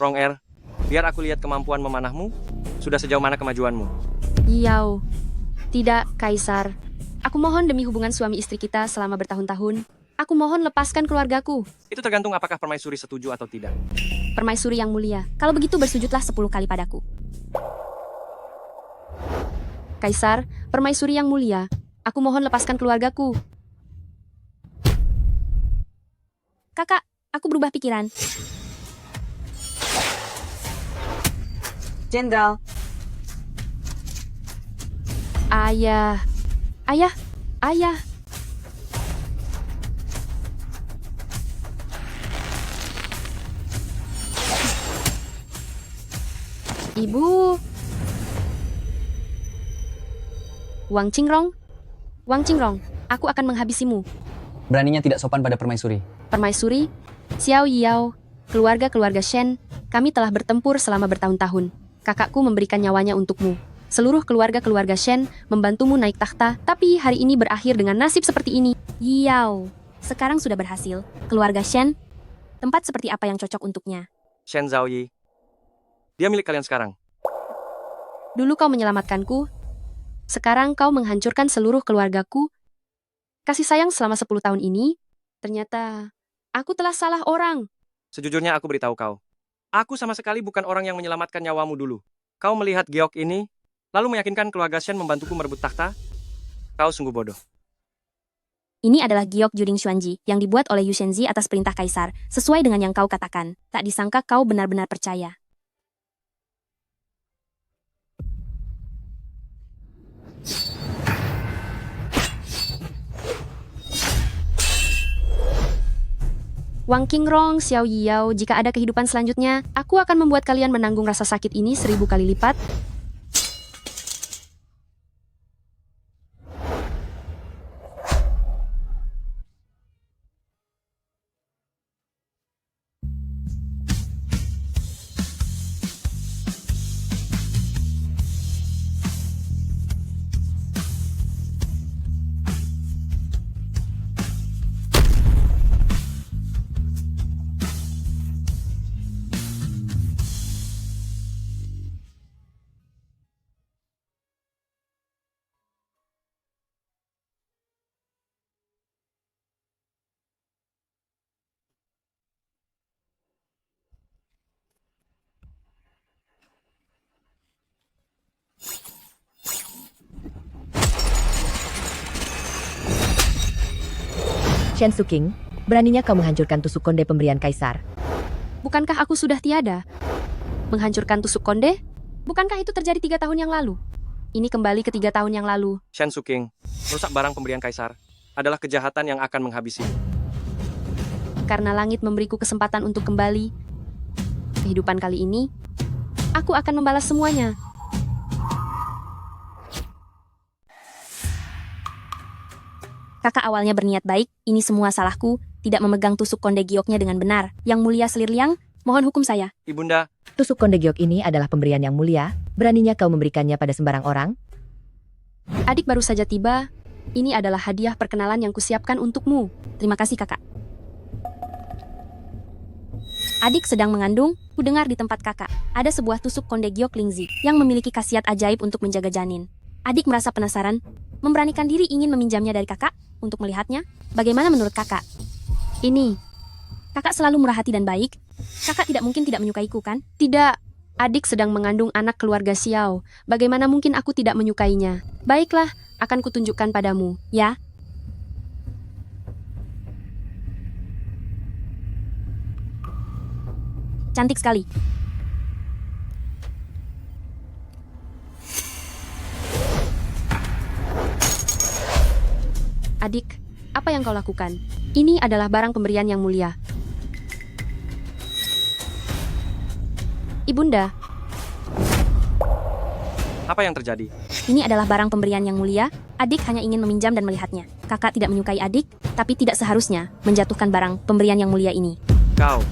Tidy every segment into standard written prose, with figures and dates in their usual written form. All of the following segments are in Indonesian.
Rong Er, biar aku lihat kemampuan memanahmu. Sudah sejauh mana kemajuanmu? Yao. Tidak, Kaisar. Aku mohon demi hubungan suami istri kita selama bertahun-tahun. Aku mohon lepaskan keluargaku. Itu tergantung apakah permaisuri setuju atau tidak. Permaisuri yang mulia, kalau begitu bersujudlah 10 kali padaku. Kaisar, permaisuri yang mulia, aku mohon lepaskan keluargaku. Kakak, aku berubah pikiran. Jenderal, Ayah. Ayah. Ayah. Ibu. Wang Qingrong. Wang Qingrong, aku akan menghabisimu. Beraninya tidak sopan pada permaisuri. Permaisuri, Xiao Yao, keluarga-keluarga Shen, kami telah bertempur selama bertahun-tahun. Kakakku memberikan nyawanya untukmu. Seluruh keluarga-keluarga Shen membantumu naik takhta, tapi hari ini berakhir dengan nasib seperti ini. Yao, sekarang sudah berhasil. Keluarga Shen, tempat seperti apa yang cocok untuknya? Shen Zhaoyi. Dia milik kalian sekarang. Dulu kau menyelamatkanku, sekarang kau menghancurkan seluruh keluargaku. Kasih sayang selama 10 tahun ini, ternyata aku telah salah orang. Sejujurnya aku beritahu kau. Aku sama sekali bukan orang yang menyelamatkan nyawamu dulu. Kau melihat giok ini, lalu meyakinkan keluarga Shen membantuku merebut takhta? Kau sungguh bodoh. Ini adalah giok Juding Xuanji yang dibuat oleh Yu Shenzi atas perintah Kaisar, sesuai dengan yang kau katakan. Tak disangka kau benar-benar percaya. Wang Qingrong, Xiao Yao, jika ada kehidupan selanjutnya, aku akan membuat kalian menanggung rasa sakit ini 1000 kali lipat. Shen Suking, beraninya kau menghancurkan tusuk konde pemberian Kaisar. Bukankah aku sudah tiada? Menghancurkan tusuk konde? Bukankah itu terjadi 3 tahun yang lalu? Ini kembali ke 3 tahun yang lalu. Shen Suking, merusak barang pemberian Kaisar adalah kejahatan yang akan menghabisi. Karena langit memberiku kesempatan untuk kembali. Kehidupan kali ini, aku akan membalas semuanya. Kakak awalnya berniat baik, ini semua salahku, tidak memegang tusuk konde gioknya dengan benar. Yang mulia Selir Liang, mohon hukum saya. Ibunda, Tusuk konde giok ini adalah pemberian yang mulia, beraninya kau memberikannya pada sembarang orang? Adik baru saja tiba, ini adalah hadiah perkenalan yang kusiapkan untukmu. Terima kasih kakak. Adik sedang mengandung, ku dengar di tempat kakak, ada sebuah tusuk konde giok Lingzi yang memiliki khasiat ajaib untuk menjaga janin. Adik merasa penasaran, memberanikan diri ingin meminjamnya dari kakak untuk melihatnya. Bagaimana menurut kakak? Ini, kakak selalu murah hati dan baik. Kakak tidak mungkin tidak menyukaiku, kan? Tidak, adik sedang mengandung anak keluarga Xiao. Bagaimana mungkin aku tidak menyukainya? Baiklah, akan kutunjukkan padamu, ya? Cantik sekali. Adik, apa yang kau lakukan? Ini adalah barang pemberian yang mulia. Ibunda, apa yang terjadi? ini adalah barang pemberian yang mulia. Adik hanya ingin meminjam dan melihatnya. Kakak tidak menyukai adik, tapi tidak seharusnya menjatuhkan barang pemberian yang mulia ini. Kau,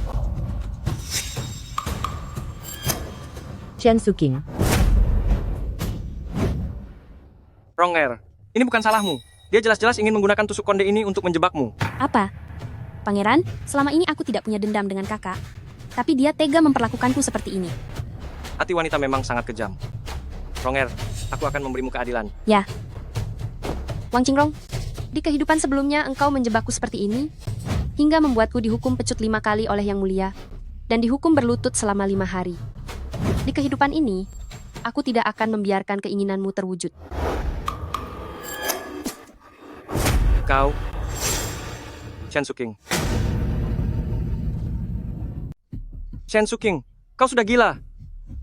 Shen Suking, Rong Er, ini bukan salahmu. Dia jelas-jelas ingin menggunakan tusuk konde ini untuk menjebakmu. Apa? Pangeran, selama ini aku tidak punya dendam dengan kakak. Tapi dia tega memperlakukanku seperti ini. Hati wanita memang sangat kejam. Ronger, aku akan memberimu keadilan. Ya. Wang Qingrong, di kehidupan sebelumnya engkau menjebakku seperti ini, hingga membuatku dihukum pecut 5 kali oleh Yang Mulia, dan dihukum berlutut selama 5 hari. Di kehidupan ini, aku tidak akan membiarkan keinginanmu terwujud. Kau, Shen Suking. Shen Suking, kau sudah gila.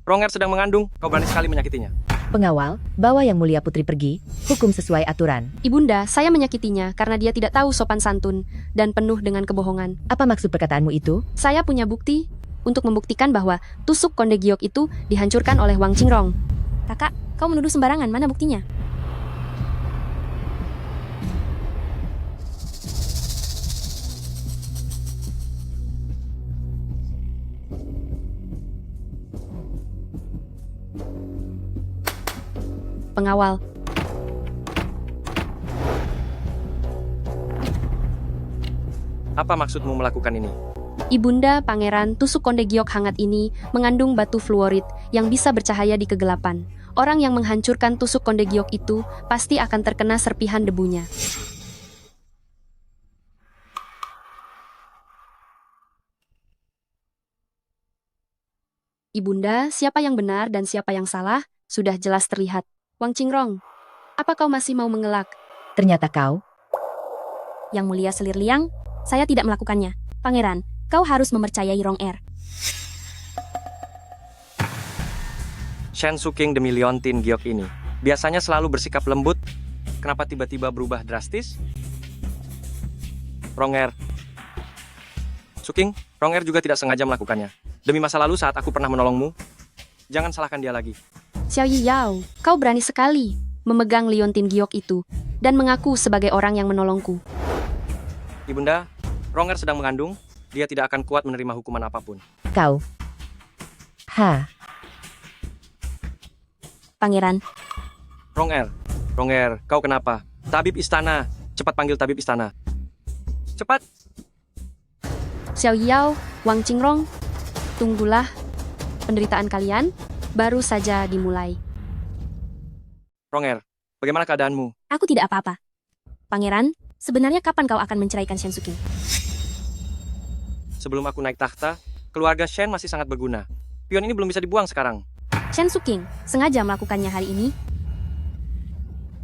Ronger sedang mengandung, kau berani sekali menyakitinya. Pengawal, bawa Yang Mulia Putri pergi, hukum sesuai aturan. Ibunda, saya menyakitinya karena dia tidak tahu sopan santun dan penuh dengan kebohongan. Apa maksud perkataanmu itu? Saya punya bukti untuk membuktikan bahwa tusuk Konde Giok itu dihancurkan oleh Wang Qingrong. Kakak, kau menuduh sembarangan, mana buktinya? Pengawal. Apa maksudmu melakukan ini? Ibunda, Pangeran, tusuk Konde Giok hangat ini mengandung batu fluorid yang bisa bercahaya di kegelapan. Orang yang menghancurkan tusuk Konde Giok itu pasti akan terkena serpihan debunya. Ibunda, siapa yang benar dan siapa yang salah sudah jelas terlihat. Wang Qingrong, apa kau masih mau mengelak? Ternyata kau. Yang Mulia Selir Liang, saya tidak melakukannya. Pangeran, kau harus mempercayai Ronger. Shen Suking demi Liontin Giok ini biasanya selalu bersikap lembut. Kenapa tiba-tiba berubah drastis? Ronger. Suking, Ronger juga tidak sengaja melakukannya. Demi masa lalu saat aku pernah menolongmu, jangan salahkan dia lagi. Xiao Yiyao, kau berani sekali memegang Liontin Giok itu dan mengaku sebagai orang yang menolongku. Ibunda, Ronger sedang mengandung, dia tidak akan kuat menerima hukuman apapun. Kau. Pangeran, Ronger, kau kenapa? Tabib istana, cepat panggil tabib istana. Cepat. Xiao Yiyao, Wang Qingrong, tunggulah, penderitaan kalian baru saja dimulai. Ronger, bagaimana keadaanmu? Aku tidak apa-apa. Pangeran, sebenarnya kapan kau akan menceraikan Shen Suking? Sebelum aku naik takhta, keluarga Shen masih sangat berguna. Pion ini belum bisa dibuang sekarang. Shen Suking sengaja melakukannya hari ini.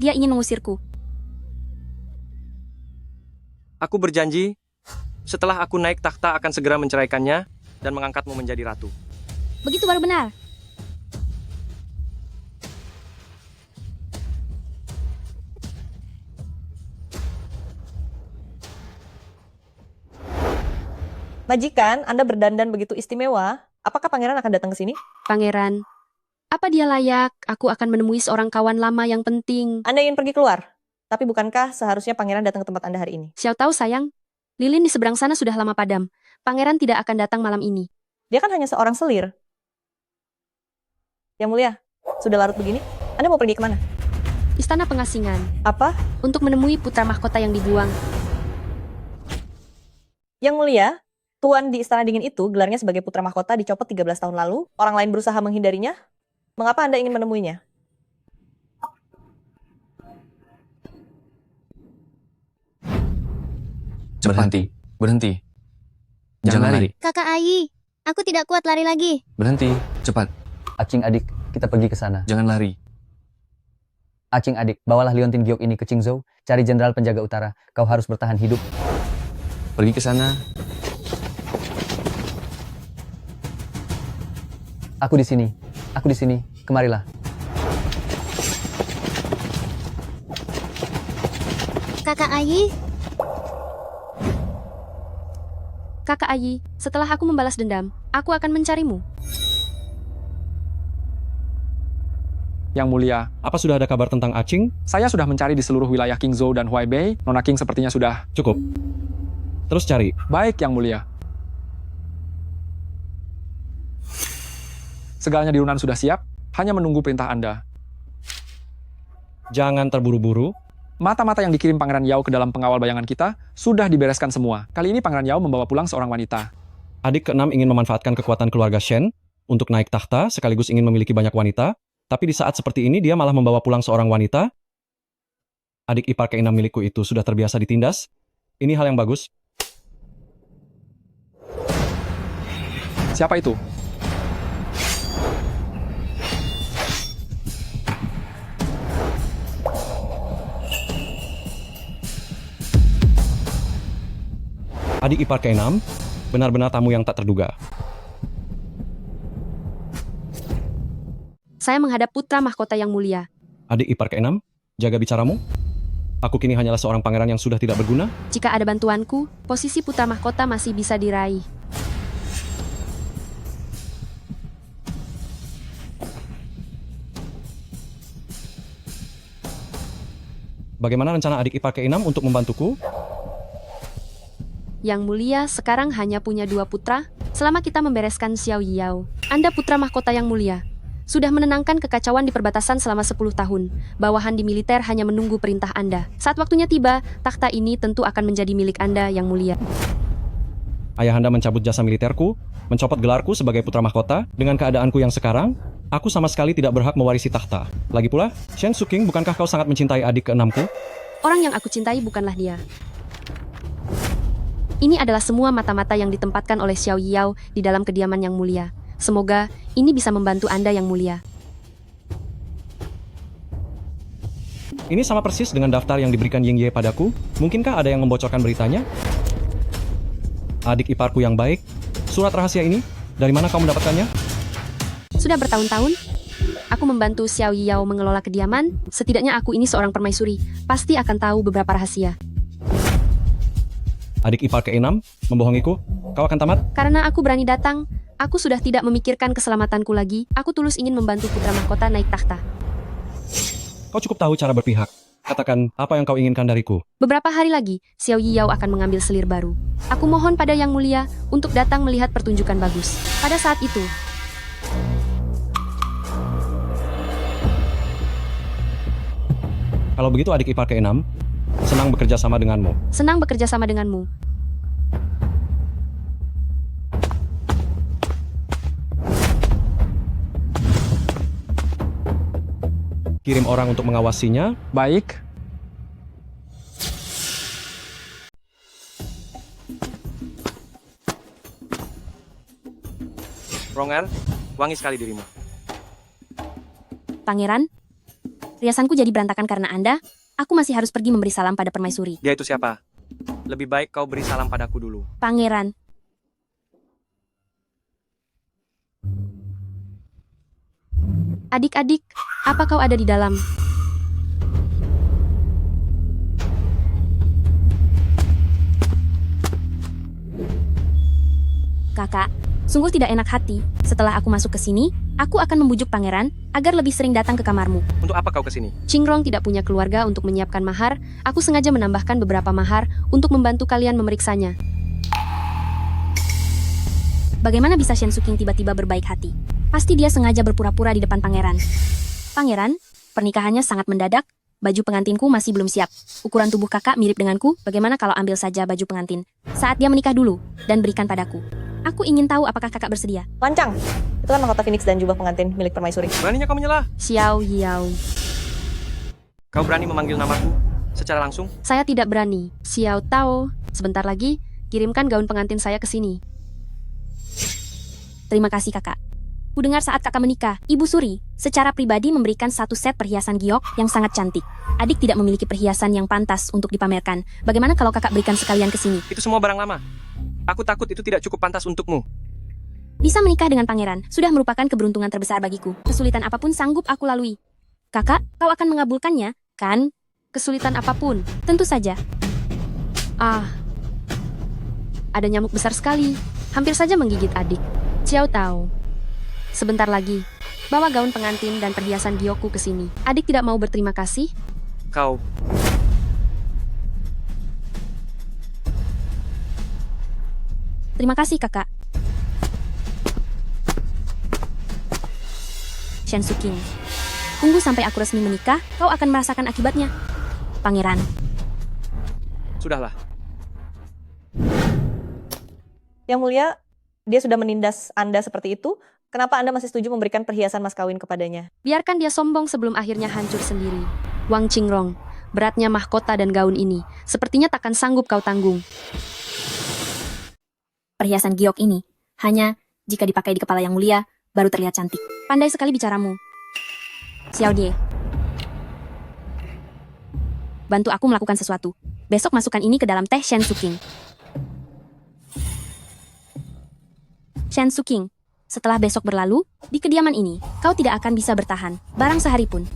Dia ingin mengusirku. Aku berjanji, setelah aku naik takhta akan segera menceraikannya dan mengangkatmu menjadi ratu. Begitu baru benar. Majikan, Anda berdandan begitu istimewa. Apakah pangeran akan datang ke sini? Pangeran, apa dia layak? Aku akan menemui seorang kawan lama yang penting. Anda ingin pergi keluar? Tapi bukankah seharusnya pangeran datang ke tempat Anda hari ini? Xiao tahu sayang, lilin di seberang sana sudah lama padam. Pangeran tidak akan datang malam ini. Dia kan hanya seorang selir. Yang Mulia, sudah larut begini, Anda mau pergi kemana? Istana pengasingan, Apa? untuk menemui putra mahkota yang dibuang. Yang Mulia, Tuan di Istana Dingin itu gelarnya sebagai putra mahkota dicopot 13 tahun lalu. Orang lain berusaha menghindarinya. Mengapa Anda ingin menemuinya? Berhenti. Jangan lari. Kakak Ai, aku tidak kuat lari lagi. Berhenti, cepat. Acing adik, kita pergi ke sana. Jangan lari. Acing adik, bawalah Liontin Giok ini ke Qingzhou, cari jenderal penjaga utara. Kau harus bertahan hidup. Pergi ke sana. Aku di sini. Kemarilah. Kakak Ai, Kakak Ayi, setelah aku membalas dendam, aku akan mencarimu. Yang Mulia, apa sudah ada kabar tentang Acing? Saya sudah mencari di seluruh wilayah Qingzhou dan Huaibei. Nona King sepertinya sudah cukup. Terus cari. Baik, Yang Mulia. Segalanya di Runan sudah siap, hanya menunggu perintah Anda. Jangan terburu-buru. Mata-mata yang dikirim Pangeran Yao ke dalam pengawal bayangan kita sudah dibereskan semua. Kali ini Pangeran Yao membawa pulang seorang wanita. Adik keenam ingin memanfaatkan kekuatan keluarga Shen untuk naik tahta sekaligus ingin memiliki banyak wanita, tapi di saat seperti ini dia malah membawa pulang seorang wanita. Adik ipar keenam milikku itu sudah terbiasa ditindas. Ini hal yang bagus. Siapa itu? Adik ipar keenam, benar-benar tamu yang tak terduga. Saya menghadap putra mahkota yang mulia. Adik ipar keenam, jaga bicaramu. Aku kini hanyalah seorang pangeran yang sudah tidak berguna. Jika ada bantuanku, posisi putra mahkota masih bisa diraih. Bagaimana rencana adik ipar keenam untuk membantuku? Yang mulia sekarang hanya punya 2 putra. Selama kita membereskan Xiao Yao, Anda putra mahkota yang mulia. Sudah menenangkan kekacauan di perbatasan selama 10 tahun. Bawahan di militer hanya menunggu perintah Anda. Saat waktunya tiba, takhta ini tentu akan menjadi milik Anda yang mulia. Ayahanda mencabut jasa militerku, mencopot gelarku sebagai putra mahkota. Dengan keadaanku yang sekarang, aku sama sekali tidak berhak mewarisi takhta. Lagi pula, Shen Suking, bukankah kau sangat mencintai adik keenamku? Orang yang aku cintai bukanlah dia. Ini adalah semua mata-mata yang ditempatkan oleh Xiao Yao di dalam kediaman yang mulia. Semoga ini bisa membantu Anda yang mulia. Ini sama persis dengan daftar yang diberikan Ying Ye padaku. Mungkinkah ada yang membocorkan beritanya? Adik iparku yang baik, surat rahasia ini, dari mana kau mendapatkannya? Sudah bertahun-tahun, aku membantu Xiao Yao mengelola kediaman. Setidaknya aku ini seorang permaisuri, pasti akan tahu beberapa rahasia. Adik ipar keenam, membohongiku, kau akan tamat? Karena aku berani datang, aku sudah tidak memikirkan keselamatanku lagi. Aku tulus ingin membantu putra mahkota naik takhta. Kau cukup tahu cara berpihak. Katakan apa yang kau inginkan dariku. Beberapa hari lagi, Xiao Yao akan mengambil selir baru. Aku mohon pada Yang Mulia untuk datang melihat pertunjukan bagus. Pada saat itu, Kalau begitu adik ipar keenam, senang bekerja sama denganmu. senang bekerja sama denganmu. Kirim orang untuk mengawasinya. Baik. Ronger, wangi sekali dirimu. Pangeran, riasanku jadi berantakan karena Anda. Aku masih harus pergi memberi salam pada permaisuri. Dia itu siapa? Lebih baik kau beri salam padaku dulu. Pangeran, adik-adik, apa kau ada di dalam? Kakak, sungguh tidak enak hati. Setelah aku masuk ke sini, aku akan membujuk pangeran agar lebih sering datang ke kamarmu. Untuk apa kau kesini? Qingrong tidak punya keluarga untuk menyiapkan mahar. Aku sengaja menambahkan beberapa mahar untuk membantu kalian memeriksanya. Bagaimana bisa Shen Suking tiba-tiba berbaik hati? Pasti dia sengaja berpura-pura di depan pangeran. Pangeran, pernikahannya sangat mendadak. Baju pengantinku masih belum siap. Ukuran tubuh kakak mirip denganku. Bagaimana kalau ambil saja baju pengantin saat dia menikah dulu dan berikan padaku? Aku ingin tahu apakah kakak bersedia. Lancang. Itu kan mahkota Phoenix dan jubah pengantin milik permaisuri. Beraninya kau menyela? Xiao Yao. Kau berani memanggil namaku secara langsung? Saya tidak berani. Xiao Tao, sebentar lagi, kirimkan gaun pengantin saya ke sini. Terima kasih kakak. Kudengar saat kakak menikah, Ibu Suri secara pribadi memberikan 1 set perhiasan giok yang sangat cantik. Adik tidak memiliki perhiasan yang pantas untuk dipamerkan. Bagaimana kalau kakak berikan sekalian ke sini? Itu semua barang lama. Aku takut itu tidak cukup pantas untukmu. Bisa menikah dengan pangeran sudah merupakan keberuntungan terbesar bagiku. Kesulitan apapun sanggup aku lalui. Kakak, kau akan mengabulkannya, kan? Kesulitan apapun, tentu saja. Ada nyamuk besar sekali. Hampir saja menggigit adik. Xiao Tao. Sebentar lagi, bawa gaun pengantin dan perhiasan giokku ke sini. Adik tidak mau berterima kasih? Kau... Terima kasih, kakak. Shen Suking. Tunggu sampai aku resmi menikah, kau akan merasakan akibatnya. Pangeran. Sudahlah. Yang Mulia, Dia sudah menindas Anda seperti itu, kenapa Anda masih setuju memberikan perhiasan mas kawin kepadanya? Biarkan dia sombong sebelum akhirnya hancur sendiri. Wang Qingrong, beratnya mahkota dan gaun ini, sepertinya takkan sanggup kau tanggung. Perhiasan giok ini, hanya jika dipakai di kepala yang mulia, baru terlihat cantik. Pandai sekali bicaramu. Xiao Die. Bantu aku melakukan sesuatu. Besok masukkan ini ke dalam teh Shen Suking. Shen Suking, setelah besok berlalu, di kediaman ini, kau tidak akan bisa bertahan, barang sehari pun.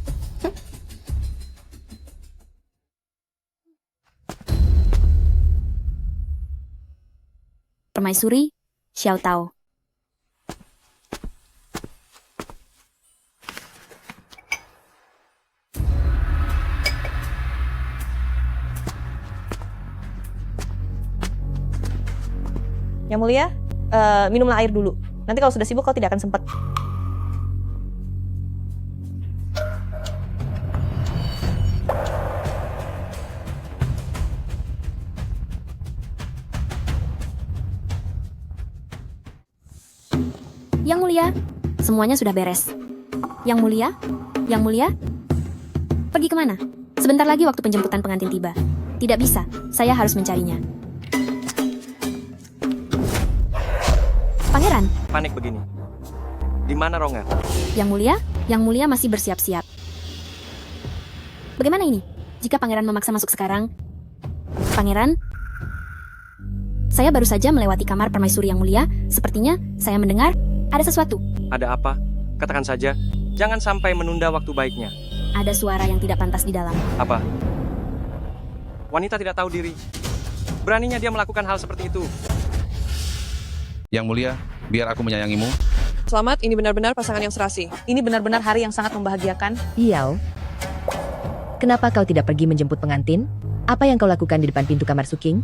Permaisuri, Xiao Tao. Yang mulia, minumlah air dulu. Nanti kalau sudah sibuk kau tidak akan sempat. Yang mulia, semuanya sudah beres. Yang mulia, pergi kemana? Sebentar lagi waktu penjemputan pengantin tiba. Tidak bisa, saya harus mencarinya. Pangeran, Panik begini. Di mana Ronger? Yang mulia masih bersiap-siap. Bagaimana ini? Jika pangeran memaksa masuk sekarang? Pangeran, saya baru saja melewati kamar permaisuri yang mulia. Sepertinya saya mendengar ada sesuatu. Ada apa? Katakan saja. Jangan sampai menunda waktu baiknya. Ada suara yang tidak pantas di dalam. Apa? Wanita tidak tahu diri. Beraninya dia melakukan hal seperti itu. Yang mulia, biar aku menyayangimu. Selamat, ini benar-benar pasangan yang serasi. Ini benar-benar hari yang sangat membahagiakan. Yao, kenapa kau tidak pergi menjemput pengantin? Apa yang kau lakukan di depan pintu kamar Suking?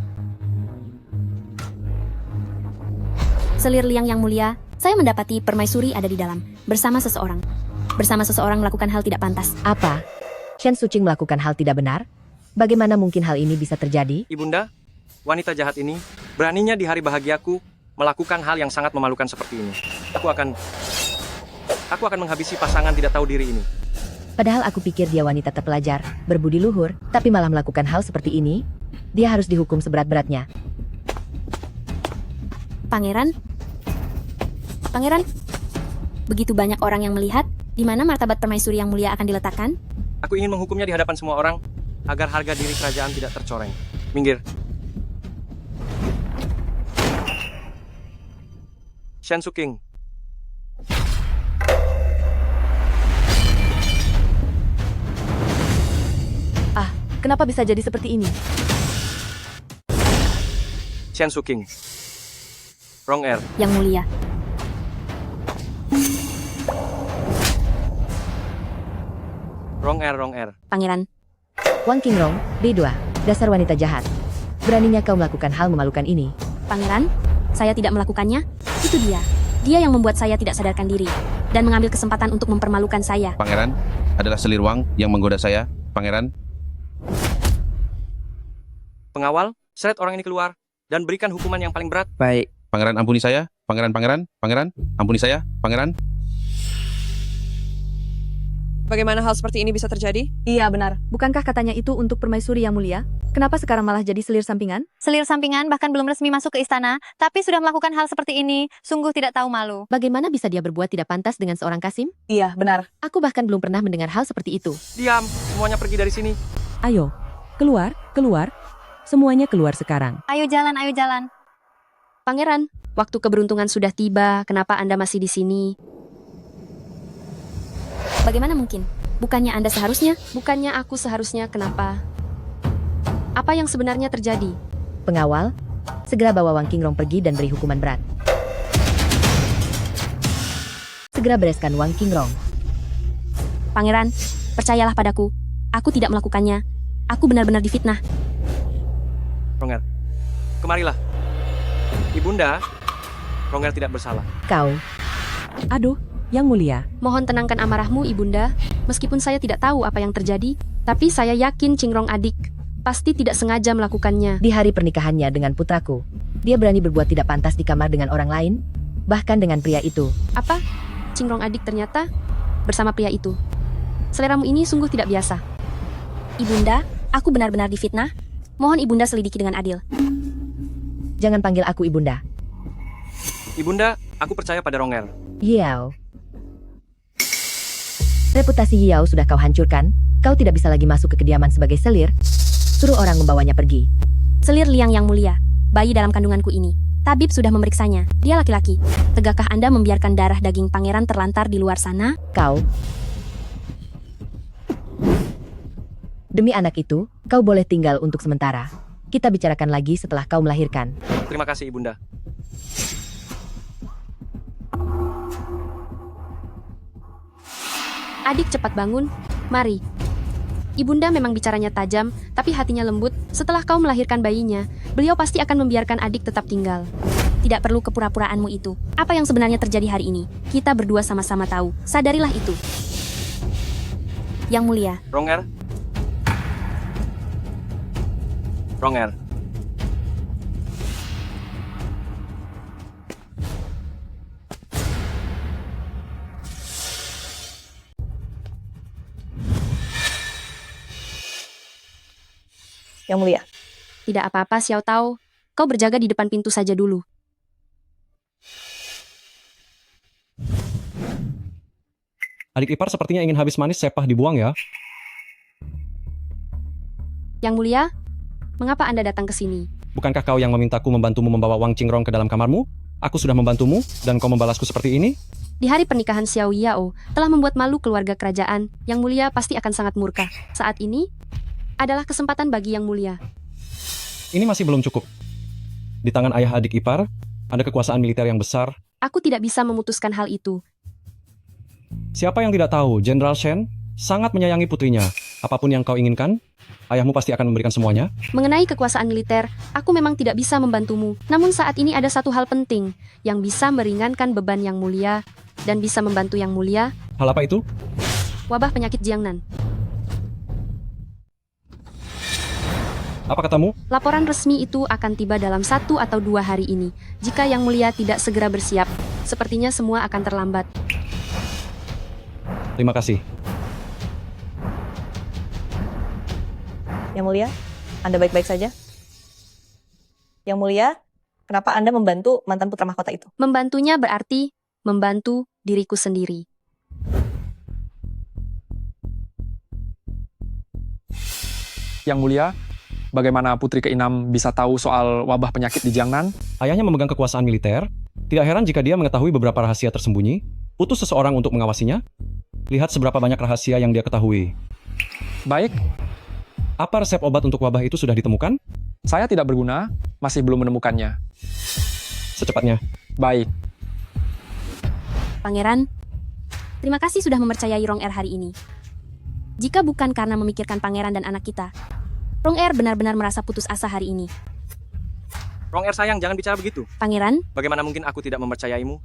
Selir liang yang mulia, saya mendapati permaisuri ada di dalam, bersama seseorang. Bersama seseorang melakukan hal tidak pantas. Apa? Shen Suking melakukan hal tidak benar? Bagaimana mungkin hal ini bisa terjadi? Ibunda, wanita jahat ini beraninya di hari bahagiaku melakukan hal yang sangat memalukan seperti ini. Aku akan menghabisi pasangan tidak tahu diri ini. Padahal aku pikir dia wanita terpelajar, berbudi luhur, tapi malah melakukan hal seperti ini. Dia harus dihukum seberat-beratnya. Pangeran, begitu banyak orang yang melihat, di mana martabat permaisuri yang mulia akan diletakkan? Aku ingin menghukumnya di hadapan semua orang agar harga diri kerajaan tidak tercoreng. Minggir. Shen Suking. Kenapa bisa jadi seperti ini? Shen Suking. Ronger. Yang mulia. Ronger. Pangeran, Wang Qingrong, B2, dasar wanita jahat. Beraninya kau melakukan hal memalukan ini. Pangeran, saya tidak melakukannya. Itu dia. Dia yang membuat saya tidak sadarkan diri dan mengambil kesempatan untuk mempermalukan saya. Pangeran, adalah selir Wang yang menggoda saya. Pangeran, Pengawal, seret orang ini keluar dan berikan hukuman yang paling berat. Baik. Pangeran ampuni saya. Pangeran, ampuni saya. Pangeran. Bagaimana hal seperti ini bisa terjadi? Iya benar. Bukankah katanya itu untuk permaisuri yang mulia? Kenapa sekarang malah jadi selir sampingan? Selir sampingan bahkan belum resmi masuk ke istana, tapi sudah melakukan hal seperti ini. Sungguh tidak tahu malu. Bagaimana bisa dia berbuat tidak pantas dengan seorang Kasim? Iya benar. Aku bahkan belum pernah mendengar hal seperti itu. Diam, semuanya pergi dari sini. Ayo, keluar. Semuanya keluar sekarang. Ayo jalan. Pangeran, waktu keberuntungan sudah tiba. Kenapa Anda masih di sini? Bagaimana mungkin? Bukannya Anda seharusnya? Bukannya aku seharusnya? Kenapa? Apa yang sebenarnya terjadi? Pengawal, segera bawa Wang Qingrong pergi dan beri hukuman berat. Segera bereskan Wang Qingrong. Pangeran, percayalah padaku. Aku tidak melakukannya. Aku benar-benar difitnah. Ronger, kemarilah. Ibunda, Ronger tidak bersalah. Kau, Aduh, Yang Mulia. Mohon tenangkan amarahmu, Ibunda. Meskipun saya tidak tahu apa yang terjadi, tapi saya yakin Qingrong adik. pasti tidak sengaja melakukannya. Di hari pernikahannya dengan putraku, dia berani berbuat tidak pantas di kamar dengan orang lain, bahkan dengan pria itu. Apa? Cingrong adik ternyata bersama pria itu. Seleramu ini sungguh tidak biasa. Ibunda, aku benar-benar difitnah. Mohon Ibunda selidiki dengan adil. Jangan panggil aku ibunda. Ibunda, aku percaya pada Ronger. Yao. Reputasi Yao sudah kau hancurkan. Kau tidak bisa lagi masuk ke kediaman sebagai selir. Suruh orang membawanya pergi. Selir Liang yang mulia, bayi dalam kandunganku ini. Tabib sudah memeriksanya. Dia laki-laki. Tegakkah Anda membiarkan darah daging pangeran terlantar di luar sana? Kau. Demi anak itu, kau boleh tinggal untuk sementara. Kita bicarakan lagi setelah kau melahirkan. Terima kasih, Ibunda. Adik cepat bangun. Mari. Ibunda memang bicaranya tajam, tapi hatinya lembut. Setelah kau melahirkan bayinya, beliau pasti akan membiarkan adik tetap tinggal. Tidak perlu kepura-puraanmu itu. Apa yang sebenarnya terjadi hari ini? Kita berdua sama-sama tahu. Sadarilah itu. Yang mulia. Ronger. Ronger. Yang mulia. Tidak apa-apa, Xiao Tao. Kau berjaga di depan pintu saja dulu. Adik ipar sepertinya ingin habis manis sepah dibuang ya. Yang mulia, mengapa Anda datang ke sini? Bukankah kau yang memintaku membantumu membawa Wang Qingrong ke dalam kamarmu? Aku sudah membantumu, dan kau membalasku seperti ini? Di hari pernikahan Xiao Yao telah membuat malu keluarga kerajaan. Yang mulia pasti akan sangat murka. Saat ini adalah kesempatan bagi Yang Mulia. Ini masih belum cukup. Di tangan ayah adik ipar, ada kekuasaan militer yang besar. Aku tidak bisa memutuskan hal itu. Siapa yang tidak tahu, Jenderal Shen sangat menyayangi putrinya. Apapun yang kau inginkan, ayahmu pasti akan memberikan semuanya. Mengenai kekuasaan militer, aku memang tidak bisa membantumu. Namun saat ini ada satu hal penting yang bisa meringankan beban Yang Mulia dan bisa membantu Yang Mulia. Hal apa itu? Wabah penyakit Jiangnan. Apa katamu? Laporan resmi itu akan tiba dalam 1 atau 2 hari ini. Jika Yang Mulia tidak segera bersiap, sepertinya semua akan terlambat. Terima kasih. Yang mulia, Anda baik-baik saja? Yang mulia, kenapa Anda membantu mantan putra mahkota itu? Membantunya berarti membantu diriku sendiri. Yang mulia, bagaimana Putri Keenam bisa tahu soal wabah penyakit di Jiangnan? Ayahnya memegang kekuasaan militer. Tidak heran jika dia mengetahui beberapa rahasia tersembunyi. Utus seseorang untuk mengawasinya. Lihat seberapa banyak rahasia yang dia ketahui. Baik, Apa resep obat untuk wabah itu sudah ditemukan? saya tidak berguna, masih belum menemukannya. Secepatnya. Baik, Pangeran, terima kasih sudah mempercayai Ronger hari ini. Jika bukan karena memikirkan pangeran dan anak kita, Ronger benar-benar merasa putus asa hari ini. Ronger sayang, jangan bicara begitu. Pangeran, Bagaimana mungkin aku tidak mempercayaimu?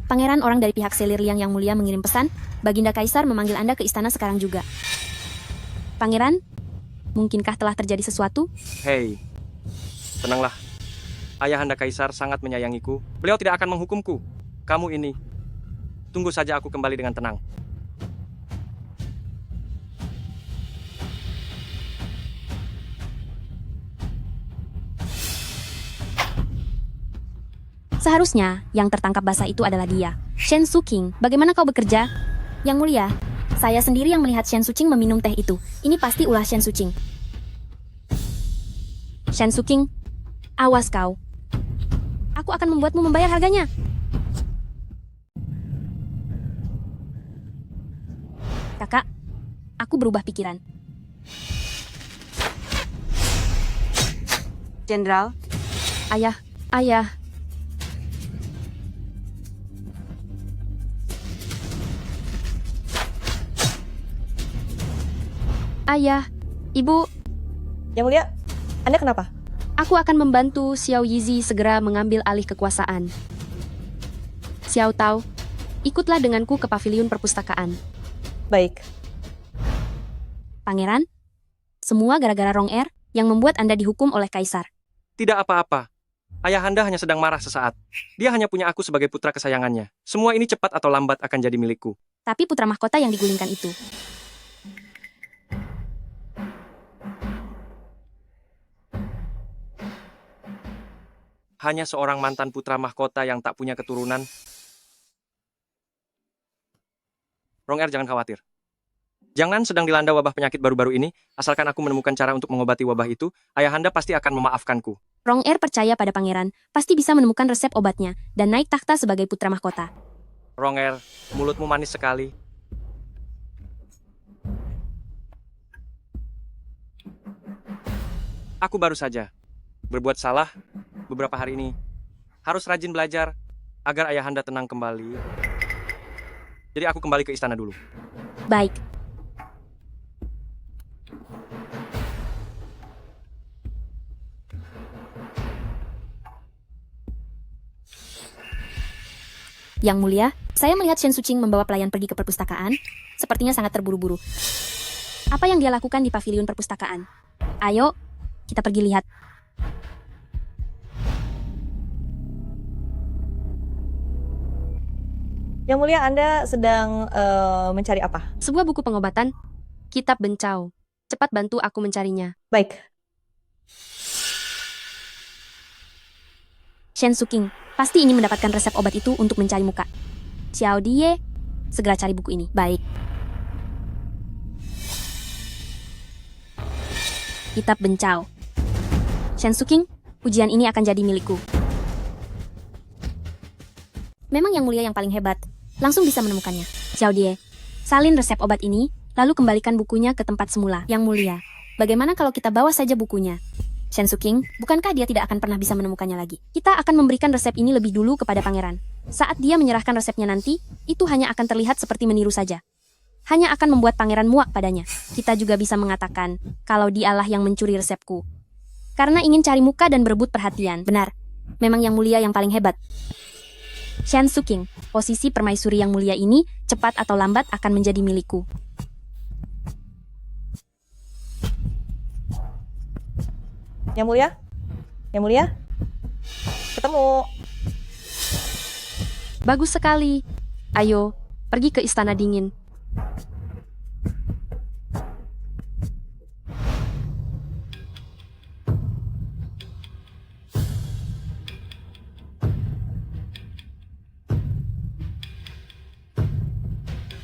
Pangeran, orang dari pihak Selir Liang yang mulia mengirim pesan. Baginda Kaisar memanggil Anda ke istana sekarang juga. Pangeran, mungkinkah telah terjadi sesuatu? Hei, tenanglah. Ayahanda Kaisar sangat menyayangiku. Beliau tidak akan menghukumku. Kamu ini, tunggu saja aku kembali dengan tenang. Seharusnya yang tertangkap basah itu adalah dia. Shen Suqing, bagaimana kau bekerja? Yang mulia, saya sendiri yang melihat Shen Suqing meminum teh itu. Ini pasti ulah Shen Suqing. Shen Suqing, awas kau. Aku akan membuatmu membayar harganya. Kakak, aku berubah pikiran. Jenderal, ayah, ayah. Ayah, Ibu, Yang mulia, Anda kenapa? aku akan membantu Xiao Yizi segera mengambil alih kekuasaan. Xiao Tao, ikutlah denganku ke paviliun perpustakaan. Baik. Pangeran, semua gara-gara Rong-Er yang membuat Anda dihukum oleh Kaisar. Tidak apa-apa. Ayahanda hanya sedang marah sesaat. Dia hanya punya aku sebagai putra kesayangannya. Semua ini cepat atau lambat akan jadi milikku. Tapi putra mahkota yang digulingkan itu. Hanya seorang mantan putra mahkota yang tak punya keturunan. Rong-Er, jangan khawatir. Jangan sedang dilanda wabah penyakit baru-baru ini, asalkan aku menemukan cara untuk mengobati wabah itu, ayahanda pasti akan memaafkanku. Rong-Er percaya pada pangeran, pasti bisa menemukan resep obatnya, dan naik takhta sebagai putra mahkota. Rong-Er, mulutmu manis sekali. Aku baru saja berbuat salah beberapa hari ini. Harus rajin belajar agar ayahanda tenang kembali. Jadi aku kembali ke istana dulu. Baik. Yang Mulia, saya melihat Shen Suqing membawa pelayan pergi ke perpustakaan. Sepertinya sangat terburu-buru. Apa yang dia lakukan di pavilion perpustakaan? Ayo, kita pergi lihat. Yang Mulia, Anda sedang mencari apa? Sebuah buku pengobatan, Kitab Bencau. Cepat bantu aku mencarinya. Baik. Shen Suqing pasti ingin mendapatkan resep obat itu untuk mencari muka. Xiao Die, segera cari buku ini. Baik. Kitab Bencau. Shen Suqing, ujian ini akan jadi milikku. Memang Yang Mulia yang paling hebat. Langsung bisa menemukannya. Xiao Die, salin resep obat ini, lalu kembalikan bukunya ke tempat semula. Yang Mulia, bagaimana kalau kita bawa saja bukunya? Shen Suqing, bukankah dia tidak akan pernah bisa menemukannya lagi? Kita akan memberikan resep ini lebih dulu kepada pangeran. Saat dia menyerahkan resepnya nanti, itu hanya akan terlihat seperti meniru saja. Hanya akan membuat pangeran muak padanya. Kita juga bisa mengatakan, kalau dialah yang mencuri resepku. Karena ingin cari muka dan berebut perhatian. Benar, memang Yang Mulia yang paling hebat. Shen Suqing, posisi permaisuri Yang Mulia ini, cepat atau lambat akan menjadi milikku. Yang Mulia? Yang Mulia? Ketemu. Bagus sekali. Ayo, pergi ke Istana Dingin.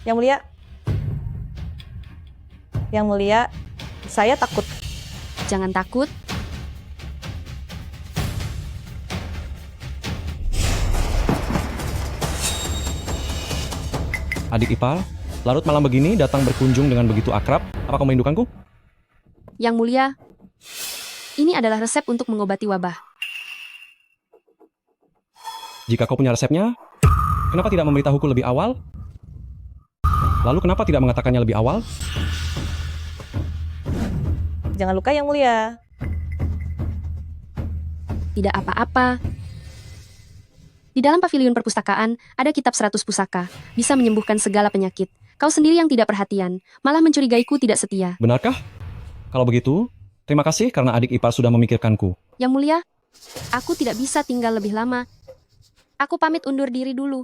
Yang Mulia? Yang Mulia, saya takut. Jangan takut. Adik ipar, larut malam begini datang berkunjung dengan begitu akrab. Apa kau merindukanku? Yang Mulia, ini adalah resep untuk mengobati wabah. Jika kau punya resepnya, kenapa tidak memberitahuku lebih awal? Lalu kenapa tidak mengatakannya lebih awal? Jangan luka Yang Mulia. Tidak apa-apa. Di dalam pavilion perpustakaan, ada kitab 100 pusaka. Bisa menyembuhkan segala penyakit. Kau sendiri yang tidak perhatian, malah mencurigaiku tidak setia. Benarkah? Kalau begitu, terima kasih karena adik ipar sudah memikirkanku. Yang Mulia, aku tidak bisa tinggal lebih lama. Aku pamit undur diri dulu.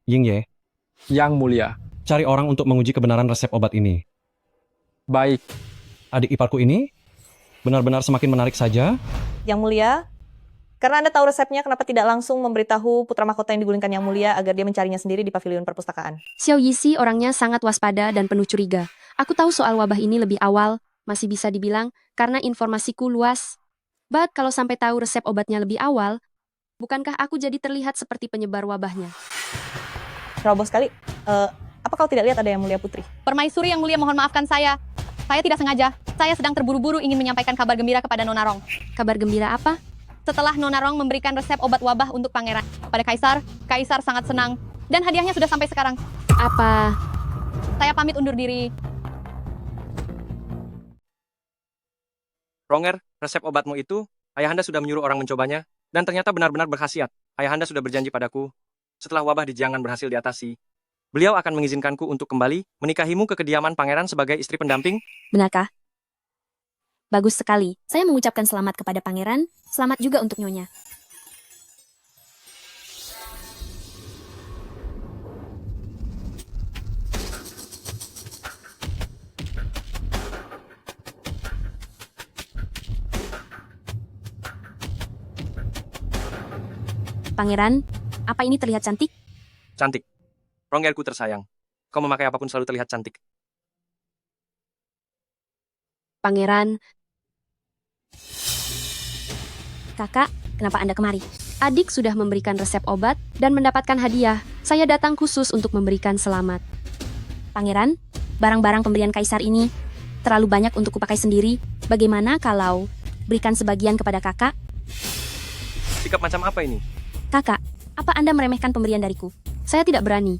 Ying Ye, Yang Mulia. cari orang untuk menguji kebenaran resep obat ini. Baik. Adik iparku ini benar-benar semakin menarik saja. Yang Mulia, karena Anda tahu resepnya, kenapa tidak langsung memberitahu putra mahkota yang digulingkan Yang Mulia agar dia mencarinya sendiri di pavilion perpustakaan? Xiao Yixi orangnya sangat waspada dan penuh curiga. Aku tahu soal wabah ini lebih awal, masih bisa dibilang, karena informasiku luas. But kalau sampai tahu resep obatnya lebih awal, bukankah aku jadi terlihat seperti penyebar wabahnya? Terobos sekali. Apa kau tidak lihat ada Yang Mulia Putri? Permaisuri Yang Mulia, mohon maafkan saya. Saya tidak sengaja. Saya sedang terburu-buru ingin menyampaikan kabar gembira kepada Nona Rong. Kabar gembira apa? Setelah Nona Rong memberikan resep obat wabah untuk pangeran pada Kaisar, Kaisar sangat senang. Dan hadiahnya sudah sampai sekarang. Apa? Saya pamit undur diri. Rong-Er, resep obatmu itu, ayahanda sudah menyuruh orang mencobanya, dan ternyata benar-benar berkhasiat. Ayahanda sudah berjanji padaku, setelah wabah di Jiangnan berhasil diatasi, beliau akan mengizinkanku untuk kembali menikahimu ke kediaman pangeran sebagai istri pendamping. Benarkah? Bagus sekali. Saya mengucapkan selamat kepada pangeran, selamat juga untuk nyonya. Pangeran, apa ini terlihat cantik? Cantik. Rongelku tersayang. Kau memakai apapun selalu terlihat cantik. Pangeran. Kakak, kenapa Anda kemari? Adik sudah memberikan resep obat dan mendapatkan hadiah. Saya datang khusus untuk memberikan selamat. Pangeran, barang-barang pemberian kaisar ini terlalu banyak untuk kupakai sendiri. Bagaimana kalau berikan sebagian kepada kakak? Sikap macam apa ini? Kakak, apa Anda meremehkan pemberian dariku? Saya tidak berani.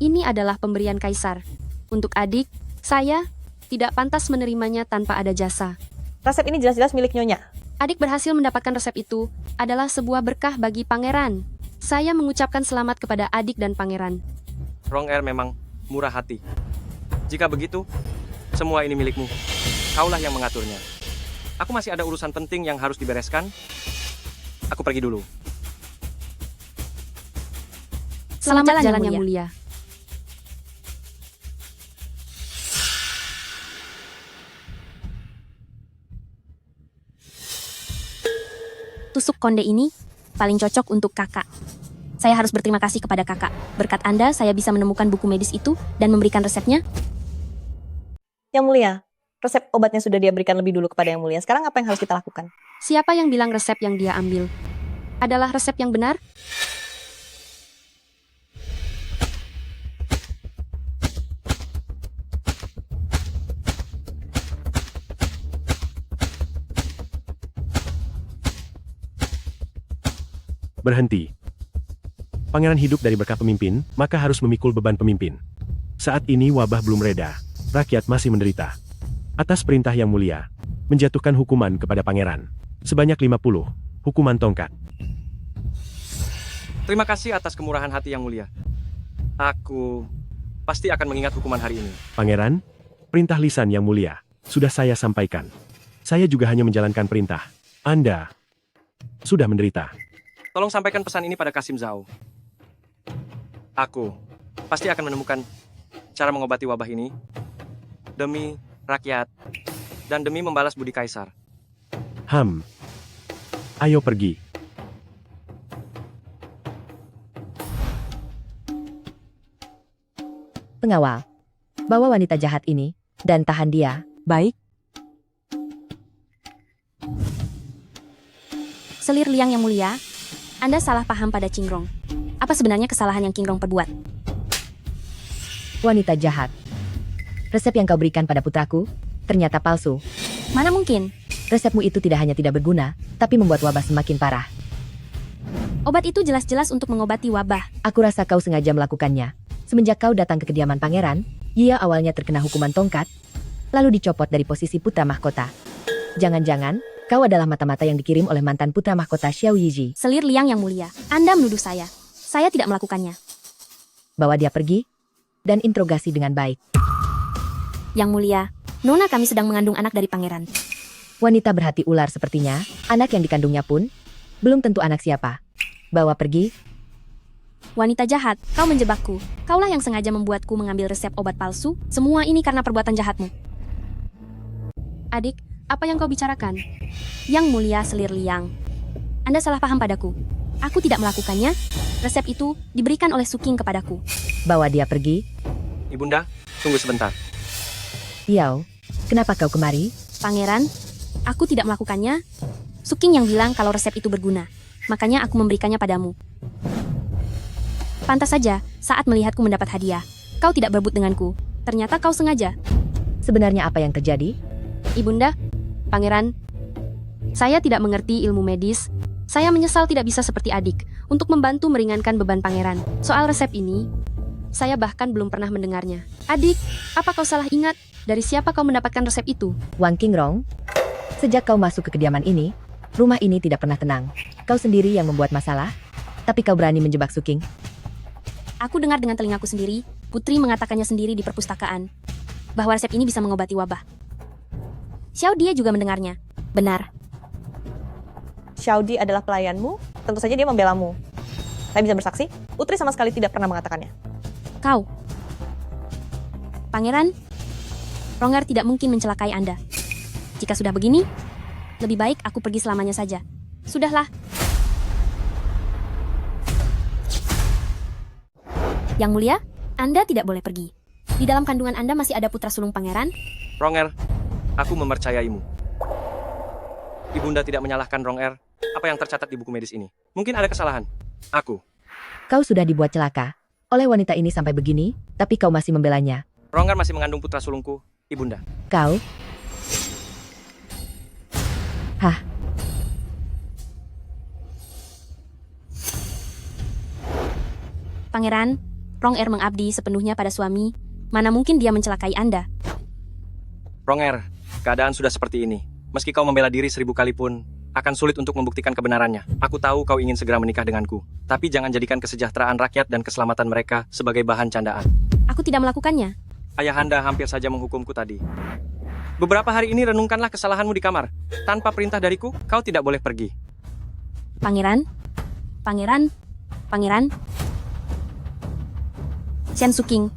Ini adalah pemberian kaisar. Untuk adik, saya tidak pantas menerimanya tanpa ada jasa. Resep ini jelas-jelas milik Nyonya. Adik berhasil mendapatkan resep itu adalah sebuah berkah bagi pangeran. Saya mengucapkan selamat kepada adik dan pangeran. Rongel memang murah hati. Jika begitu, semua ini milikmu. Kaulah yang mengaturnya. Aku masih ada urusan penting yang harus dibereskan. Aku pergi dulu. Selamat jalan yang mulia. Tusuk konde ini paling cocok untuk kakak. Saya harus berterima kasih kepada kakak. Berkat Anda, saya bisa menemukan buku medis itu dan memberikan resepnya. Yang Mulia, resep obatnya sudah dia berikan lebih dulu kepada Yang Mulia. Sekarang apa yang harus kita lakukan? Siapa yang bilang resep yang dia ambil adalah resep yang benar? Berhenti. Pangeran hidup dari berkah pemimpin, maka harus memikul beban pemimpin. Saat ini wabah belum reda, rakyat masih menderita. Atas perintah Yang Mulia, menjatuhkan hukuman kepada pangeran. Sebanyak 50, hukuman tongkat. Terima kasih atas kemurahan hati Yang Mulia. Aku pasti akan mengingat hukuman hari ini. Pangeran, perintah lisan Yang Mulia, sudah saya sampaikan. Saya juga hanya menjalankan perintah. Anda sudah menderita. Tolong sampaikan pesan ini pada Kasim Zhao. Aku pasti akan menemukan cara mengobati wabah ini demi rakyat dan demi membalas budi kaisar. Ayo pergi. Pengawal, bawa wanita jahat ini dan tahan dia. Baik, Selir Liang yang mulia, Anda salah paham pada Qingrong. Apa sebenarnya kesalahan yang Qingrong perbuat? Wanita jahat. Resep yang kau berikan pada putraku ternyata palsu. Mana mungkin? Resepmu itu tidak hanya tidak berguna, tapi membuat wabah semakin parah. Obat itu jelas-jelas untuk mengobati wabah. Aku rasa kau sengaja melakukannya. Semenjak kau datang ke kediaman pangeran, ia awalnya terkena hukuman tongkat, lalu dicopot dari posisi putra mahkota. Jangan-jangan, kau adalah mata-mata yang dikirim oleh mantan putra mahkota Xiao Yiji. Selir Liang yang mulia, Anda menuduh saya. Saya tidak melakukannya. Bawa dia pergi, dan interogasi dengan baik. Yang mulia, Nona kami sedang mengandung anak dari pangeran. Wanita berhati ular sepertinya, anak yang dikandungnya pun, belum tentu anak siapa. Bawa pergi. Wanita jahat, kau menjebakku. Kaulah yang sengaja membuatku mengambil resep obat palsu. Semua ini karena perbuatan jahatmu. Adik, apa yang kau bicarakan? Yang mulia Selir Liang, Anda salah paham padaku. Aku tidak melakukannya. Resep itu diberikan oleh Suking kepadaku. Bawa dia pergi. Ibunda, tunggu sebentar. Yao, kenapa kau kemari? Pangeran, aku tidak melakukannya. Suking yang bilang kalau resep itu berguna. Makanya aku memberikannya padamu. Pantas saja, saat melihatku mendapat hadiah, kau tidak berebut denganku. Ternyata kau sengaja. Sebenarnya apa yang terjadi? Ibunda, Pangeran, saya tidak mengerti ilmu medis. Saya menyesal tidak bisa seperti adik untuk membantu meringankan beban pangeran. Soal resep ini, saya bahkan belum pernah mendengarnya. Adik, apa kau salah ingat? Dari siapa kau mendapatkan resep itu? Wang Qingrong, sejak kau masuk ke kediaman ini, rumah ini tidak pernah tenang. Kau sendiri yang membuat masalah, tapi kau berani menjebak Suking. Aku dengar dengan telingaku sendiri, Putri mengatakannya sendiri di perpustakaan, bahwa resep ini bisa mengobati wabah. Xiao Dia juga mendengarnya. Benar. Xiaodi adalah pelayanmu, tentu saja dia membelamu. Saya bisa bersaksi, Putri sama sekali tidak pernah mengatakannya. Kau. Pangeran, Ronger tidak mungkin mencelakai Anda. Jika sudah begini, lebih baik aku pergi selamanya saja. Sudahlah. Yang Mulia, Anda tidak boleh pergi. Di dalam kandungan Anda masih ada putra sulung pangeran. Ronger, aku mempercayaimu. Ibunda tidak menyalahkan Ronger. Apa yang tercatat di buku medis ini? Mungkin ada kesalahan. Aku. Kau sudah dibuat celaka oleh wanita ini sampai begini, tapi kau masih membelanya. Ronger masih mengandung putra sulungku, Ibunda. Kau? Hah? Pangeran, Ronger mengabdi sepenuhnya pada suami. Mana mungkin dia mencelakai Anda? Ronger, keadaan sudah seperti ini. Meski kau membela diri 1000 kali pun, akan sulit untuk membuktikan kebenarannya. Aku tahu kau ingin segera menikah denganku, tapi jangan jadikan kesejahteraan rakyat dan keselamatan mereka sebagai bahan candaan. Aku tidak melakukannya. Ayahanda hampir saja menghukumku tadi. Beberapa hari ini renungkanlah kesalahanmu di kamar. Tanpa perintah dariku, kau tidak boleh pergi. Pangeran? Pangeran? Pangeran? Shen Suking,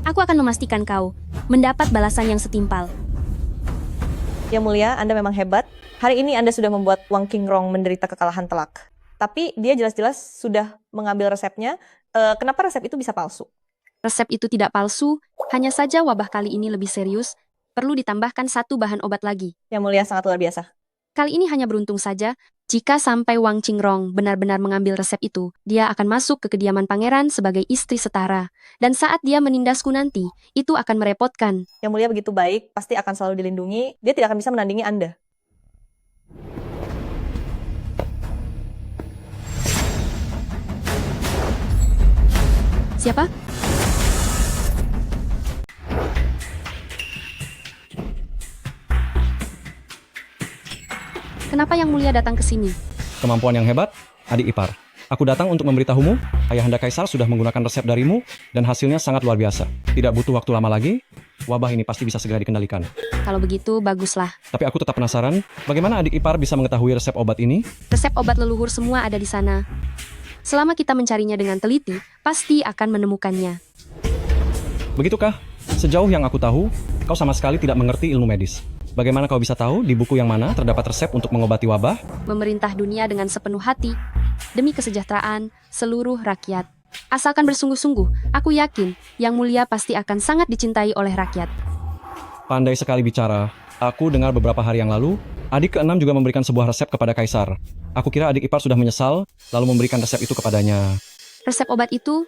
aku akan memastikan kau mendapat balasan yang setimpal. Yang Mulia, Anda memang hebat. Hari ini Anda sudah membuat Wang Qingrong menderita kekalahan telak. Tapi dia jelas-jelas sudah mengambil resepnya. Kenapa resep itu bisa palsu? Resep itu tidak palsu, hanya saja wabah kali ini lebih serius, perlu ditambahkan 1 bahan obat lagi. Yang Mulia sangat luar biasa. Kali ini hanya beruntung saja, jika sampai Wang Qingrong benar-benar mengambil resep itu, dia akan masuk ke kediaman pangeran sebagai istri setara. Dan saat dia menindasku nanti, itu akan merepotkan. Yang Mulia begitu baik, pasti akan selalu dilindungi. Dia tidak akan bisa menandingi Anda. Siapa? Kenapa Yang Mulia datang ke sini? Kemampuan yang hebat, adik ipar. Aku datang untuk memberitahumu, Ayahanda Kaisar sudah menggunakan resep darimu, dan hasilnya sangat luar biasa. Tidak butuh waktu lama lagi, wabah ini pasti bisa segera dikendalikan. Kalau begitu, baguslah. Tapi aku tetap penasaran, bagaimana adik ipar bisa mengetahui resep obat ini? Resep obat leluhur semua ada di sana. Selama kita mencarinya dengan teliti, pasti akan menemukannya. Begitukah? Sejauh yang aku tahu, kau sama sekali tidak mengerti ilmu medis. Bagaimana kau bisa tahu di buku yang mana terdapat resep untuk mengobati wabah? Memerintah dunia dengan sepenuh hati, demi kesejahteraan seluruh rakyat. Asalkan bersungguh-sungguh, aku yakin Yang Mulia pasti akan sangat dicintai oleh rakyat. Pandai sekali bicara. Aku dengar beberapa hari yang lalu, adik ke-6 juga memberikan sebuah resep kepada Kaisar. Aku kira adik ipar sudah menyesal, lalu memberikan resep itu kepadanya. Resep obat itu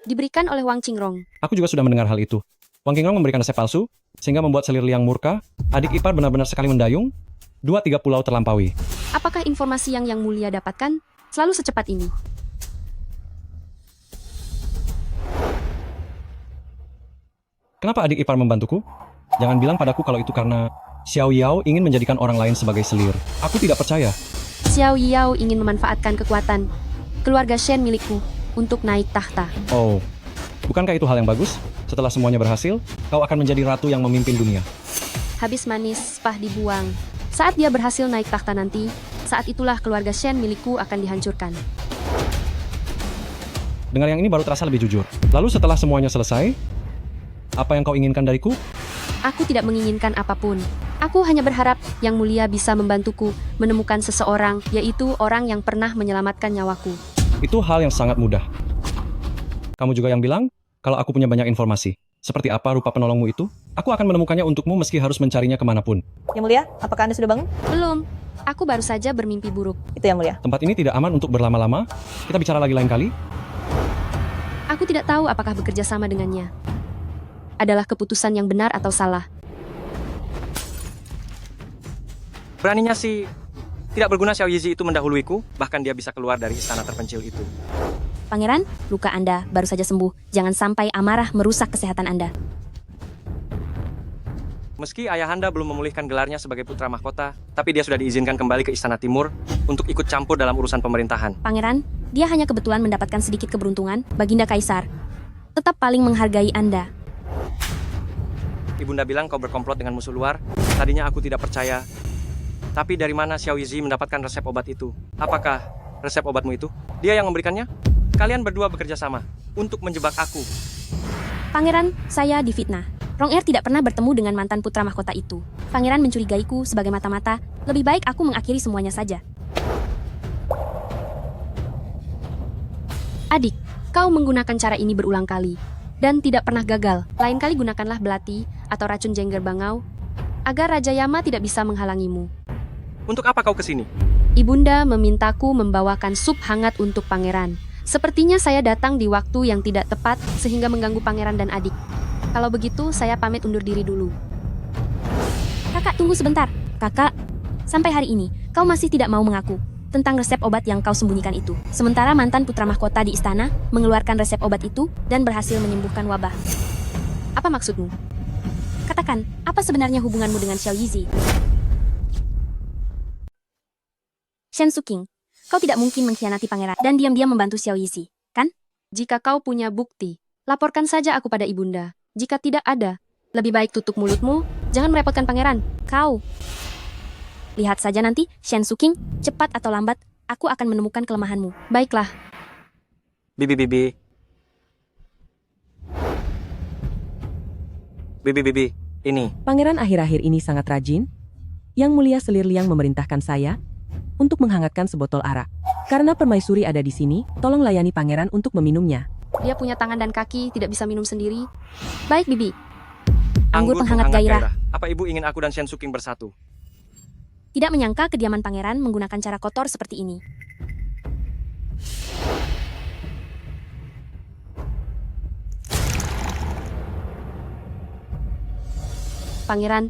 diberikan oleh Wang Qingrong. Aku juga sudah mendengar hal itu. Wang Qingrong memberikan resep palsu, sehingga membuat selir liang murka. Adik ipar benar-benar sekali mendayung. 2-3 pulau terlampaui. Apakah informasi yang Mulia dapatkan selalu secepat ini? Kenapa adik ipar membantuku? Jangan bilang padaku kalau itu karena Xiao Yao ingin menjadikan orang lain sebagai selir. Aku tidak percaya. Xiao Yao ingin memanfaatkan kekuatan keluarga Shen milikku untuk naik tahta. Oh, bukankah itu hal yang bagus? Setelah semuanya berhasil, kau akan menjadi ratu yang memimpin dunia. Habis manis, pah dibuang. Saat dia berhasil naik tahta nanti, saat itulah keluarga Shen milikku akan dihancurkan. Dengar yang ini baru terasa lebih jujur. Lalu setelah semuanya selesai, apa yang kau inginkan dariku? Aku tidak menginginkan apapun. Aku hanya berharap Yang Mulia bisa membantuku menemukan seseorang, yaitu orang yang pernah menyelamatkan nyawaku. Itu hal yang sangat mudah. Kamu juga yang bilang, kalau aku punya banyak informasi. Seperti apa rupa penolongmu itu? Aku akan menemukannya untukmu meski harus mencarinya kemanapun. Yang Mulia, apakah Anda sudah bangun? Belum. Aku baru saja bermimpi buruk. Itu Yang Mulia. Tempat ini tidak aman untuk berlama-lama. Kita bicara lagi lain kali. Aku tidak tahu apakah bekerja sama dengannya adalah keputusan yang benar atau salah. Beraninya sih, tidak berguna Xiao Yizi itu mendahuluiku, bahkan dia bisa keluar dari istana terpencil itu. Pangeran, luka Anda baru saja sembuh. Jangan sampai amarah merusak kesehatan Anda. Meski ayahanda belum memulihkan gelarnya sebagai putra mahkota, tapi dia sudah diizinkan kembali ke Istana Timur untuk ikut campur dalam urusan pemerintahan. Pangeran, dia hanya kebetulan mendapatkan sedikit keberuntungan, Baginda Kaisar. Tetap paling menghargai Anda. Ibunda bilang kau berkomplot dengan musuh luar. Tadinya aku tidak percaya. Tapi dari mana Xiao Yizi mendapatkan resep obat itu? Apakah resep obatmu itu dia yang memberikannya? Kalian berdua bekerja sama untuk menjebak aku. Pangeran, saya difitnah. Rong-Er tidak pernah bertemu dengan mantan putra mahkota itu. Pangeran mencurigaiku sebagai mata-mata. Lebih baik aku mengakhiri semuanya saja. Adik, kau menggunakan cara ini berulang kali dan tidak pernah gagal. Lain kali gunakanlah belati atau racun jengger bangau agar Raja Yama tidak bisa menghalangimu. Untuk apa kau kesini? Ibunda memintaku membawakan sup hangat untuk pangeran. Sepertinya saya datang di waktu yang tidak tepat sehingga mengganggu pangeran dan adik. Kalau begitu, saya pamit undur diri dulu. Kakak, tunggu sebentar. Kakak, sampai hari ini, kau masih tidak mau mengaku tentang resep obat yang kau sembunyikan itu. Sementara mantan putra mahkota di istana mengeluarkan resep obat itu dan berhasil menyembuhkan wabah. Apa maksudmu? Katakan, apa sebenarnya hubunganmu dengan Xiao Yizi? Shen Suking, kau tidak mungkin mengkhianati pangeran dan diam-diam membantu Xiao Yizi, kan? Jika kau punya bukti, laporkan saja aku pada ibunda. Jika tidak ada, lebih baik tutup mulutmu, jangan merepotkan pangeran. Kau. Lihat saja nanti, Shen Suking, cepat atau lambat, aku akan menemukan kelemahanmu. Baiklah. Bibi. Bibi, ini. Pangeran akhir-akhir ini sangat rajin. Yang Mulia Selir Liang memerintahkan saya untuk menghangatkan sebotol arak. Karena permaisuri ada di sini, tolong layani pangeran untuk meminumnya. Dia punya tangan dan kaki, tidak bisa minum sendiri. Baik, Bibi. Anggur penghangat gairah. Apa ibu ingin aku dan Shen Suking bersatu? Tidak menyangka kediaman pangeran menggunakan cara kotor seperti ini. Pangeran.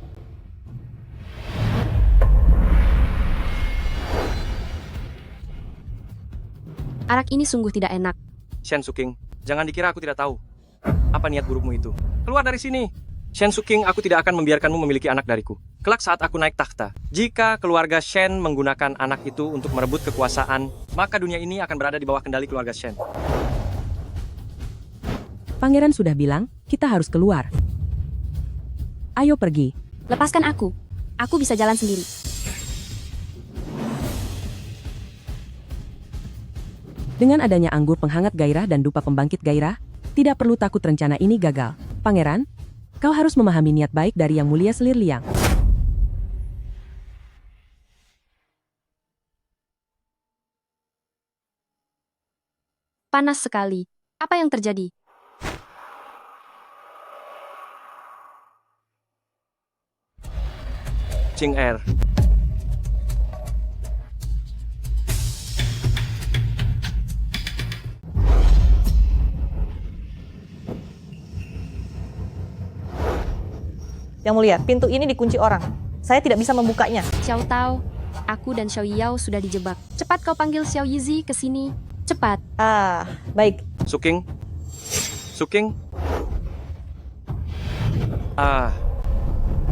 Arak ini sungguh tidak enak. Shen Suking, jangan dikira aku tidak tahu. Apa niat burukmu itu? Keluar dari sini! Shen Suking, aku tidak akan membiarkanmu memiliki anak dariku. Kelak saat aku naik takhta, jika keluarga Shen menggunakan anak itu untuk merebut kekuasaan, maka dunia ini akan berada di bawah kendali keluarga Shen. Pangeran sudah bilang, kita harus keluar. Ayo pergi. Lepaskan aku. Aku bisa jalan sendiri. Dengan adanya anggur penghangat gairah dan dupa pembangkit gairah, tidak perlu takut rencana ini gagal. Pangeran, kau harus memahami niat baik dari Yang Mulia Selir Liang. Panas sekali. Apa yang terjadi? Ching Er. Yang Mulia, pintu ini dikunci orang. Saya tidak bisa membukanya. Xiao Tao, aku dan Xiao Yao sudah dijebak. Cepat kau panggil Xiao Yizi ke sini. Cepat. Ah, baik. Suking.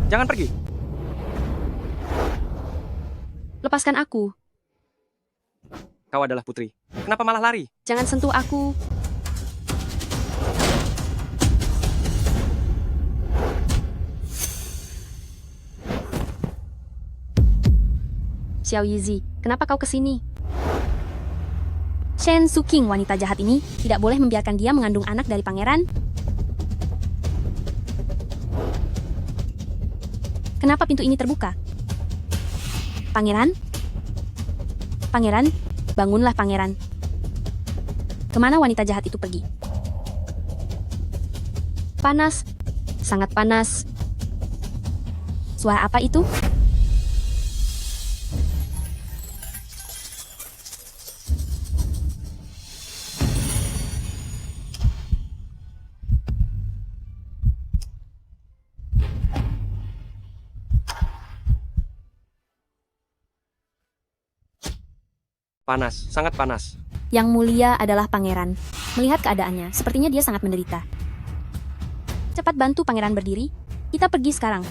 Jangan pergi. Lepaskan aku. Kau adalah putri. Kenapa malah lari? Jangan sentuh aku. Xiao Yizi, kenapa kau kesini? Shen Suking, wanita jahat ini, tidak boleh membiarkan dia mengandung anak dari pangeran. Kenapa pintu ini terbuka? Pangeran? Pangeran? Bangunlah pangeran. Kemana wanita jahat itu pergi? Panas. Sangat panas. Suara apa itu? Panas, sangat panas. Yang mulia adalah pangeran. Melihat keadaannya, sepertinya dia sangat menderita. Cepat bantu pangeran berdiri. Kita pergi sekarang.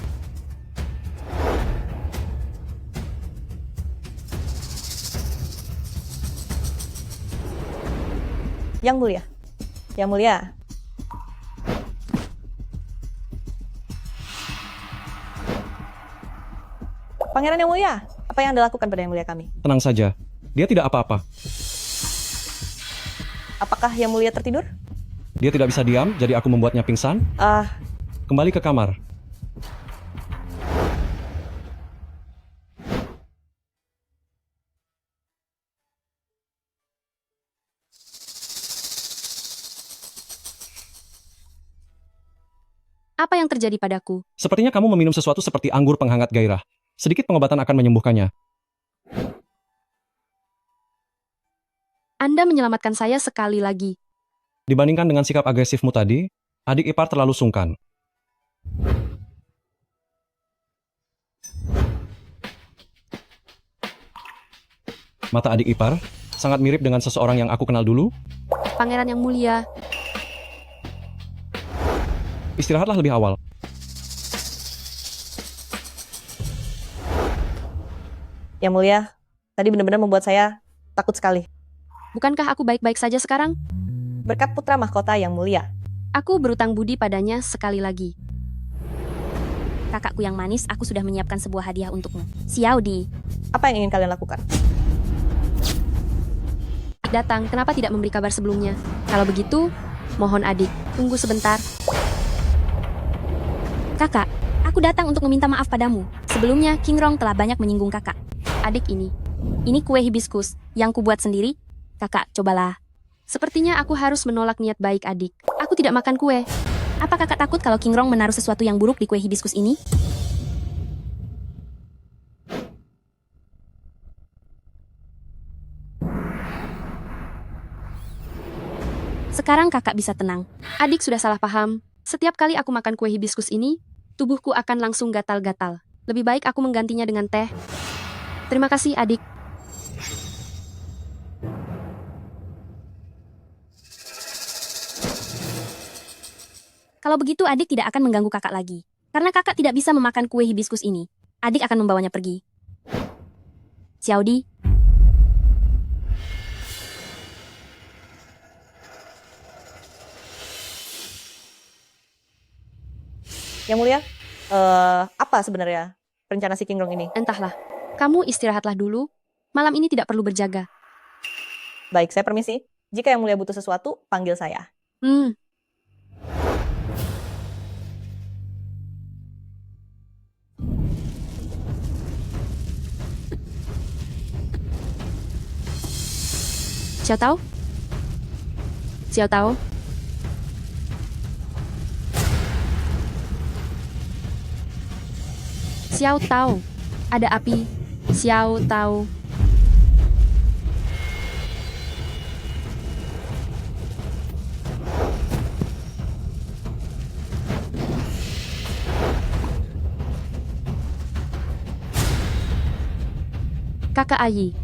Yang Mulia. Yang Mulia. Pangeran Yang Mulia, apa yang Anda lakukan pada Yang Mulia kami? Tenang saja, dia tidak apa-apa. Apakah Yang Mulia tertidur? Dia tidak bisa diam, jadi aku membuatnya pingsan. Kembali ke kamar. Apa yang terjadi padaku? Sepertinya kamu meminum sesuatu seperti anggur penghangat gairah. Sedikit pengobatan akan menyembuhkannya. Anda menyelamatkan saya sekali lagi. Dibandingkan dengan sikap agresifmu tadi, adik ipar terlalu sungkan. Mata adik ipar sangat mirip dengan seseorang yang aku kenal dulu. Pangeran Yang Mulia, Istirahatlah lebih awal. Yang Mulia, tadi benar-benar membuat saya takut sekali. bukankah aku baik-baik saja sekarang? Berkat putra mahkota Yang Mulia. Aku berutang budi padanya sekali lagi. Kakakku yang manis, aku sudah menyiapkan sebuah hadiah untukmu. Xiao Di. Apa yang ingin kalian lakukan? Datang, kenapa tidak memberi kabar sebelumnya? Kalau begitu, mohon adik, tunggu sebentar. Kakak, aku datang untuk meminta maaf padamu. Sebelumnya, King Rong telah banyak menyinggung kakak. Adik ini kue hibiskus yang kubuat sendiri. Kakak, cobalah. Sepertinya aku harus menolak niat baik adik. Aku tidak makan kue. Apa kakak takut kalau King Rong menaruh sesuatu yang buruk di kue hibiskus ini? Sekarang kakak bisa tenang. Adik sudah salah paham. Setiap kali aku makan kue hibiskus ini, tubuhku akan langsung gatal-gatal. Lebih baik aku menggantinya dengan teh. Terima kasih, adik. Kalau begitu, adik tidak akan mengganggu kakak lagi. Karena kakak tidak bisa memakan kue hibiskus ini. Adik akan membawanya pergi. Xiao Di. Yang Mulia, apa sebenarnya rencana si King Rong ini? Entahlah. Kamu istirahatlah dulu. Malam ini tidak perlu berjaga. Baik, saya permisi. Jika Yang Mulia butuh sesuatu, panggil saya. Xiao Tao? Xiao Tao? Xiao Tao. Ada api. Xiao Tao. Kakak Ayi.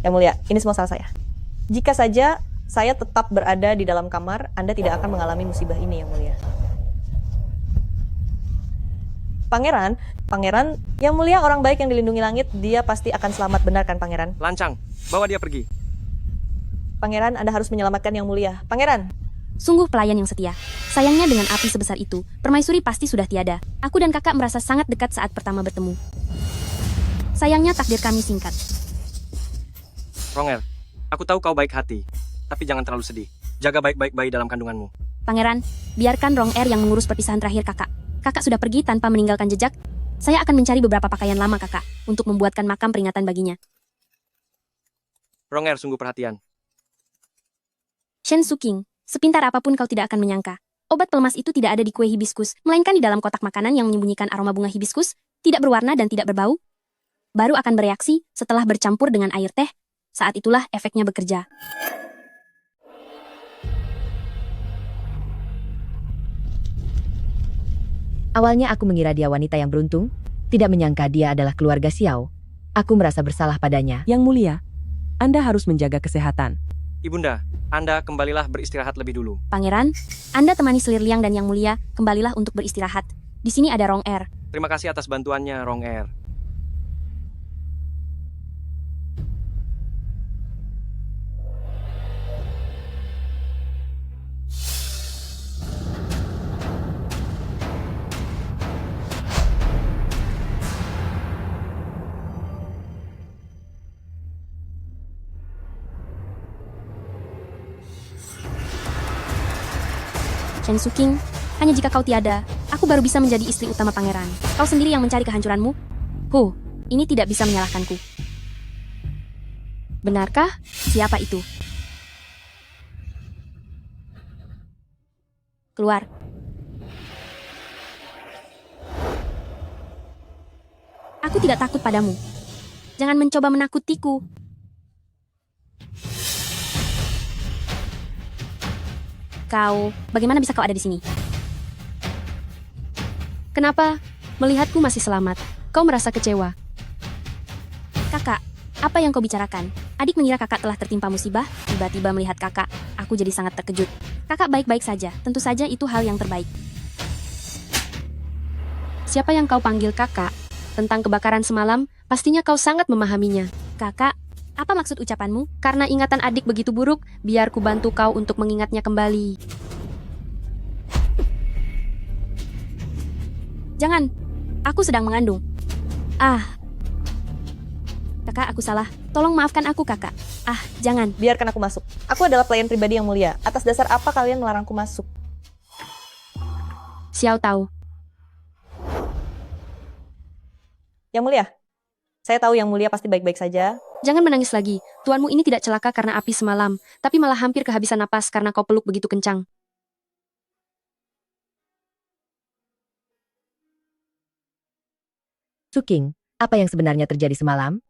Yang Mulia, ini semua salah saya. Jika saja saya tetap berada di dalam kamar, Anda tidak akan mengalami musibah ini, Yang Mulia. Pangeran, Yang Mulia orang baik yang dilindungi langit, dia pasti akan selamat, benar kan, Pangeran? Lancang, bawa dia pergi. Pangeran, Anda harus menyelamatkan Yang Mulia. Pangeran! Sungguh pelayan yang setia. Sayangnya dengan api sebesar itu, permaisuri pasti sudah tiada. Aku dan kakak merasa sangat dekat saat pertama bertemu. Sayangnya takdir kami singkat. Ronger, aku tahu kau baik hati, tapi jangan terlalu sedih. Jaga baik-baik bayi dalam kandunganmu. Pangeran, biarkan Ronger yang mengurus perpisahan terakhir kakak. Kakak sudah pergi tanpa meninggalkan jejak. Saya akan mencari beberapa pakaian lama kakak, untuk membuatkan makam peringatan baginya. Ronger sungguh perhatian. Shen Suking, sepintar apapun kau tidak akan menyangka. Obat pelemas itu tidak ada di kue hibiskus, melainkan di dalam kotak makanan yang menyembunyikan aroma bunga hibiskus, tidak berwarna dan tidak berbau. Baru akan bereaksi setelah bercampur dengan air teh. Saat itulah efeknya bekerja. Awalnya aku mengira dia wanita yang beruntung, tidak menyangka dia adalah keluarga Xiao. Aku merasa bersalah padanya. Yang Mulia, Anda harus menjaga kesehatan. Ibunda, Anda kembalilah beristirahat lebih dulu. Pangeran, Anda temani Selir Liang dan Yang Mulia, kembalilah untuk beristirahat. Di sini ada Rong Er. Terima kasih atas bantuannya, Rong Er. Chen Suking, hanya jika kau tiada, aku baru bisa menjadi istri utama pangeran. Kau sendiri yang mencari kehancuranmu? Ini tidak bisa menyalahkanku. Benarkah? Siapa itu? Keluar. Aku tidak takut padamu. Jangan mencoba menakutiku. Bagaimana bisa kau ada di sini? Kenapa? Melihatku masih selamat, kau merasa kecewa. Kakak, apa yang kau bicarakan? Adik mengira kakak telah tertimpa musibah, tiba-tiba melihat kakak, aku jadi sangat terkejut. Kakak baik-baik saja, tentu saja itu hal yang terbaik. Siapa yang kau panggil kakak? Tentang kebakaran semalam, pastinya kau sangat memahaminya. Kakak, apa maksud ucapanmu? Karena ingatan adik begitu buruk, biar ku bantu kau untuk mengingatnya kembali. Jangan, aku sedang mengandung. Kakak, aku salah. Tolong maafkan aku, kakak. Jangan. Biarkan aku masuk. Aku adalah pelayan pribadi yang mulia. Atas dasar apa kalian melarangku masuk? Xiao tahu. Yang mulia, saya tahu Yang Mulia pasti baik-baik saja. Jangan menangis lagi. Tuanmu ini tidak celaka karena api semalam, tapi malah hampir kehabisan napas karena kau peluk begitu kencang. Suking, apa yang sebenarnya terjadi semalam?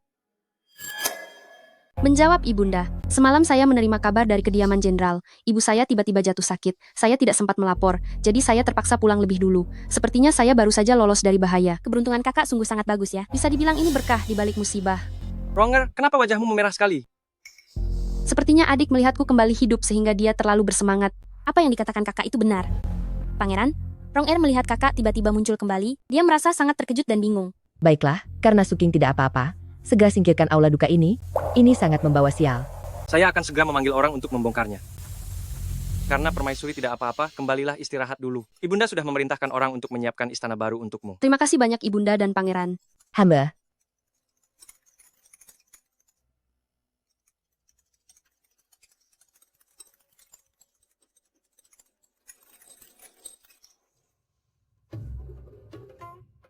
Menjawab ibunda, semalam saya menerima kabar dari kediaman jenderal. Ibu saya tiba-tiba jatuh sakit. Saya tidak sempat melapor, jadi saya terpaksa pulang lebih dulu. Sepertinya saya baru saja lolos dari bahaya. Keberuntungan kakak sungguh sangat bagus ya. Bisa dibilang ini berkah di balik musibah. Rong Er, kenapa wajahmu memerah sekali? Sepertinya adik melihatku kembali hidup sehingga dia terlalu bersemangat. Apa yang dikatakan kakak itu benar. Pangeran, Rong Er melihat kakak tiba-tiba muncul kembali. Dia merasa sangat terkejut dan bingung. Baiklah, karena Suking tidak apa-apa, segera singkirkan aula duka ini. Ini sangat membawa sial. Saya akan segera memanggil orang untuk membongkarnya. Karena permaisuri tidak apa-apa, kembalilah istirahat dulu. Ibunda sudah memerintahkan orang untuk menyiapkan istana baru untukmu. Terima kasih banyak ibunda dan pangeran. Hamba,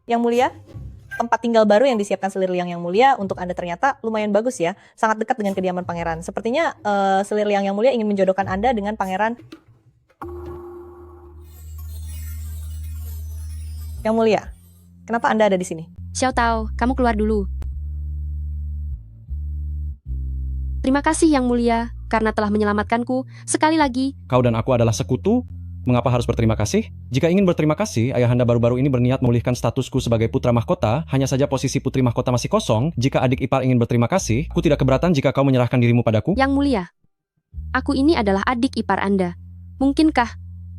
Yang Mulia, tempat tinggal baru yang disiapkan Selir Liang Yang Mulia untuk Anda ternyata lumayan bagus ya. Sangat dekat dengan kediaman pangeran. Sepertinya Selir Liang Yang Mulia ingin menjodohkan Anda dengan pangeran Yang Mulia. Kenapa Anda ada di sini? Xiao Tao, kamu keluar dulu. Terima kasih Yang Mulia, karena telah menyelamatkanku. Sekali lagi, Kau dan aku adalah sekutu. Mengapa harus berterima kasih? Jika ingin berterima kasih, ayahanda baru-baru ini berniat memulihkan statusku sebagai putra mahkota. Hanya saja posisi putri mahkota masih kosong. Jika adik ipar ingin berterima kasih, ku tidak keberatan jika kau menyerahkan dirimu padaku. Yang Mulia, aku ini adalah adik ipar Anda. Mungkinkah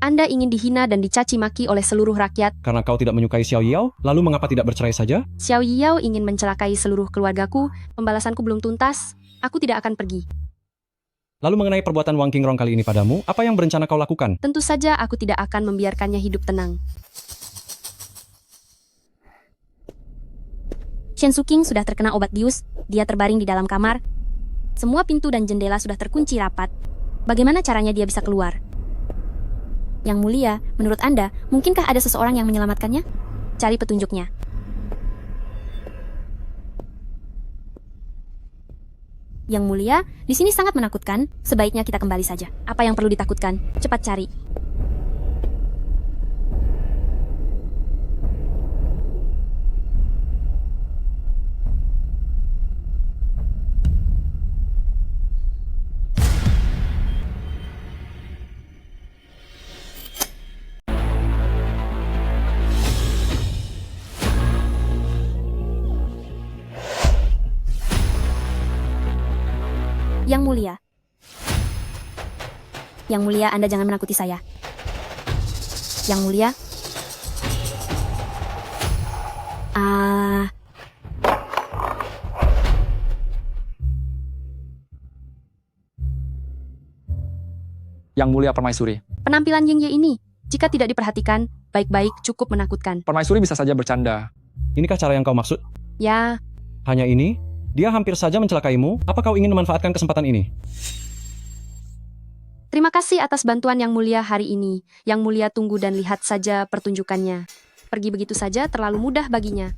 Anda ingin dihina dan dicaci maki oleh seluruh rakyat? Karena kau tidak menyukai Xiao Yao, lalu mengapa tidak bercerai saja? Xiao Yao ingin mencelakai seluruh keluargaku. Pembalasanku belum tuntas. Aku tidak akan pergi. Lalu mengenai perbuatan Wang Qingrong kali ini padamu, apa yang berencana kau lakukan? Tentu saja aku tidak akan membiarkannya hidup tenang. Shen Suking sudah terkena obat bius. Dia terbaring di dalam kamar. Semua pintu dan jendela sudah terkunci rapat. Bagaimana caranya dia bisa keluar? Yang Mulia, menurut Anda, mungkinkah ada seseorang yang menyelamatkannya? Cari petunjuknya. Yang Mulia, di sini sangat menakutkan. Sebaiknya kita kembali saja. Apa yang perlu ditakutkan? Cepat cari. Yang Mulia, Yang Mulia, Anda jangan menakuti saya. Yang Mulia. Yang Mulia Permaisuri. Penampilan Ying Ye ini, jika tidak diperhatikan, baik-baik cukup menakutkan. Permaisuri bisa saja bercanda. Inikah cara yang kau maksud? Ya, Hanya ini? Dia hampir saja mencelakaimu. Apa kau ingin memanfaatkan kesempatan ini? terima kasih atas bantuan Yang Mulia hari ini. Yang Mulia tunggu dan lihat saja pertunjukannya. Pergi begitu saja terlalu mudah baginya.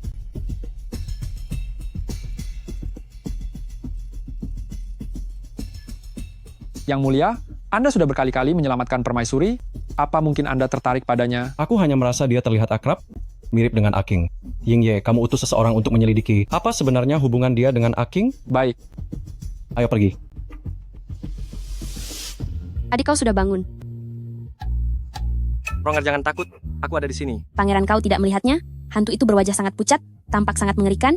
Yang Mulia, Anda sudah berkali-kali menyelamatkan Permaisuri. Apa mungkin Anda tertarik padanya? Aku hanya merasa dia terlihat akrab, mirip dengan Aking. Ying Ye, kamu utus seseorang untuk menyelidiki apa sebenarnya hubungan dia dengan Aking? Baik. Ayo pergi. Adik kau sudah bangun. Ronger, jangan takut. Aku ada di sini. Pangeran, kau tidak melihatnya? Hantu itu berwajah sangat pucat, tampak sangat mengerikan,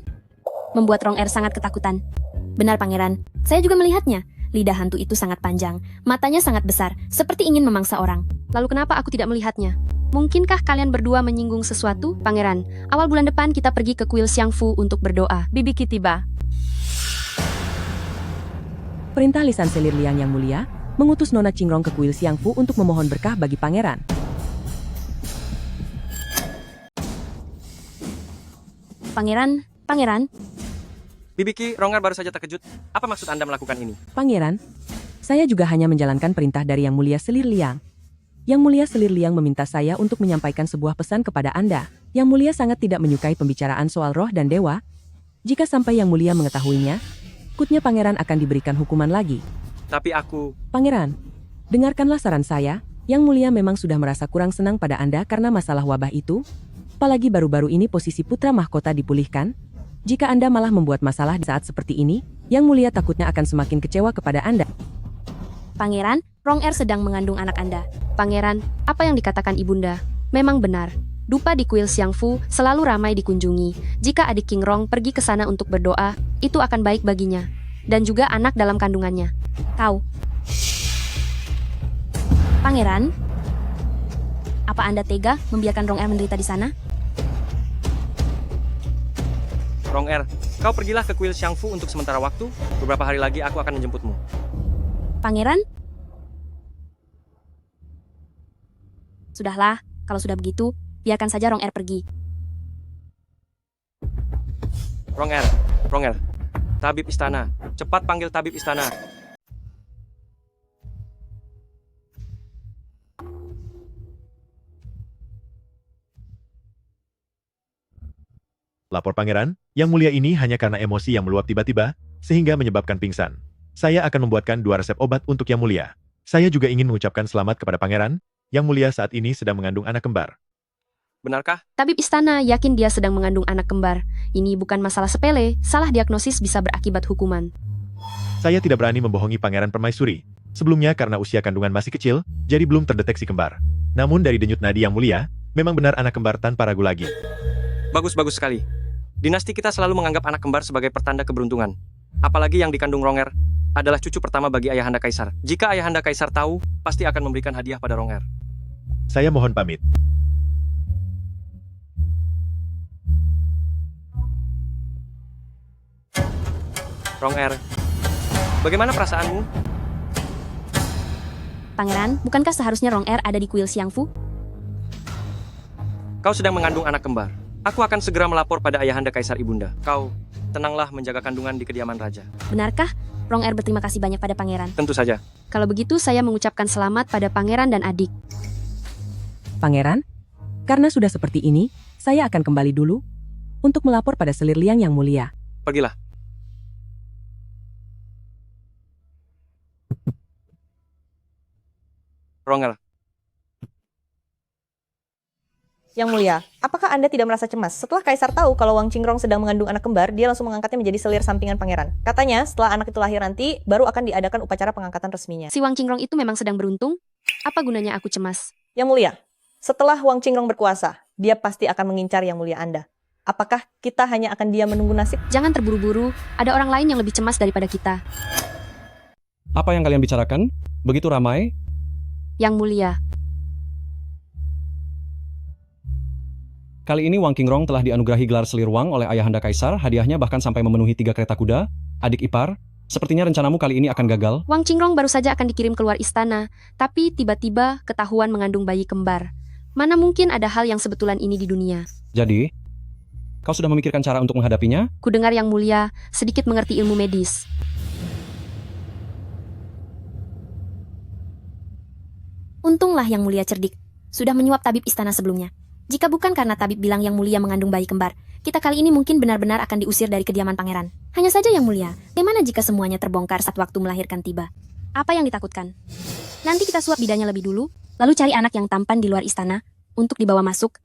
membuat Ronger sangat ketakutan. Benar, Pangeran. Saya juga melihatnya. Lidah hantu itu sangat panjang, matanya sangat besar, seperti ingin memangsa orang. Lalu kenapa aku tidak melihatnya? Mungkinkah kalian berdua menyinggung sesuatu? Pangeran, awal bulan depan kita pergi ke kuil Xiangfu untuk berdoa. Bibi tiba. Perintah lisan selir Liang Yang Mulia mengutus Nona Qingrong ke kuil Xiangfu untuk memohon berkah bagi pangeran. Pangeran, Bibiki, Ronger baru saja terkejut. Apa maksud Anda melakukan ini? Pangeran, saya juga hanya menjalankan perintah dari Yang Mulia Selir Liang. Yang Mulia Selir Liang meminta saya untuk menyampaikan sebuah pesan kepada Anda. Yang Mulia sangat tidak menyukai pembicaraan soal roh dan dewa. Jika sampai Yang Mulia mengetahuinya, kutnya pangeran akan diberikan hukuman lagi. Tapi aku... Pangeran, dengarkanlah saran saya. Yang Mulia memang sudah merasa kurang senang pada Anda karena masalah wabah itu. Apalagi baru-baru ini posisi putra mahkota dipulihkan. Jika Anda malah membuat masalah di saat seperti ini, Yang Mulia takutnya akan semakin kecewa kepada Anda. Pangeran, Ronger sedang mengandung anak Anda. Pangeran, apa yang dikatakan ibunda memang benar. Dupa di kuil Xiangfu selalu ramai dikunjungi. Jika adik Qingrong pergi ke sana untuk berdoa, itu akan baik baginya. Dan juga anak dalam kandungannya. Kau. Pangeran, apa Anda tega membiarkan Ronger menderita di sana? Ronger, kau pergilah ke kuil Xiangfu untuk sementara waktu. Beberapa hari lagi aku akan menjemputmu. Pangeran? Sudahlah, kalau sudah begitu, biarkan saja Ronger pergi. Ronger, tabib istana. Cepat panggil tabib istana. Lapor pangeran, Yang Mulia ini hanya karena emosi yang meluap tiba-tiba, sehingga menyebabkan pingsan. Saya akan membuatkan 2 resep obat untuk Yang Mulia. Saya juga ingin mengucapkan selamat kepada pangeran. Yang Mulia saat ini sedang mengandung anak kembar. Benarkah? Tabib istana yakin dia sedang mengandung anak kembar. Ini bukan masalah sepele, salah diagnosis bisa berakibat hukuman. Saya tidak berani membohongi Pangeran Permaisuri. Sebelumnya karena usia kandungan masih kecil, jadi belum terdeteksi kembar. Namun dari denyut nadi Yang Mulia, memang benar anak kembar tanpa ragu lagi. Bagus sekali. Dinasti kita selalu menganggap anak kembar sebagai pertanda keberuntungan. Apalagi yang dikandung Ronger adalah cucu pertama bagi Ayahanda Kaisar. Jika Ayahanda Kaisar tahu, pasti akan memberikan hadiah pada Ronger. Saya mohon pamit. Ronger, bagaimana perasaanmu? Pangeran, bukankah seharusnya Ronger ada di kuil Xiangfu? Kau sedang mengandung anak kembar. Aku akan segera melapor pada Ayahanda Kaisar Ibunda. Kau, tenanglah menjaga kandungan di kediaman raja. Benarkah? Ronger berterima kasih banyak pada pangeran. Tentu saja. Kalau begitu, saya mengucapkan selamat pada pangeran dan adik. Pangeran, karena sudah seperti ini, saya akan kembali dulu untuk melapor pada Selir Liang Yang Mulia. Pergilah. Ronger. Yang Mulia, apakah Anda tidak merasa cemas? Setelah Kaisar tahu kalau Wang Qingrong sedang mengandung anak kembar, dia langsung mengangkatnya menjadi selir sampingan pangeran. Katanya, setelah anak itu lahir nanti, baru akan diadakan upacara pengangkatan resminya. Si Wang Qingrong itu memang sedang beruntung? Apa gunanya aku cemas? Yang Mulia, setelah Wang Qingrong berkuasa, dia pasti akan mengincar Yang Mulia Anda. Apakah kita hanya akan diam menunggu nasib? Jangan terburu-buru, ada orang lain yang lebih cemas daripada kita. Apa yang kalian bicarakan? Begitu ramai? Yang Mulia. Kali ini Wang Qingrong telah dianugerahi gelar Selir Wang oleh Ayahanda Kaisar, hadiahnya bahkan sampai memenuhi 3 kereta kuda. Adik ipar, sepertinya rencanamu kali ini akan gagal. Wang Qingrong baru saja akan dikirim keluar istana, tapi tiba-tiba ketahuan mengandung bayi kembar. Mana mungkin ada hal yang sebetulan ini di dunia. Jadi, kau sudah memikirkan cara untuk menghadapinya? Kudengar Yang Mulia sedikit mengerti ilmu medis. Untunglah Yang Mulia cerdik, sudah menyuap tabib istana sebelumnya. Jika bukan karena tabib bilang Yang Mulia mengandung bayi kembar, kita kali ini mungkin benar-benar akan diusir dari kediaman pangeran. Hanya saja Yang Mulia, bagaimana jika semuanya terbongkar saat waktu melahirkan tiba? Apa yang ditakutkan? Nanti kita suap bidanya lebih dulu, lalu cari anak yang tampan di luar istana untuk dibawa masuk.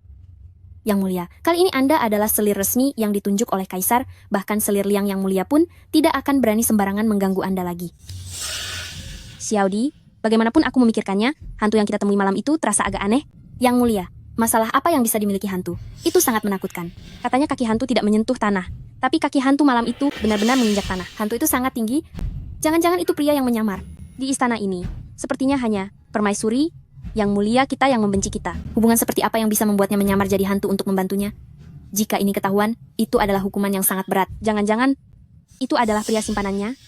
Yang Mulia, kali ini Anda adalah selir resmi yang ditunjuk oleh Kaisar, bahkan selir liang Yang Mulia pun tidak akan berani sembarangan mengganggu Anda lagi. Xiaodi, bagaimanapun aku memikirkannya, hantu yang kita temui malam itu terasa agak aneh. Yang Mulia, masalah apa yang bisa dimiliki hantu? Itu sangat menakutkan. Katanya kaki hantu tidak menyentuh tanah, tapi kaki hantu malam itu benar-benar menginjak tanah. Hantu itu sangat tinggi. Jangan-jangan itu pria yang menyamar. Di istana ini, sepertinya hanya permaisuri, Yang Mulia kita yang membenci kita. Hubungan seperti apa yang bisa membuatnya menyamar jadi hantu untuk membantunya? Jika ini ketahuan, itu adalah hukuman yang sangat berat. Jangan-jangan itu adalah pria simpanannya?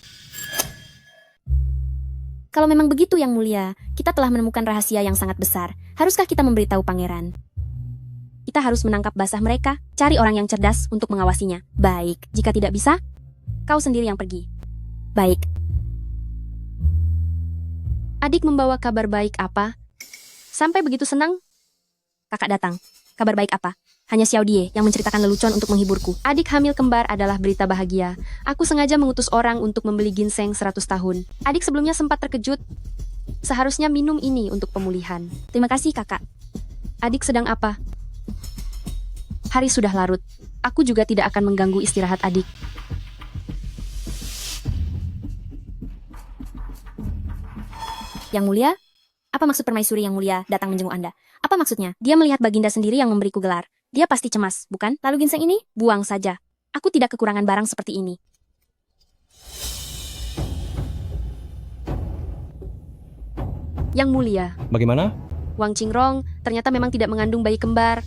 Kalau memang begitu Yang Mulia, kita telah menemukan rahasia yang sangat besar. Haruskah kita memberitahu pangeran? Kita harus menangkap basah mereka, cari orang yang cerdas untuk mengawasinya. Baik, jika tidak bisa, kau sendiri yang pergi. Baik. Adik membawa kabar baik apa? Sampai begitu senang? Kakak datang. Kabar baik apa? Hanya Xiaodie yang menceritakan lelucon untuk menghiburku. Adik hamil kembar adalah berita bahagia. Aku sengaja mengutus orang untuk membeli ginseng 100 tahun. Adik sebelumnya sempat terkejut. Seharusnya minum ini untuk pemulihan. Terima kasih kakak. Adik sedang apa? Hari sudah larut. Aku juga tidak akan mengganggu istirahat adik. Yang Mulia? Apa maksud permaisuri Yang Mulia datang menjenguk Anda? Apa maksudnya? Dia melihat Baginda sendiri yang memberiku gelar. Dia pasti cemas, bukan? Lalu ginseng ini? Buang saja. Aku tidak kekurangan barang seperti ini. Yang Mulia. Bagaimana? Wang Qingrong ternyata memang tidak mengandung bayi kembar.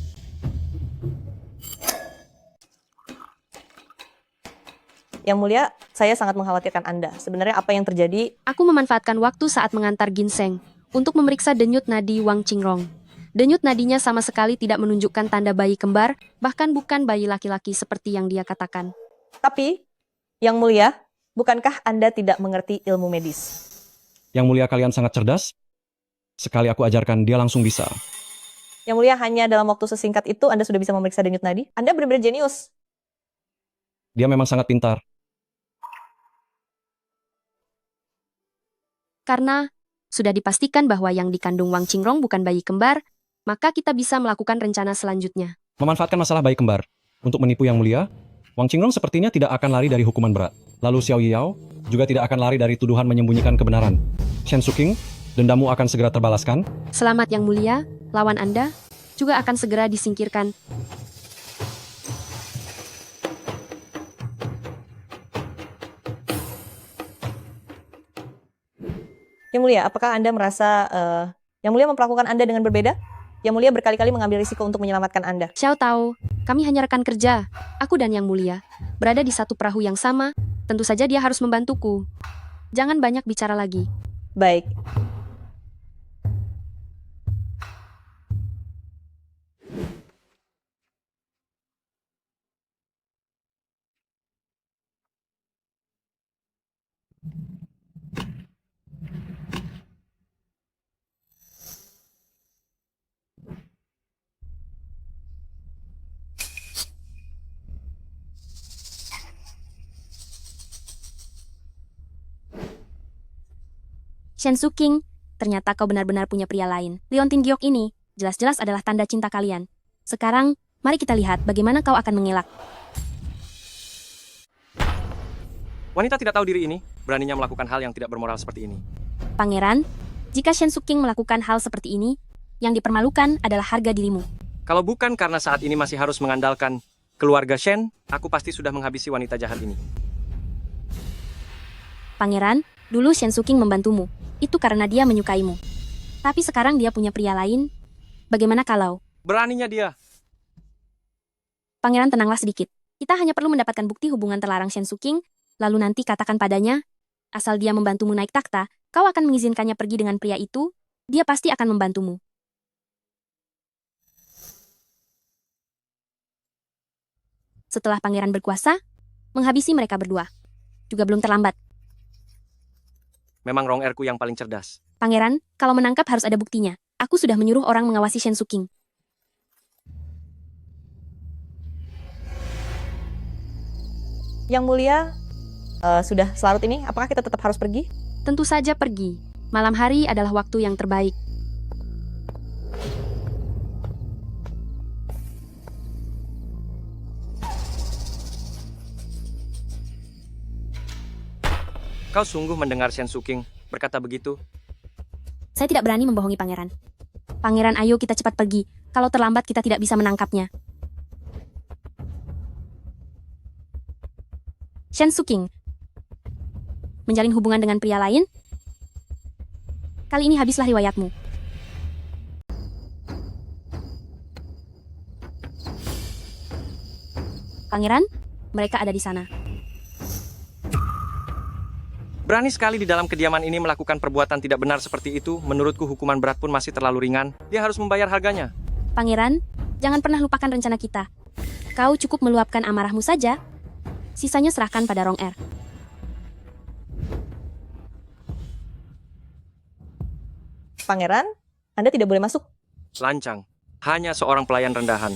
Yang Mulia, saya sangat mengkhawatirkan Anda. Sebenarnya apa yang terjadi? Aku memanfaatkan waktu saat mengantar ginseng untuk memeriksa denyut nadi Wang Qingrong. Denyut nadinya sama sekali tidak menunjukkan tanda bayi kembar, bahkan bukan bayi laki-laki seperti yang dia katakan. Tapi, Yang Mulia, bukankah Anda tidak mengerti ilmu medis? Yang Mulia kalian sangat cerdas. Sekali aku ajarkan, dia langsung bisa. Yang Mulia, hanya dalam waktu sesingkat itu Anda sudah bisa memeriksa denyut nadi? Anda benar-benar jenius. Dia memang sangat pintar. Karena sudah dipastikan bahwa yang dikandung Wang Qingrong bukan bayi kembar, maka kita bisa melakukan rencana selanjutnya. Memanfaatkan masalah bayi kembar. Untuk menipu Yang Mulia, Wang Qingrong sepertinya tidak akan lari dari hukuman berat. Lalu Xiao Yao juga tidak akan lari dari tuduhan menyembunyikan kebenaran. Shen Suking, dendamu akan segera terbalaskan. Selamat Yang Mulia, lawan Anda juga akan segera disingkirkan. Yang Mulia, apakah Anda merasa Yang Mulia memperlakukan Anda dengan berbeda? Yang Mulia berkali-kali mengambil risiko untuk menyelamatkan Anda. Xiao tahu, kami hanya rekan kerja. Aku dan Yang Mulia berada di satu perahu yang sama. Tentu saja dia harus membantuku. Jangan banyak bicara lagi. Baik. Shen Suking, ternyata kau benar-benar punya pria lain. Liontin Giok ini jelas-jelas adalah tanda cinta kalian. Sekarang, mari kita lihat bagaimana kau akan mengelak. Wanita tidak tahu diri ini, beraninya melakukan hal yang tidak bermoral seperti ini. Pangeran, jika Shen Suking melakukan hal seperti ini, yang dipermalukan adalah harga dirimu. Kalau bukan karena saat ini masih harus mengandalkan keluarga Shen, aku pasti sudah menghabisi wanita jahat ini. Pangeran, dulu Shen Suking membantumu. Itu karena dia menyukaimu. Tapi sekarang dia punya pria lain. Bagaimana kalau... Beraninya dia. Pangeran, tenanglah sedikit. Kita hanya perlu mendapatkan bukti hubungan terlarang Shen Suking, lalu nanti katakan padanya, asal dia membantumu naik takhta, kau akan mengizinkannya pergi dengan pria itu, dia pasti akan membantumu. Setelah pangeran berkuasa, menghabisi mereka berdua. Juga belum terlambat. Memang Rong Erku yang paling cerdas. Pangeran, kalau menangkap harus ada buktinya. Aku sudah menyuruh orang mengawasi Shen Suking. Yang Mulia, sudah selarut ini, apakah kita tetap harus pergi? Tentu saja pergi. Malam hari adalah waktu yang terbaik. Kau sungguh mendengar Shen Suking berkata begitu? Saya tidak berani membohongi pangeran. Pangeran, ayo kita cepat pergi. Kalau terlambat kita tidak bisa menangkapnya. Shen Suking menjalin hubungan dengan pria lain? Kali ini habislah riwayatmu. Pangeran, mereka ada di sana. Berani sekali di dalam kediaman ini melakukan perbuatan tidak benar seperti itu. Menurutku hukuman berat pun masih terlalu ringan. Dia harus membayar harganya. Pangeran, jangan pernah lupakan rencana kita. Kau cukup meluapkan amarahmu saja. Sisanya serahkan pada Rong Er. Pangeran, Anda tidak boleh masuk. Lancang. Hanya seorang pelayan rendahan.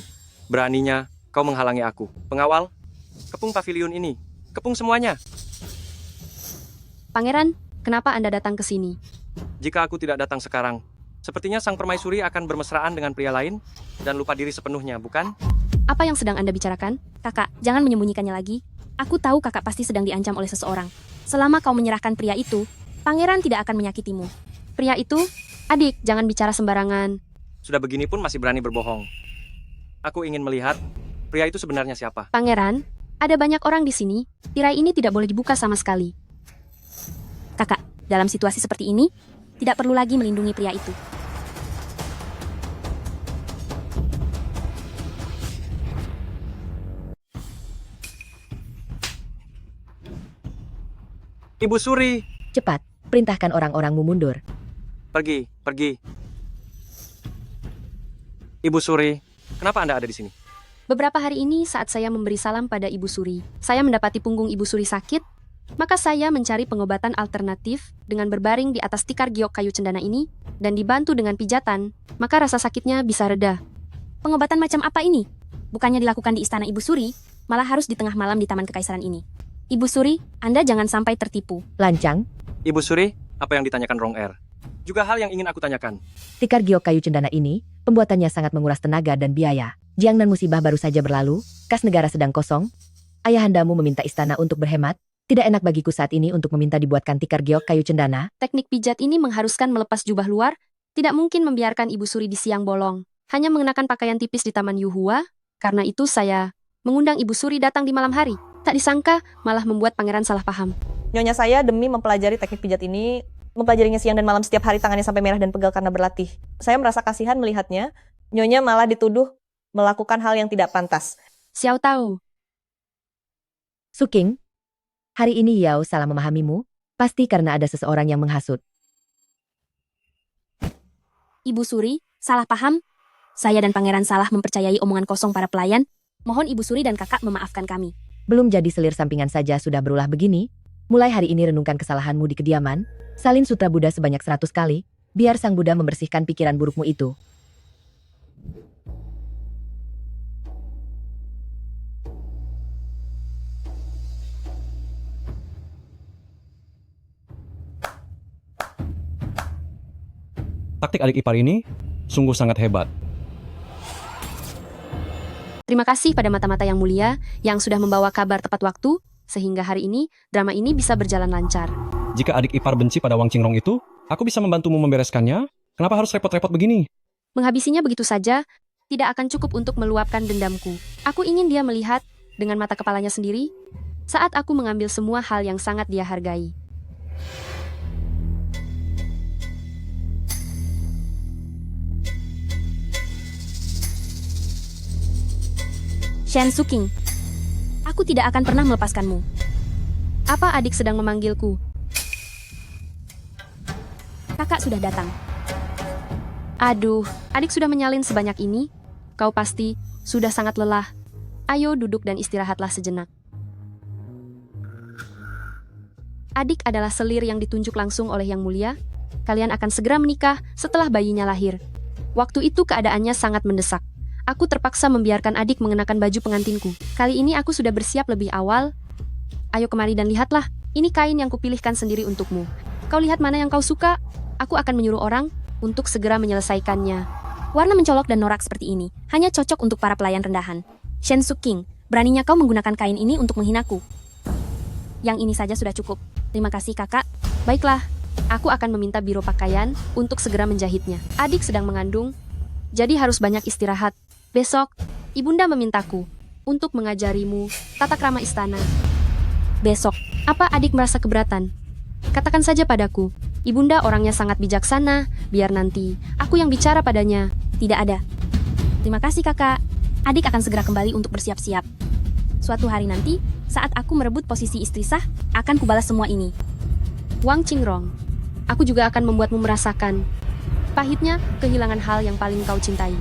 Beraninya kau menghalangi aku. Pengawal, kepung pavilion ini. Kepung semuanya. Pangeran, kenapa Anda datang ke sini? Jika aku tidak datang sekarang, sepertinya sang permaisuri akan bermesraan dengan pria lain dan lupa diri sepenuhnya, bukan? Apa yang sedang Anda bicarakan? Kakak, jangan menyembunyikannya lagi. Aku tahu kakak pasti sedang diancam oleh seseorang. Selama kau menyerahkan pria itu, pangeran tidak akan menyakitimu. Pria itu? Adik, jangan bicara sembarangan. Sudah begini pun masih berani berbohong. Aku ingin melihat pria itu sebenarnya siapa. Pangeran, ada banyak orang di sini. Tirai ini tidak boleh dibuka sama sekali. Kakak, dalam situasi seperti ini, tidak perlu lagi melindungi pria itu. Ibu Suri, Cepat, perintahkan orang-orangmu mundur. pergi. Ibu Suri, kenapa Anda ada di sini? Beberapa hari ini saat saya memberi salam pada Ibu Suri, saya mendapati punggung Ibu Suri sakit, maka saya mencari pengobatan alternatif dengan berbaring di atas tikar giok kayu cendana ini dan dibantu dengan pijatan, maka rasa sakitnya bisa reda. Pengobatan macam apa ini? Bukannya dilakukan di istana Ibu Suri, malah harus di tengah malam di Taman Kekaisaran ini. Ibu Suri, Anda jangan sampai tertipu. Lancang, Ibu Suri, apa yang ditanyakan Rong Er? Juga hal yang ingin aku tanyakan. tikar giok kayu cendana ini, pembuatannya sangat menguras tenaga dan biaya. Jiangnan musibah baru saja berlalu, kas negara sedang kosong. Ayahandamu meminta istana untuk berhemat. Tidak enak bagiku saat ini untuk meminta dibuatkan tikar giok kayu cendana. Teknik pijat ini mengharuskan melepas jubah luar, tidak mungkin membiarkan Ibu Suri di siang bolong. Hanya mengenakan pakaian tipis di Taman Yuhua, karena itu saya mengundang Ibu Suri datang di malam hari. Tak disangka, malah membuat pangeran salah paham. Nyonya saya demi mempelajari teknik pijat ini, mempelajarinya siang dan malam setiap hari tangannya sampai merah dan pegal karena berlatih. Saya merasa kasihan melihatnya, Nyonya malah dituduh melakukan hal yang tidak pantas. Xiao tahu. Suking, hari ini Yao salah memahamimu, pasti karena ada seseorang yang menghasut. Ibu Suri, salah paham? Saya dan pangeran salah mempercayai omongan kosong para pelayan. Mohon Ibu Suri dan kakak memaafkan kami. Belum jadi selir sampingan saja sudah berulah begini. Mulai hari ini renungkan kesalahanmu di kediaman, salin sutra Buddha sebanyak 100 kali, biar sang Buddha membersihkan pikiran burukmu itu. Taktik adik ipar ini sungguh sangat hebat. Terima kasih pada mata-mata yang mulia yang sudah membawa kabar tepat waktu, sehingga hari ini drama ini bisa berjalan lancar. Jika adik ipar benci pada Wang Qingrong itu, aku bisa membantumu membereskannya. Kenapa harus repot-repot begini? Menghabisinya begitu saja, tidak akan cukup untuk meluapkan dendamku. Aku ingin dia melihat dengan mata kepalanya sendiri saat aku mengambil semua hal yang sangat dia hargai. Shen Suking, aku tidak akan pernah melepaskanmu. Apa adik sedang memanggilku? Kakak sudah datang. Aduh, adik sudah menyalin sebanyak ini. Kau pasti sudah sangat lelah. Ayo duduk dan istirahatlah sejenak. Adik adalah selir yang ditunjuk langsung oleh Yang Mulia. Kalian akan segera menikah setelah bayinya lahir. Waktu itu keadaannya sangat mendesak. Aku terpaksa membiarkan adik mengenakan baju pengantinku. Kali ini aku sudah bersiap lebih awal. Ayo kemari dan lihatlah, ini kain yang kupilihkan sendiri untukmu. Kau lihat mana yang kau suka? Aku akan menyuruh orang untuk segera menyelesaikannya. Warna mencolok dan norak seperti ini hanya cocok untuk para pelayan rendahan. Shen Suking, beraninya kau menggunakan kain ini untuk menghinaku. Yang ini saja sudah cukup. Terima kasih kakak. Baiklah, aku akan meminta biro pakaian untuk segera menjahitnya. Adik sedang mengandung, jadi harus banyak istirahat. Besok, ibunda memintaku untuk mengajarimu tata krama istana. Besok, apa adik merasa keberatan? Katakan saja padaku, ibunda orangnya sangat bijaksana, biar nanti aku yang bicara padanya. Tidak ada. Terima kasih kakak. Adik akan segera kembali untuk bersiap-siap. Suatu hari nanti, saat aku merebut posisi istri sah, akan kubalas semua ini. Wang Qingrong, aku juga akan membuatmu merasakan pahitnya kehilangan hal yang paling kau cintai.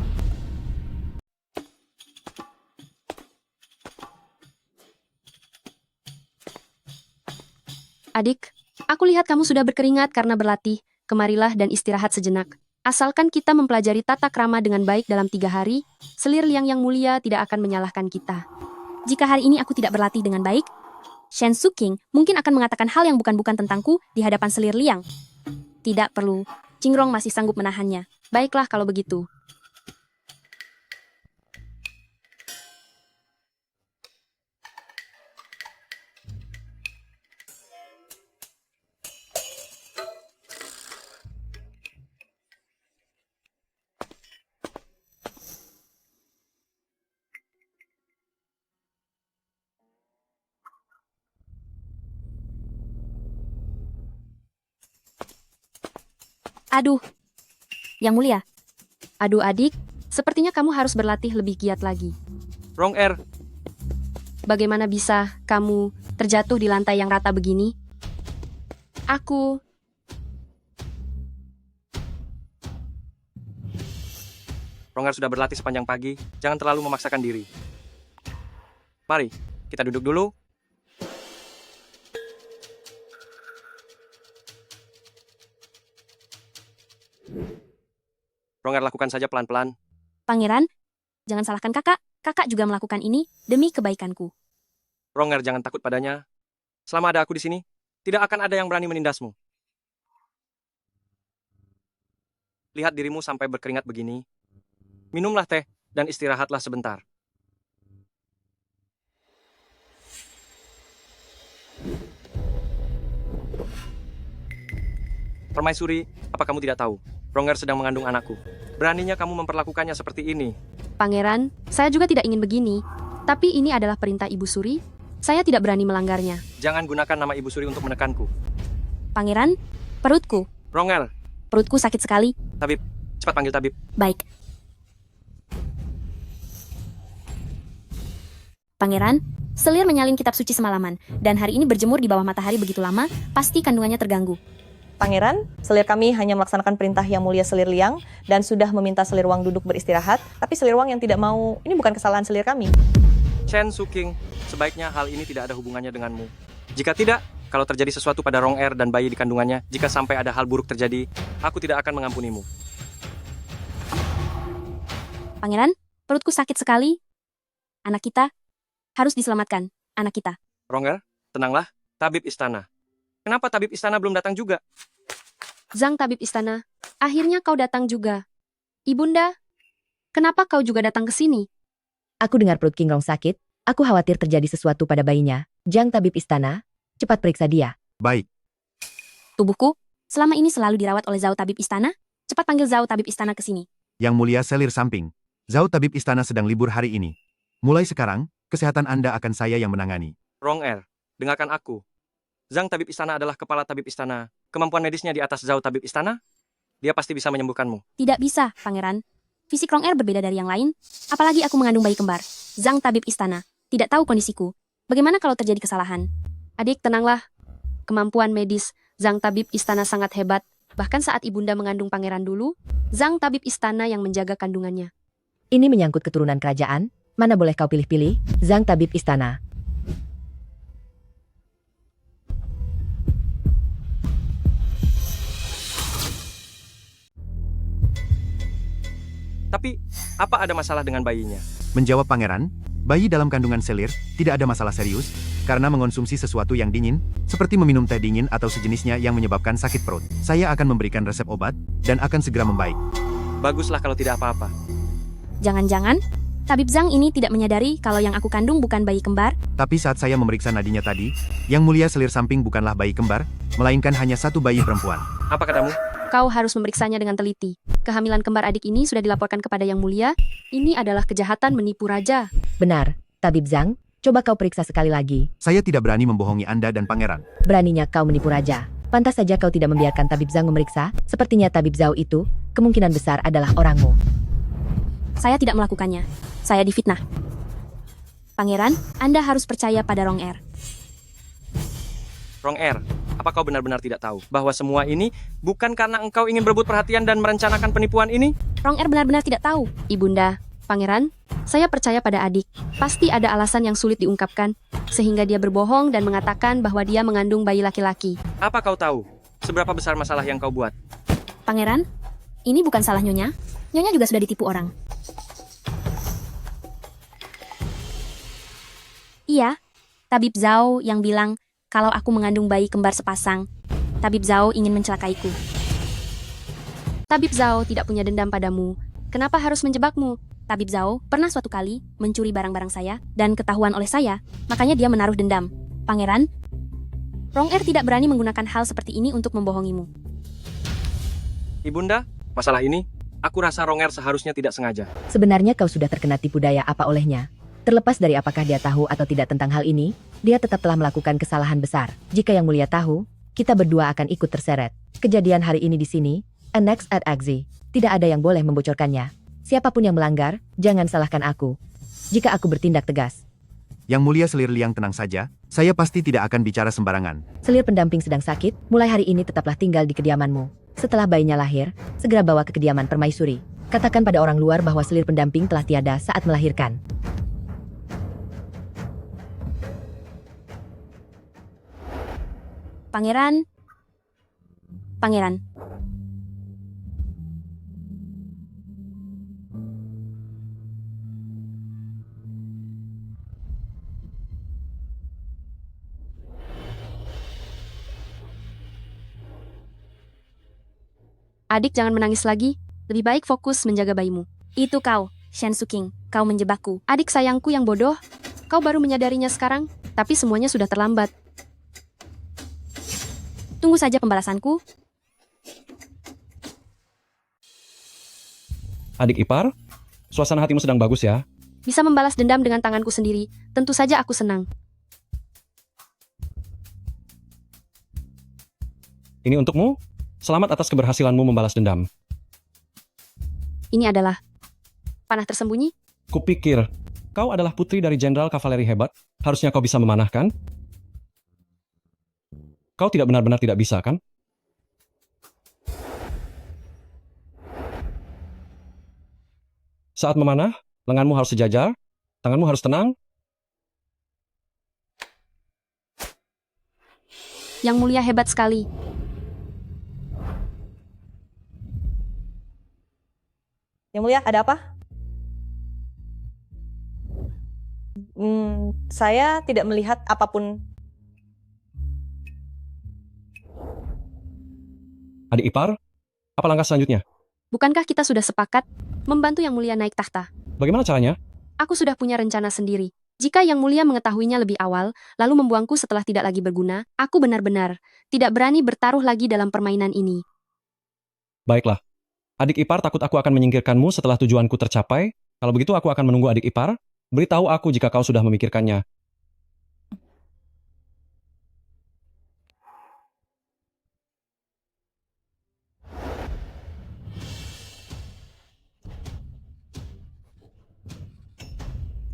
Adik, aku lihat kamu sudah berkeringat karena berlatih. Kemarilah dan istirahat sejenak. Asalkan kita mempelajari tata krama dengan baik dalam 3 hari, selir liang yang mulia tidak akan menyalahkan kita. Jika hari ini aku tidak berlatih dengan baik, Shen Suking mungkin akan mengatakan hal yang bukan-bukan tentangku di hadapan selir liang. Tidak perlu, Qingrong masih sanggup menahannya. Baiklah kalau begitu. Aduh, Yang Mulia. Aduh adik, sepertinya kamu harus berlatih lebih giat lagi. Wrong air. Bagaimana bisa kamu terjatuh di lantai yang rata begini? Aku... Wrong air sudah berlatih sepanjang pagi, jangan terlalu memaksakan diri. Mari, kita duduk dulu. Ronger, lakukan saja pelan-pelan. Pangeran, jangan salahkan kakak. Kakak juga melakukan ini demi kebaikanku. Ronger, jangan takut padanya. Selama ada aku di sini, tidak akan ada yang berani menindasmu. Lihat dirimu sampai berkeringat begini. Minumlah teh dan istirahatlah sebentar. Permaisuri, apa kamu tidak tahu? Ronger sedang mengandung anakku. Beraninya kamu memperlakukannya seperti ini. Pangeran, saya juga tidak ingin begini. Tapi ini adalah perintah Ibu Suri. Saya tidak berani melanggarnya. Jangan gunakan nama Ibu Suri untuk menekanku. Pangeran, perutku. Ronger. Perutku sakit sekali. Tabib, cepat panggil tabib. Baik. Pangeran, selir menyalin kitab suci semalaman. Dan hari ini berjemur di bawah matahari begitu lama, pasti kandungannya terganggu. Pangeran, selir kami hanya melaksanakan perintah Yang Mulia Selir Liang dan sudah meminta selir Wang duduk beristirahat, tapi selir Wang yang tidak mau, ini bukan kesalahan selir kami. Shen Suking, sebaiknya hal ini tidak ada hubungannya denganmu. Jika tidak, kalau terjadi sesuatu pada Rong Er dan bayi di kandungannya, jika sampai ada hal buruk terjadi, aku tidak akan mengampunimu. Pangeran, perutku sakit sekali. Anak kita harus diselamatkan, anak kita. Rong Er, tenanglah, tabib istana. Kenapa tabib istana belum datang juga? Zhang tabib istana, akhirnya kau datang juga. Ibunda, kenapa kau juga datang ke sini? Aku dengar perut Qingrong sakit. Aku khawatir terjadi sesuatu pada bayinya. Zhang tabib istana, cepat periksa dia. Baik. Tubuhku, selama ini selalu dirawat oleh Zhao tabib istana. Cepat panggil Zhao tabib istana ke sini. Yang Mulia Selir Samping, Zhao tabib istana sedang libur hari ini. Mulai sekarang, kesehatan Anda akan saya yang menangani. Rong Er, dengarkan aku. Zhang tabib istana adalah kepala tabib istana. Kemampuan medisnya di atas Zhao tabib istana. Dia pasti bisa menyembuhkanmu. Tidak bisa, Pangeran. Fisik Rong Er berbeda dari yang lain, apalagi aku mengandung bayi kembar. Zhang tabib istana, tidak tahu kondisiku. Bagaimana kalau terjadi kesalahan? Adik, tenanglah. Kemampuan medis Zhang tabib istana sangat hebat. Bahkan saat ibunda mengandung pangeran dulu, Zhang tabib istana yang menjaga kandungannya. Ini menyangkut keturunan kerajaan, mana boleh kau pilih-pilih, Zhang tabib istana. Tapi, apa ada masalah dengan bayinya? Menjawab pangeran, bayi dalam kandungan Selir tidak ada masalah serius karena mengonsumsi sesuatu yang dingin, seperti meminum teh dingin atau sejenisnya yang menyebabkan sakit perut. Saya akan memberikan resep obat dan akan segera membaik. Baguslah kalau tidak apa-apa. Jangan-jangan, tabib Zhang ini tidak menyadari kalau yang aku kandung bukan bayi kembar? Tapi saat saya memeriksa nadinya tadi, yang mulia Selir samping bukanlah bayi kembar, melainkan hanya satu bayi perempuan. Apa katamu? Kau harus memeriksanya dengan teliti. Kehamilan kembar adik ini sudah dilaporkan kepada Yang Mulia. Ini adalah kejahatan menipu raja. Benar, tabib Zhang, coba kau periksa sekali lagi. Saya tidak berani membohongi Anda dan pangeran. Beraninya kau menipu raja. Pantas saja kau tidak membiarkan tabib Zhang memeriksa. Sepertinya tabib Zhao itu, kemungkinan besar adalah orangmu. Saya tidak melakukannya. Saya difitnah. Pangeran, Anda harus percaya pada Rong Er. Rong Er, apa kau benar-benar tidak tahu bahwa semua ini bukan karena engkau ingin berebut perhatian dan merencanakan penipuan ini? Rong Er benar-benar tidak tahu. Ibunda, Pangeran, saya percaya pada adik. Pasti ada alasan yang sulit diungkapkan, sehingga dia berbohong dan mengatakan bahwa dia mengandung bayi laki-laki. Apa kau tahu seberapa besar masalah yang kau buat? Pangeran, ini bukan salah Nyonya. Nyonya juga sudah ditipu orang. Iya, tabib Zhao yang bilang kalau aku mengandung bayi kembar sepasang. Tabib Zhao ingin mencelakaiku. Tabib Zhao tidak punya dendam padamu. Kenapa harus menjebakmu? Tabib Zhao pernah suatu kali mencuri barang-barang saya dan ketahuan oleh saya, makanya dia menaruh dendam. Pangeran, Rong Er tidak berani menggunakan hal seperti ini untuk membohongimu. Ibunda, masalah ini, aku rasa Rong Er seharusnya tidak sengaja. Sebenarnya kau sudah terkena tipu daya apa olehnya? Terlepas dari apakah dia tahu atau tidak tentang hal ini, dia tetap telah melakukan kesalahan besar. Jika Yang Mulia tahu, kita berdua akan ikut terseret. Kejadian hari ini di sini, Annex at Axi, tidak ada yang boleh membocorkannya. Siapapun yang melanggar, jangan salahkan aku. Jika aku bertindak tegas. Yang mulia Selir Liang tenang saja, saya pasti tidak akan bicara sembarangan. Selir pendamping sedang sakit, mulai hari ini tetaplah tinggal di kediamanmu. Setelah bayinya lahir, segera bawa ke kediaman permaisuri. Katakan pada orang luar bahwa selir pendamping telah tiada saat melahirkan. Pangeran. Pangeran. Adik, jangan menangis lagi. Lebih baik fokus menjaga bayimu. Itu kau, Shen Suking. Kau menjebakku. Adik sayangku yang bodoh. Kau baru menyadarinya sekarang, tapi semuanya sudah terlambat. Tunggu saja pembalasanku. Adik ipar, suasana hatimu sedang bagus ya. Bisa membalas dendam dengan tanganku sendiri. Tentu saja aku senang. Ini untukmu. Selamat atas keberhasilanmu membalas dendam. Ini adalah panah tersembunyi. Kupikir, kau adalah putri dari jenderal kavaleri hebat. Harusnya kau bisa memanahkan. Kau tidak benar-benar tidak bisa, kan? Saat memanah, lenganmu harus sejajar, tanganmu harus tenang. Yang Mulia hebat sekali. Yang Mulia, ada apa? Saya tidak melihat apapun. Adik ipar, apa langkah selanjutnya? Bukankah kita sudah sepakat membantu Yang Mulia naik tahta? Bagaimana caranya? Aku sudah punya rencana sendiri. Jika Yang Mulia mengetahuinya lebih awal, lalu membuangku setelah tidak lagi berguna, aku benar-benar tidak berani bertaruh lagi dalam permainan ini. Baiklah. Adik ipar takut aku akan menyingkirkanmu setelah tujuanku tercapai. Kalau begitu aku akan menunggu adik ipar. Beritahu aku jika kau sudah memikirkannya.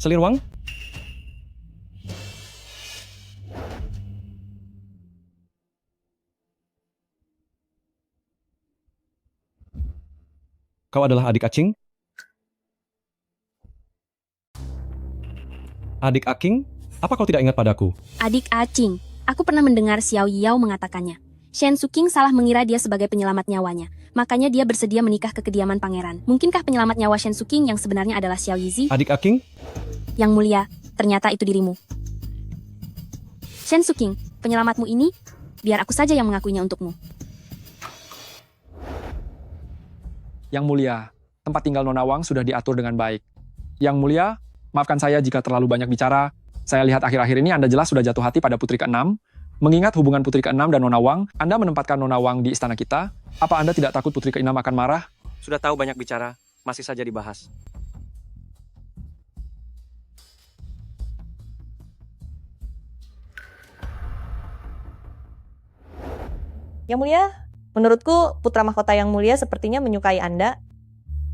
Selirwang? Kau adalah adik Acing? Adik Aking? Apa kau tidak ingat padaku? Adik Acing, aku pernah mendengar Xiao Yao mengatakannya. Shen Suking salah mengira dia sebagai penyelamat nyawanya. Makanya dia bersedia menikah ke kediaman pangeran. Mungkinkah penyelamat nyawa Shen Suking yang sebenarnya adalah Xiao Yizi? Adik Aking? Yang mulia, ternyata itu dirimu. Shen Suking, penyelamatmu ini, biar aku saja yang mengakuinya untukmu. Yang mulia, tempat tinggal Nona Wang sudah diatur dengan baik. Yang mulia, maafkan saya jika terlalu banyak bicara. Saya lihat akhir-akhir ini Anda jelas sudah jatuh hati pada putri ke-6. Mengingat hubungan putri ke-6 dan Nona Wang, Anda menempatkan Nona Wang di istana kita. Apa Anda tidak takut putri ke-6 akan marah? Sudah tahu banyak bicara, masih saja dibahas. Yang mulia, menurutku putra mahkota yang mulia sepertinya menyukai Anda.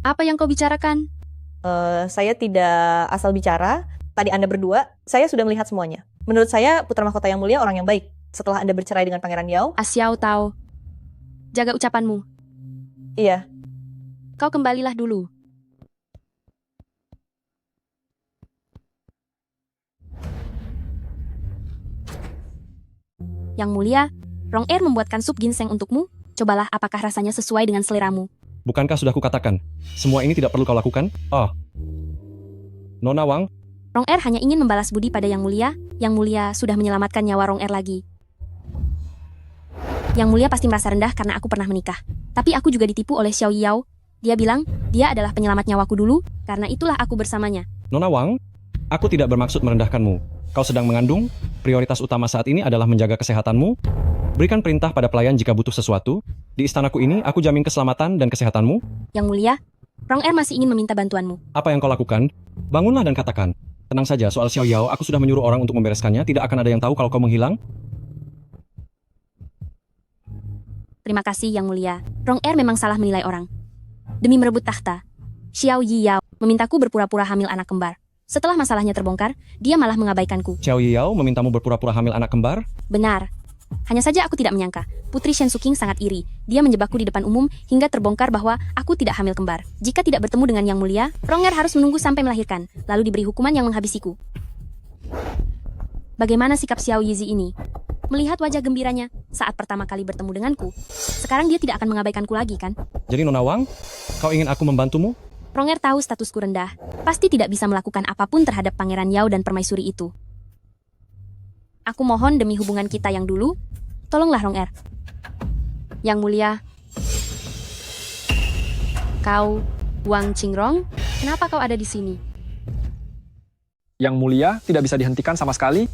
Apa yang kau bicarakan? Saya tidak asal bicara. Tadi Anda berdua, saya sudah melihat semuanya. Menurut saya, putra mahkota yang mulia orang yang baik. Setelah Anda bercerai dengan Pangeran Yao. Xiao tahu. Jaga ucapanmu. Iya. Kau kembalilah dulu. Yang mulia, Rong Er membuatkan sup ginseng untukmu. Cobalah apakah rasanya sesuai dengan seleramu. Bukankah sudah kukatakan, semua ini tidak perlu kau lakukan? Oh. Nona Wang, Rong Er hanya ingin membalas budi pada Yang Mulia. Yang Mulia sudah menyelamatkan nyawa Rong Er lagi. Yang Mulia pasti merasa rendah karena aku pernah menikah. Tapi aku juga ditipu oleh Xiao Yao. Dia bilang, dia adalah penyelamat nyawaku dulu, karena itulah aku bersamanya. Nona Wang, aku tidak bermaksud merendahkanmu. Kau sedang mengandung, prioritas utama saat ini adalah menjaga kesehatanmu. Berikan perintah pada pelayan jika butuh sesuatu. Di istanaku ini, aku jamin keselamatan dan kesehatanmu. Yang Mulia, Rong Er masih ingin meminta bantuanmu. Apa yang kau lakukan? Bangunlah dan katakan. Tenang saja, soal Xiao Yao, aku sudah menyuruh orang untuk membereskannya. Tidak akan ada yang tahu kalau kau menghilang. Terima kasih Yang Mulia. Rong Er memang salah menilai orang. Demi merebut tahta, Xiao Yao memintaku berpura-pura hamil anak kembar. Setelah masalahnya terbongkar, dia malah mengabaikanku. Xiao Yao memintamu berpura-pura hamil anak kembar? Benar. Hanya saja aku tidak menyangka, Putri Shen Suking sangat iri. Dia menjebakku di depan umum hingga terbongkar bahwa aku tidak hamil kembar. Jika tidak bertemu dengan Yang Mulia, Rong Er harus menunggu sampai melahirkan, lalu diberi hukuman yang menghabisiku. Bagaimana sikap Xiao Yizi ini? Melihat wajah gembiranya saat pertama kali bertemu denganku, sekarang dia tidak akan mengabaikanku lagi, kan? Jadi Nona Wang, kau ingin aku membantumu? Rong Er tahu statusku rendah, pasti tidak bisa melakukan apapun terhadap Pangeran Yao dan permaisuri itu. Aku mohon demi hubungan kita yang dulu, tolonglah Rong Er. Yang Mulia, kau, Wang Qingrong, kenapa kau ada di sini? Yang mulia tidak bisa dihentikan sama sekali.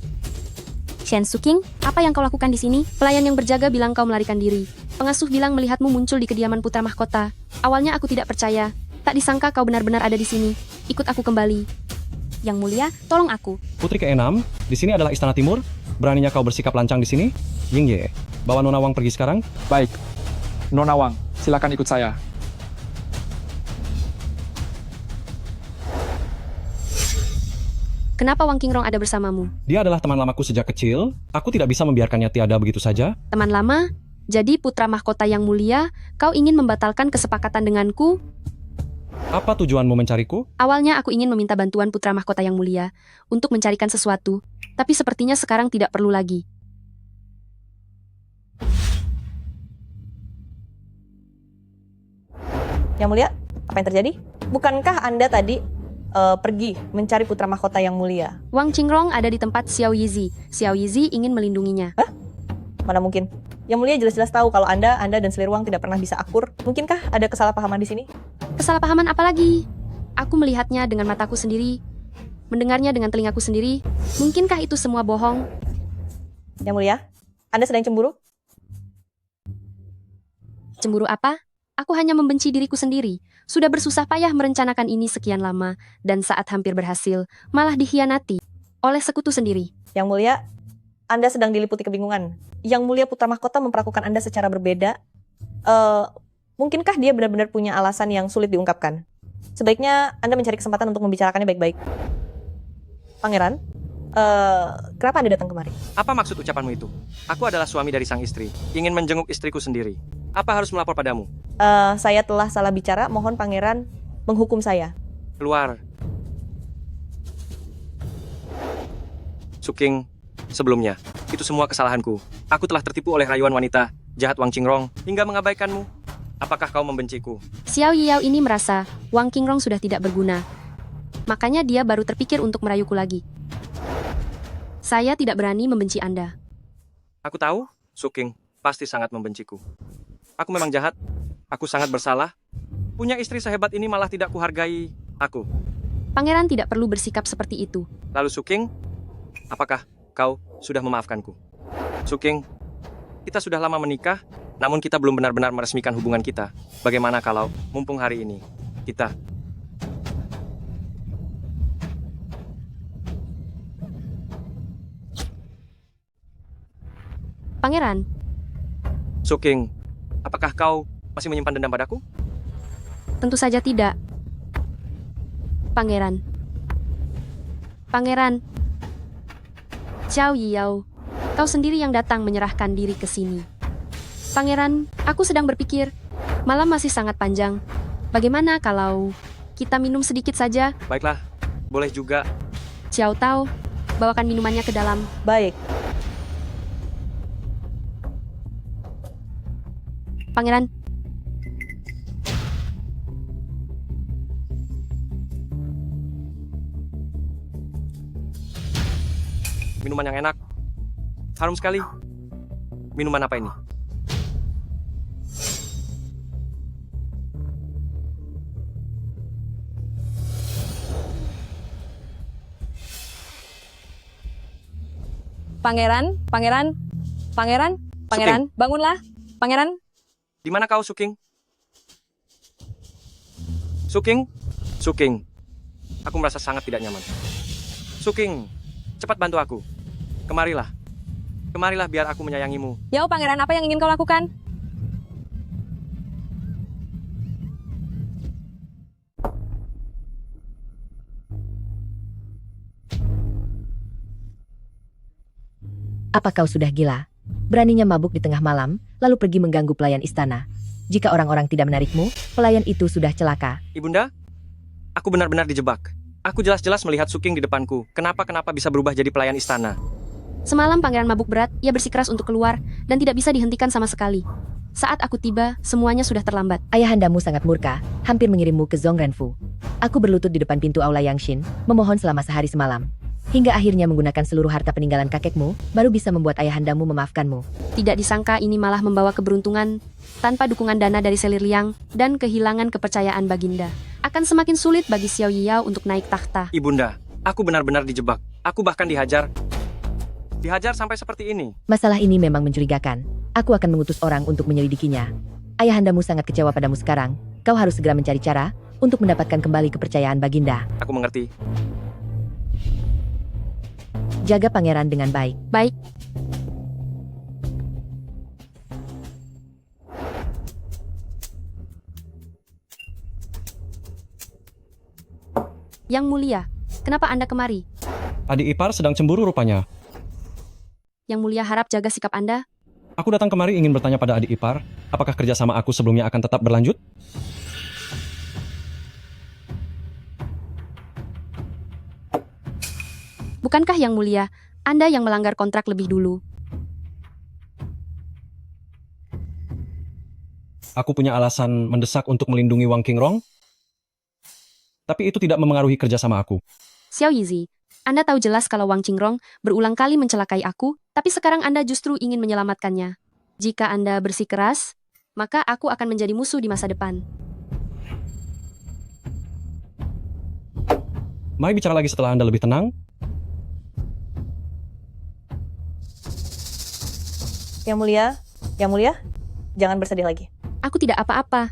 Shen Suking, apa yang kau lakukan di sini? Pelayan yang berjaga bilang kau melarikan diri. Pengasuh bilang melihatmu muncul di kediaman putra mahkota. Awalnya aku tidak percaya. Tak disangka kau benar-benar ada di sini. Ikut aku kembali. Yang Mulia, tolong aku. Putri ke-6, di sini adalah Istana Timur. Beraninya kau bersikap lancang di sini? Ying Ye, bawa Nona Wang pergi sekarang. Baik. Nona Wang, silakan ikut saya. Kenapa Wang Qingrong ada bersamamu? Dia adalah teman lamaku sejak kecil. Aku tidak bisa membiarkannya tiada begitu saja. Teman lama? Jadi putra mahkota yang mulia, kau ingin membatalkan kesepakatan denganku? Apa tujuanmu mencariku? Awalnya aku ingin meminta bantuan putra mahkota yang mulia untuk mencarikan sesuatu, tapi sepertinya sekarang tidak perlu lagi. Yang Mulia, apa yang terjadi? Bukankah Anda tadi pergi mencari putra mahkota yang mulia? Wang Qingrong ada di tempat Xiao Yizi. Xiao Yizi ingin melindunginya. Hah? Mana mungkin? Yang Mulia jelas-jelas tahu kalau Anda dan Selirwang tidak pernah bisa akur. Mungkinkah ada kesalahpahaman di sini? Kesalahpahaman apa lagi? Aku melihatnya dengan mataku sendiri, mendengarnya dengan telingaku sendiri. Mungkinkah itu semua bohong? Yang Mulia, Anda sedang cemburu? Cemburu apa? Aku hanya membenci diriku sendiri. Sudah bersusah payah merencanakan ini sekian lama, dan saat hampir berhasil, malah dikhianati oleh sekutu sendiri. Yang Mulia, Anda sedang diliputi kebingungan. Yang Mulia putra mahkota memperlakukan Anda secara berbeda. Mungkinkah dia benar-benar punya alasan yang sulit diungkapkan? Sebaiknya Anda mencari kesempatan untuk membicarakannya baik-baik. Pangeran, kenapa Anda datang kemari? Apa maksud ucapanmu itu? Aku adalah suami dari sang istri, ingin menjenguk istriku sendiri. Apa harus melapor padamu? Saya telah salah bicara, mohon Pangeran menghukum saya. Keluar. Suking, sebelumnya, itu semua kesalahanku. Aku telah tertipu oleh rayuan wanita, jahat Wang Qingrong, hingga mengabaikanmu. Apakah kau membenciku? Xiao Yiyao ini merasa Wang Qingrong sudah tidak berguna. Makanya dia baru terpikir untuk merayuku lagi. Saya tidak berani membenci Anda. Aku tahu, Suking pasti sangat membenciku. Aku memang jahat, aku sangat bersalah. Punya istri sehebat ini malah tidak kuhargai aku. Pangeran tidak perlu bersikap seperti itu. Lalu Suking, apakah kau sudah memaafkanku? Suking, kita sudah lama menikah, namun kita belum benar-benar meresmikan hubungan kita. Bagaimana kalau mumpung hari ini kita Pangeran, Suking, apakah kau masih menyimpan dendam padaku? tentu saja tidak. Pangeran. Pangeran. Xiao Yiyao, kau sendiri yang datang menyerahkan diri ke sini. Pangeran, aku sedang berpikir, malam masih sangat panjang. Bagaimana kalau kita minum sedikit saja? Baiklah, boleh juga. Xiao Tao, bawakan minumannya ke dalam. Baik. Pangeran, Minuman yang enak. Harum sekali. Minuman apa ini? Pangeran, pangeran, pangeran, pangeran, bangunlah. Pangeran, Di mana kau, Suking? Suking? Suking. Aku merasa sangat tidak nyaman. Suking, cepat bantu aku. Kemarilah. Kemarilah biar aku menyayangimu. ya pangeran, apa yang ingin kau lakukan? Apa kau sudah gila? Beraninya mabuk di tengah malam, lalu pergi mengganggu pelayan istana. Jika orang-orang tidak menarikmu, pelayan itu sudah celaka. Ibunda, aku benar-benar dijebak. Aku jelas-jelas melihat Suking di depanku. Kenapa bisa berubah jadi pelayan istana? semalam pangeran mabuk berat, ia bersikeras untuk keluar, dan tidak bisa dihentikan sama sekali. Saat aku tiba, semuanya sudah terlambat. Ayahandamu sangat murka, hampir mengirimmu ke Zhongrenfu. Aku berlutut di depan pintu aula Yangshin, memohon selama sehari semalam. Hingga akhirnya menggunakan seluruh harta peninggalan kakekmu, baru bisa membuat ayahandamu memaafkanmu. Tidak disangka ini malah membawa keberuntungan. Tanpa dukungan dana dari Selir Liang dan kehilangan kepercayaan Baginda, akan semakin sulit bagi Xiao Yiyao untuk naik takhta. Ibunda, aku benar-benar dijebak. Aku bahkan dihajar. Dihajar sampai seperti ini. Masalah ini memang mencurigakan. Aku akan mengutus orang untuk menyelidikinya. Ayahandamu sangat kecewa padamu sekarang. Kau harus segera mencari cara untuk mendapatkan kembali kepercayaan Baginda. Aku mengerti. Jaga pangeran dengan baik. Baik. Yang Mulia, kenapa Anda kemari? Adik ipar sedang cemburu rupanya. Yang Mulia harap jaga sikap Anda. Aku datang kemari ingin bertanya pada adik ipar, apakah kerjasama aku sebelumnya akan tetap berlanjut? Bukankah Yang Mulia, Anda yang melanggar kontrak lebih dulu? Aku punya alasan mendesak untuk melindungi Wang Qingrong, tapi itu tidak memengaruhi kerjasama aku. Xiao Yizi, Anda tahu jelas kalau Wang Qingrong berulang kali mencelakai aku, tapi sekarang Anda justru ingin menyelamatkannya. Jika Anda bersikeras, maka aku akan menjadi musuh di masa depan. Mari bicara lagi setelah Anda lebih tenang. Yang Mulia, jangan bersedih lagi. Aku tidak apa-apa.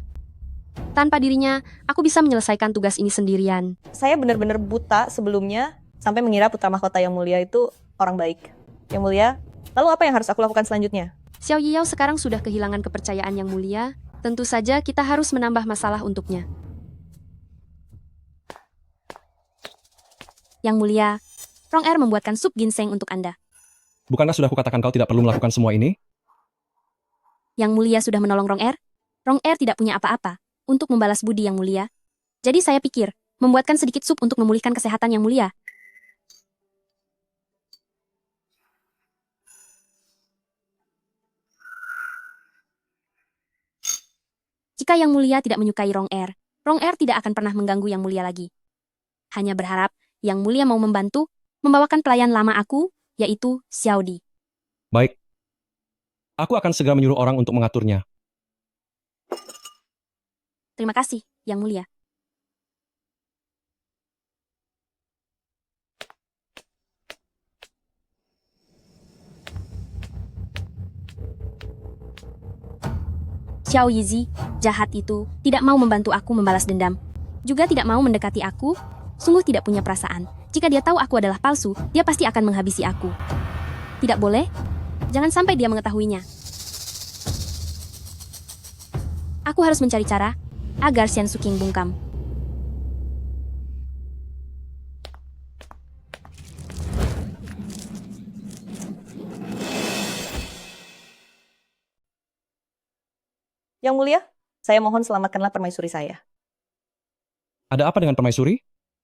Tanpa dirinya, aku bisa menyelesaikan tugas ini sendirian. Saya benar-benar buta sebelumnya sampai mengira putra mahkota Yang Mulia itu orang baik. Yang Mulia, lalu apa yang harus aku lakukan selanjutnya? Xiao Yiyao sekarang sudah kehilangan kepercayaan Yang Mulia. Tentu saja kita harus menambah masalah untuknya. Yang Mulia, Rong Er membuatkan sup ginseng untuk Anda. Bukankah sudah kukatakan kau tidak perlu melakukan semua ini? Yang Mulia sudah menolong Rong Er. Rong Er tidak punya apa-apa untuk membalas budi Yang Mulia. Jadi saya pikir, membuatkan sedikit sup untuk memulihkan kesehatan Yang Mulia. Jika Yang Mulia tidak menyukai Rong Er tidak akan pernah mengganggu Yang Mulia lagi. Hanya berharap Yang Mulia mau membantu membawakan pelayan lama aku, yaitu Xiao Di. Baik. Aku akan segera menyuruh orang untuk mengaturnya. Terima kasih, Yang Mulia. Xiao Yizi, jahat itu, tidak mau membantu aku membalas dendam. Juga tidak mau mendekati aku, sungguh tidak punya perasaan. Jika dia tahu aku adalah palsu, dia pasti akan menghabisi aku. Tidak boleh, jangan sampai dia mengetahuinya. Aku harus mencari cara agar Xian Suking bungkam. Yang Mulia, saya mohon selamatkanlah permaisuri saya. Ada apa dengan permaisuri?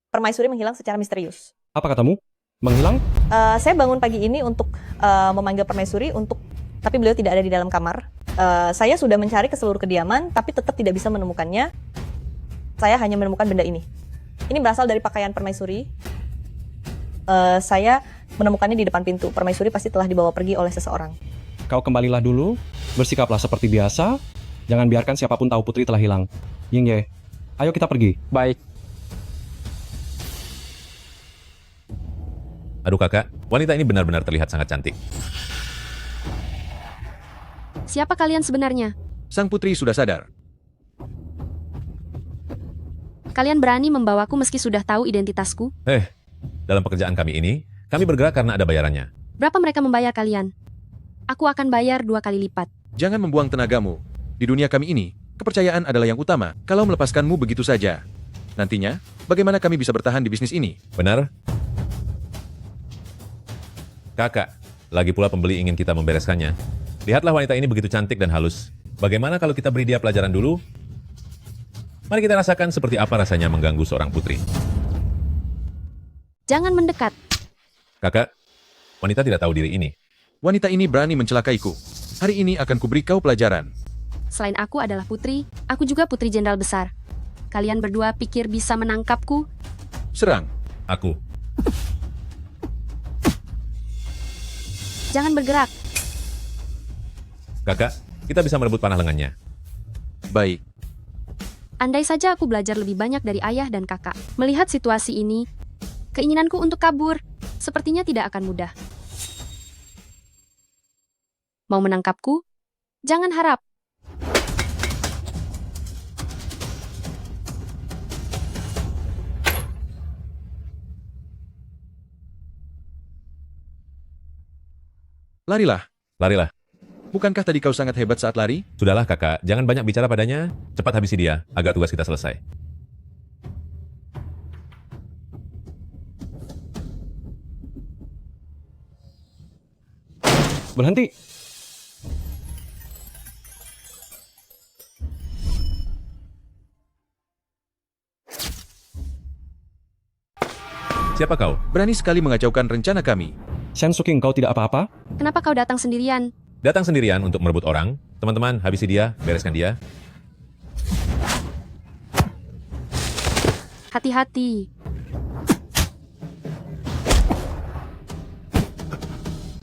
Permaisuri menghilang secara misterius. Apa katamu? Menghilang? Saya bangun pagi ini untuk memanggil permaisuri tapi beliau tidak ada di dalam kamar. Saya sudah mencari ke seluruh kediaman, tapi tetap tidak bisa menemukannya. Saya hanya menemukan benda ini. Ini berasal dari pakaian permaisuri. Saya menemukannya di depan pintu. Permaisuri pasti telah dibawa pergi oleh seseorang. Kau kembalilah dulu, bersikaplah seperti biasa. Jangan biarkan siapapun tahu putri telah hilang. Ying Ye, ayo kita pergi. Baik. Aduh kakak, wanita ini benar-benar terlihat sangat cantik. Siapa kalian sebenarnya? Sang putri sudah sadar. Kalian berani membawaku meski sudah tahu identitasku? Dalam pekerjaan kami ini, kami bergerak karena ada bayarannya. Berapa mereka membayar kalian? Aku akan bayar 2 kali lipat. Jangan membuang tenagamu. Di dunia kami ini, kepercayaan adalah yang utama. Kalau melepaskanmu begitu saja, nantinya, bagaimana kami bisa bertahan di bisnis ini? Benar? Kakak, lagi pula pembeli ingin kita membereskannya. Lihatlah wanita ini begitu cantik dan halus. Bagaimana kalau kita beri dia pelajaran dulu? Mari kita rasakan seperti apa rasanya mengganggu seorang putri. Jangan mendekat. Kakak, wanita tidak tahu diri ini. Wanita ini berani mencelakaiku. Hari ini akan kuberi kau pelajaran. Selain aku adalah putri, aku juga putri jenderal besar. Kalian berdua pikir bisa menangkapku? Serang. Aku. Jangan bergerak. Kakak, kita bisa merebut panah lengannya. Baik. Andai saja aku belajar lebih banyak dari ayah dan kakak. Melihat situasi ini, keinginanku untuk kabur sepertinya tidak akan mudah. Mau menangkapku? Jangan harap. Larilah. Larilah. Bukankah tadi kau sangat hebat saat lari? Sudahlah kakak, jangan banyak bicara padanya. Cepat habisi dia, agar tugas kita selesai. Berhenti. Siapa kau? Berani sekali mengacaukan rencana kami. Xian Suking, kau tidak apa-apa? Kenapa kau datang sendirian? Datang sendirian untuk merebut orang. Teman-teman, habisi dia, bereskan dia. Hati-hati.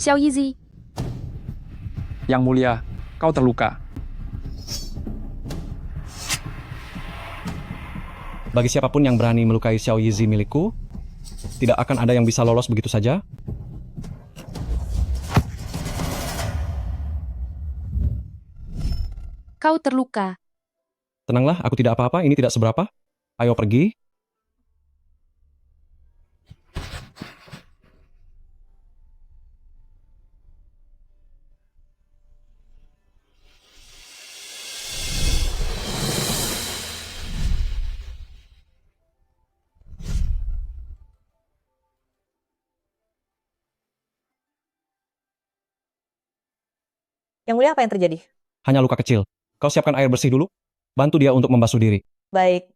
Xiao Yizi. Yang Mulia, kau terluka. Bagi siapapun yang berani melukai Xiao Yizi milikku, tidak akan ada yang bisa lolos begitu saja. Kau terluka. Tenanglah, aku tidak apa-apa, ini tidak seberapa. Ayo pergi. Yang Mulia, apa yang terjadi? Hanya luka kecil. Kau siapkan air bersih dulu. Bantu dia untuk membasuh diri. Baik.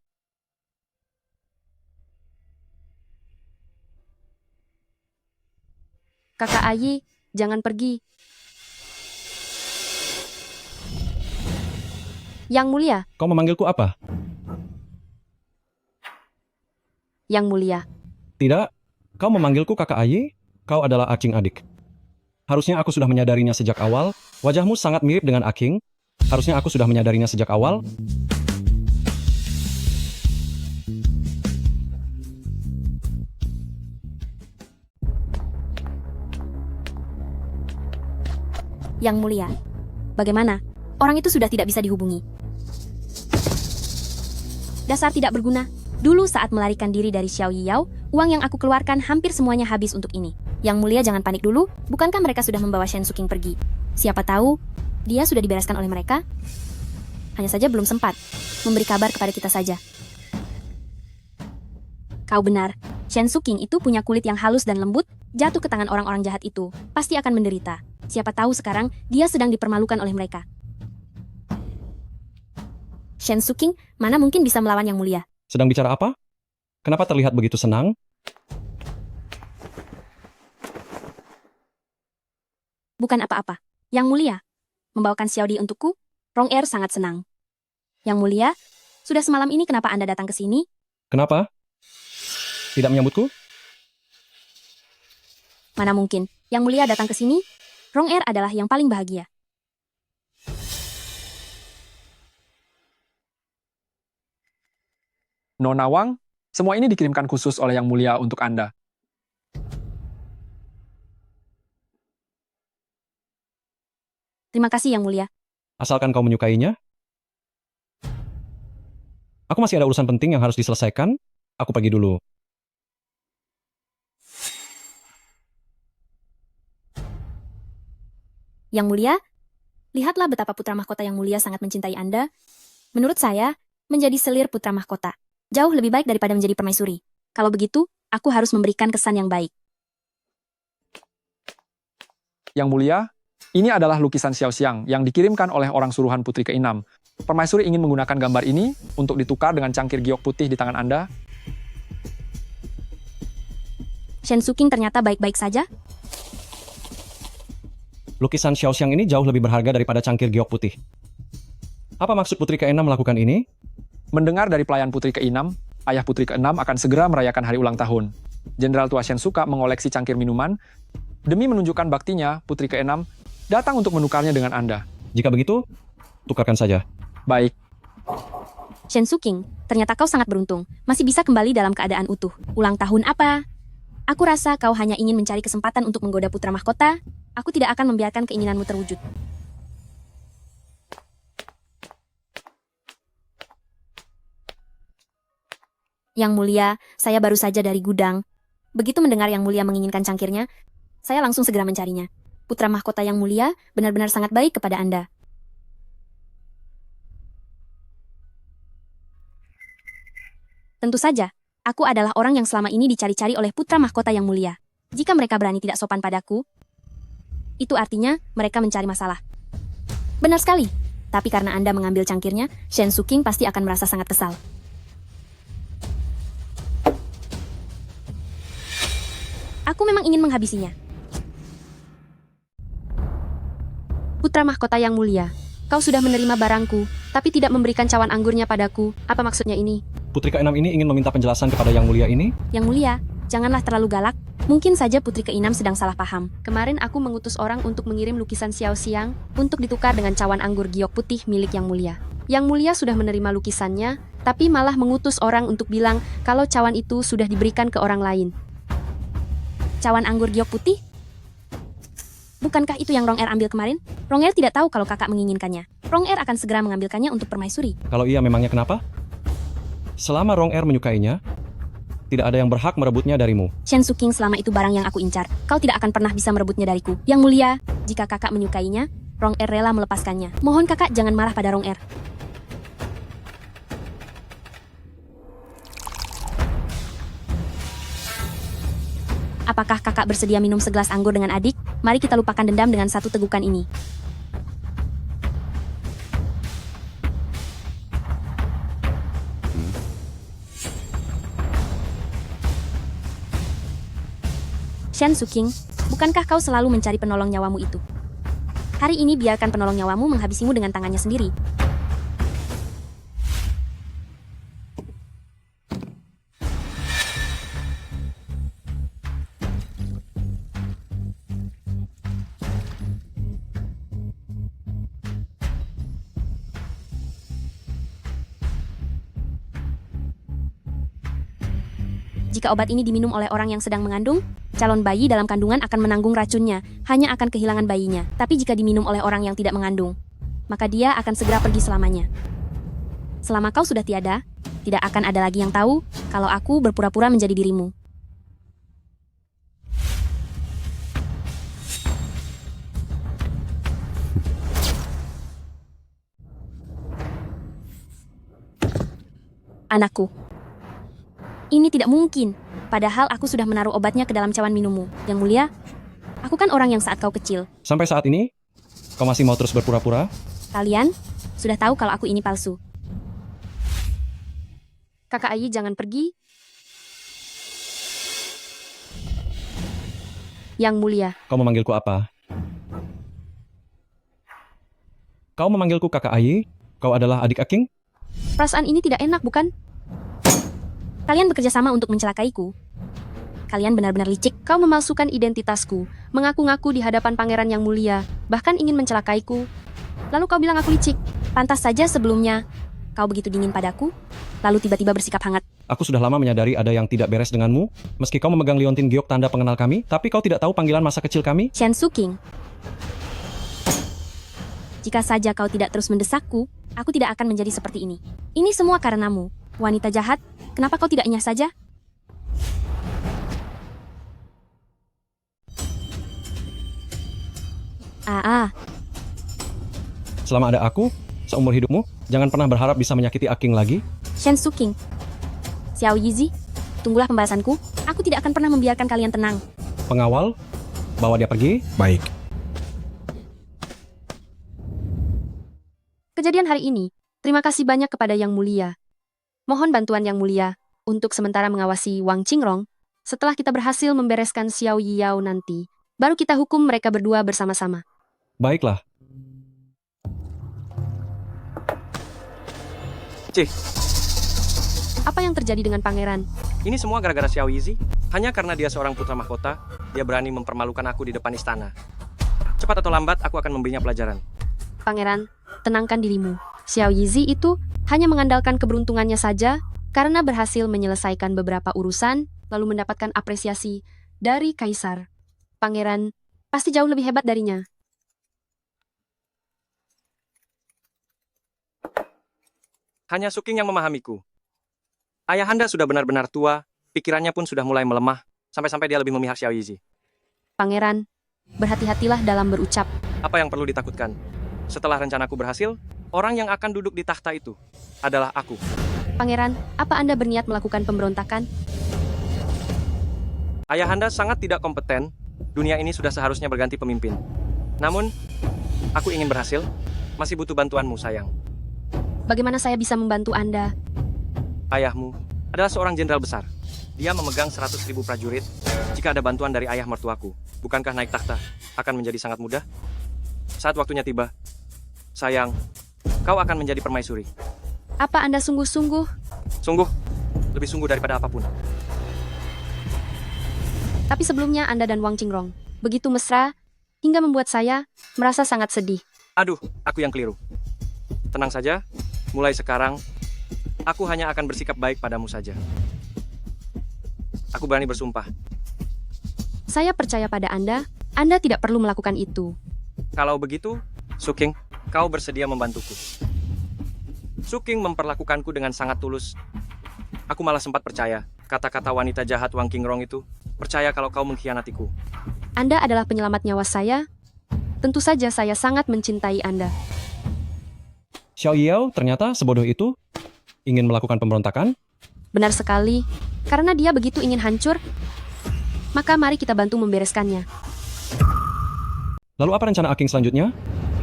Kakak Ayi, jangan pergi. Yang Mulia, Kau memanggilku apa? Yang Mulia. Tidak. Kau memanggilku kakak Ayi? Kau adalah Acing adik. Harusnya aku sudah menyadarinya sejak awal. Wajahmu sangat mirip dengan Aking. Harusnya aku sudah menyadarinya sejak awal. Yang Mulia, bagaimana? Orang itu sudah tidak bisa dihubungi. Dasar tidak berguna. Dulu saat melarikan diri dari Xiao Yiyao, uang yang aku keluarkan hampir semuanya habis untuk ini. Yang Mulia, jangan panik dulu. Bukankah mereka sudah membawa Shen Suking pergi? Siapa tahu, dia sudah dibereskan oleh mereka. Hanya saja belum sempat memberi kabar kepada kita saja. Kau benar. Shen Suking itu punya kulit yang halus dan lembut. Jatuh ke tangan orang-orang jahat itu, pasti akan menderita. Siapa tahu sekarang dia sedang dipermalukan oleh mereka. Shen Suking mana mungkin bisa melawan Yang Mulia? Sedang bicara apa? Kenapa terlihat begitu senang? Bukan apa-apa. Yang Mulia, membawakan Xiaodi untukku, Rong Er sangat senang. Yang Mulia, sudah semalam ini kenapa Anda datang ke sini? Kenapa? Tidak menyambutku? Mana mungkin. Yang Mulia datang ke sini, Rong Er adalah yang paling bahagia. Nona Wang, semua ini dikirimkan khusus oleh Yang Mulia untuk Anda. Terima kasih Yang Mulia. Asalkan kau menyukainya. Aku masih ada urusan penting yang harus diselesaikan. Aku pergi dulu. Yang Mulia, lihatlah betapa putra mahkota Yang Mulia sangat mencintai Anda. Menurut saya, menjadi selir putra mahkota jauh lebih baik daripada menjadi permaisuri. Kalau begitu, aku harus memberikan kesan yang baik. Yang Mulia, ini adalah lukisan Xiao Xiang yang dikirimkan oleh orang suruhan putri ke-6. Permaisuri ingin menggunakan gambar ini untuk ditukar dengan cangkir giok putih di tangan Anda. Shen Suking ternyata baik-baik saja. Lukisan Xiao Xiang ini jauh lebih berharga daripada cangkir giok putih. Apa maksud putri ke-6 melakukan ini? Mendengar dari pelayan putri ke-6, ayah putri ke-6 akan segera merayakan hari ulang tahun. Jenderal tua Shen suka mengoleksi cangkir minuman. Demi menunjukkan baktinya, putri ke-6 datang untuk menukarnya dengan Anda. Jika begitu, tukarkan saja. Baik. Shen Suking, ternyata kau sangat beruntung. Masih bisa kembali dalam keadaan utuh. Ulang tahun apa? Aku rasa kau hanya ingin mencari kesempatan untuk menggoda putra mahkota. Aku tidak akan membiarkan keinginanmu terwujud. Yang Mulia, saya baru saja dari gudang. Begitu mendengar Yang Mulia menginginkan cangkirnya, saya langsung segera mencarinya. Putra mahkota Yang Mulia benar-benar sangat baik kepada Anda. Tentu saja, aku adalah orang yang selama ini dicari-cari oleh putra mahkota Yang Mulia. Jika mereka berani tidak sopan padaku, itu artinya mereka mencari masalah. Benar sekali. Tapi karena Anda mengambil cangkirnya, Shen Suking pasti akan merasa sangat kesal. Aku memang ingin menghabisinya. Putra mahkota Yang Mulia, kau sudah menerima barangku, tapi tidak memberikan cawan anggurnya padaku. Apa maksudnya ini? Putri ke-6 ini ingin meminta penjelasan kepada Yang Mulia ini? Yang Mulia, janganlah terlalu galak. Mungkin saja putri ke-6 sedang salah paham. Kemarin aku mengutus orang untuk mengirim lukisan Xiao Xiang untuk ditukar dengan cawan anggur giok putih milik Yang Mulia. Yang Mulia sudah menerima lukisannya, tapi malah mengutus orang untuk bilang kalau cawan itu sudah diberikan ke orang lain. Cawan anggur giok putih? Bukankah itu yang Rong Er ambil kemarin? Rong Er tidak tahu kalau kakak menginginkannya. Rong Er akan segera mengambilkannya untuk permaisuri. Kalau iya, memangnya kenapa? Selama Rong Er menyukainya, tidak ada yang berhak merebutnya darimu. Shen Suking, selama itu barang yang aku incar. Kau tidak akan pernah bisa merebutnya dariku. Yang Mulia, jika kakak menyukainya, Rong Er rela melepaskannya. Mohon kakak jangan marah pada Rong Er. Apakah kakak bersedia minum segelas anggur dengan adik? Mari kita lupakan dendam dengan satu tegukan ini. Shen Suking, bukankah kau selalu mencari penolong nyawamu itu? Hari ini biarkan penolong nyawamu menghabisimu dengan tangannya sendiri. Jika obat ini diminum oleh orang yang sedang mengandung, calon bayi dalam kandungan akan menanggung racunnya, hanya akan kehilangan bayinya. Tapi jika diminum oleh orang yang tidak mengandung, maka dia akan segera pergi selamanya. Selama kau sudah tiada, tidak akan ada lagi yang tahu kalau aku berpura-pura menjadi dirimu. Anakku. Ini tidak mungkin, padahal aku sudah menaruh obatnya ke dalam cawan minummu. Yang mulia, aku kan orang yang saat kau kecil. Sampai saat ini, kau masih mau terus berpura-pura? Kalian sudah tahu kalau aku ini palsu. Kakak Ayi jangan pergi. Yang mulia. Kau memanggilku apa? Kau memanggilku Kakak Ayi? Kau adalah adik Aking? Perasaan ini tidak enak, bukan? Kalian bekerja sama untuk mencelakaiku. Kalian benar-benar licik. Kau memalsukan identitasku, mengaku-ngaku di hadapan pangeran yang mulia, bahkan ingin mencelakaiku. Lalu kau bilang aku licik. Pantas saja sebelumnya kau begitu dingin padaku, lalu tiba-tiba bersikap hangat. Aku sudah lama menyadari ada yang tidak beres denganmu. Meski kau memegang liontin giok tanda pengenal kami, tapi kau tidak tahu panggilan masa kecil kami. Shen Suking. Jika saja kau tidak terus mendesakku, aku tidak akan menjadi seperti ini. Ini semua karenamu. Wanita jahat, kenapa kau tidak nyah saja? Selama ada aku, seumur hidupmu, jangan pernah berharap bisa menyakiti Aking lagi. Shen Suking. Xiao Yizi, tunggulah pembahasanku. Aku tidak akan pernah membiarkan kalian tenang. Pengawal, bawa dia pergi. Baik. Kejadian hari ini, terima kasih banyak kepada Yang Mulia. Mohon bantuan Yang Mulia untuk sementara mengawasi Wang Qingrong. Setelah kita berhasil membereskan Xiao Yiyao nanti, baru kita hukum mereka berdua bersama-sama. Baiklah. Cih, Apa yang terjadi dengan pangeran? ini semua gara-gara Xiao Yizi. Hanya karena dia seorang putra mahkota, dia berani mempermalukan aku di depan istana. Cepat atau lambat, aku akan memberinya pelajaran. Pangeran, tenangkan dirimu. Xiao Yizi itu hanya mengandalkan keberuntungannya saja karena berhasil menyelesaikan beberapa urusan lalu mendapatkan apresiasi dari kaisar. Pangeran pasti jauh lebih hebat darinya. Hanya Suking yang memahamiku. Ayahanda sudah benar-benar tua, pikirannya pun sudah mulai melemah, sampai-sampai dia lebih memihak Xiao Yizi. Pangeran, berhati-hatilah dalam berucap. Apa yang perlu ditakutkan? Setelah rencanaku berhasil, orang yang akan duduk di takhta itu adalah aku. Pangeran, apa Anda berniat melakukan pemberontakan? Ayahanda sangat tidak kompeten, dunia ini sudah seharusnya berganti pemimpin. Namun, aku ingin berhasil, masih butuh bantuanmu sayang. Bagaimana saya bisa membantu Anda? Ayahmu adalah seorang jenderal besar. Dia memegang 100.000 prajurit. Jika ada bantuan dari ayah mertuaku, bukankah naik takhta akan menjadi sangat mudah? Saat waktunya tiba, sayang, kau akan menjadi permaisuri. Apa Anda sungguh-sungguh? Sungguh, lebih sungguh daripada apapun. Tapi sebelumnya Anda dan Wang Qingrong begitu mesra hingga membuat saya merasa sangat sedih. Aduh, aku yang keliru. Tenang saja, mulai sekarang, aku hanya akan bersikap baik padamu saja. Aku berani bersumpah. Saya percaya pada Anda tidak perlu melakukan itu. Kalau begitu, Suking, kau bersedia membantuku. Suking memperlakukanku dengan sangat tulus. Aku malah sempat percaya kata-kata wanita jahat Wang Qingrong itu. Percaya kalau kau mengkhianatiku. Anda adalah penyelamat nyawa saya. Tentu saja saya sangat mencintai Anda. Xiao Yiyao ternyata sebodoh itu ingin melakukan pemberontakan. Benar sekali. Karena dia begitu ingin hancur, maka mari kita bantu membereskannya. Lalu apa rencana Aking selanjutnya?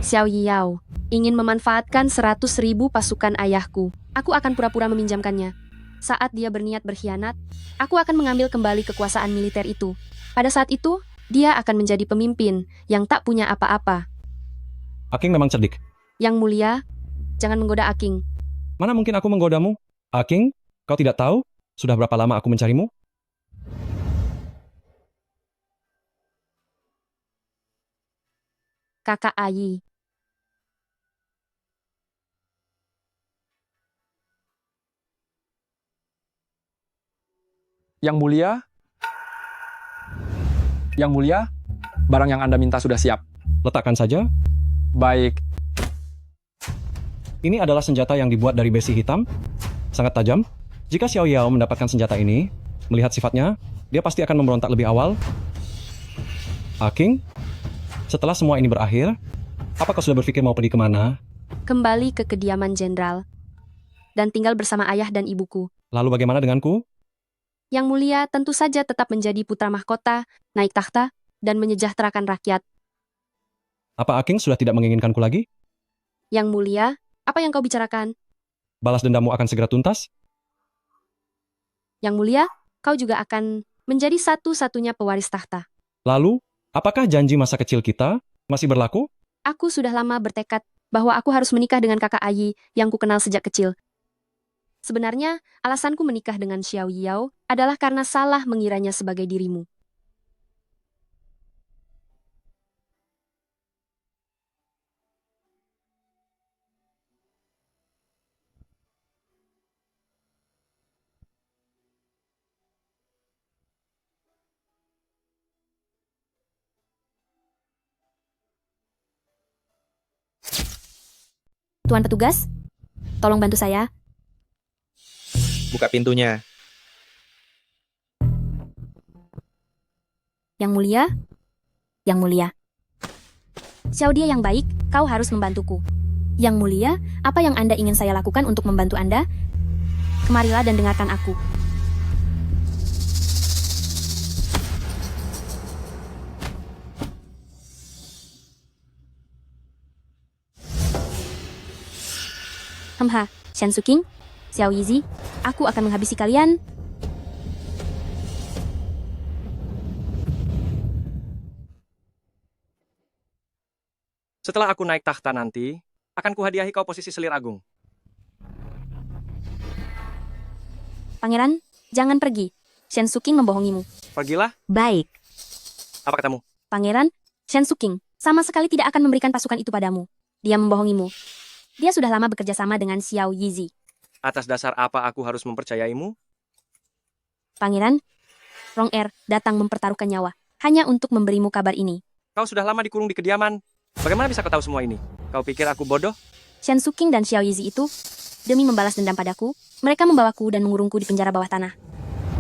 Xiao Yiyao ingin memanfaatkan 100.000 pasukan ayahku. Aku akan pura-pura meminjamkannya. Saat dia berniat berkhianat, aku akan mengambil kembali kekuasaan militer itu. Pada saat itu, dia akan menjadi pemimpin yang tak punya apa-apa. Aking memang cerdik. Yang mulia, jangan menggoda Aking. Mana mungkin aku menggodamu? Aking, kau tidak tahu sudah berapa lama aku mencarimu? Kakak Ayi. Yang mulia, barang yang Anda minta sudah siap. Letakkan saja. Baik. Ini adalah senjata yang dibuat dari besi hitam. Sangat tajam. Jika Xiao Yao mendapatkan senjata ini, melihat sifatnya, dia pasti akan memberontak lebih awal. Aking, setelah semua ini berakhir, apa kau sudah berpikir mau pergi kemana? Kembali ke kediaman jenderal. Dan tinggal bersama ayah dan ibuku. Lalu bagaimana denganku? Yang mulia tentu saja tetap menjadi putra mahkota, naik takhta, dan menyejahterakan rakyat. Apa Aking sudah tidak menginginkanku lagi? Yang mulia, apa yang kau bicarakan? Balas dendammu akan segera tuntas? Yang mulia, kau juga akan menjadi satu-satunya pewaris takhta. Lalu, apakah janji masa kecil kita masih berlaku? Aku sudah lama bertekad bahwa aku harus menikah dengan kakak Ayi yang kukenal sejak kecil. Sebenarnya, alasanku menikah dengan Xiao Yao adalah karena salah mengiranya sebagai dirimu. Tuan petugas, tolong bantu saya. Buka pintunya. Yang mulia, yang mulia. Xiao Dia yang baik, kau harus membantuku. Yang mulia, apa yang Anda ingin saya lakukan untuk membantu Anda? Kemarilah dan dengarkan aku. Shen Suking, Xiao Yizi, aku akan menghabisi kalian. Setelah aku naik takhta nanti, akan kuhadiahi kau posisi selir agung. Pangeran, jangan pergi. Shen Suking membohongimu. Pergilah. Baik. Apa katamu? Pangeran, Shen Suking sama sekali tidak akan memberikan pasukan itu padamu. Dia membohongimu. Dia sudah lama bekerja sama dengan Xiao Yizi. Atas dasar apa aku harus mempercayaimu? Pangeran, Rong Er datang mempertaruhkan nyawa hanya untuk memberimu kabar ini. Kau sudah lama dikurung di kediaman. Bagaimana bisa kau tahu semua ini? Kau pikir aku bodoh? Shen Suking dan Xiao Yizi itu, demi membalas dendam padaku, mereka membawaku dan mengurungku di penjara bawah tanah.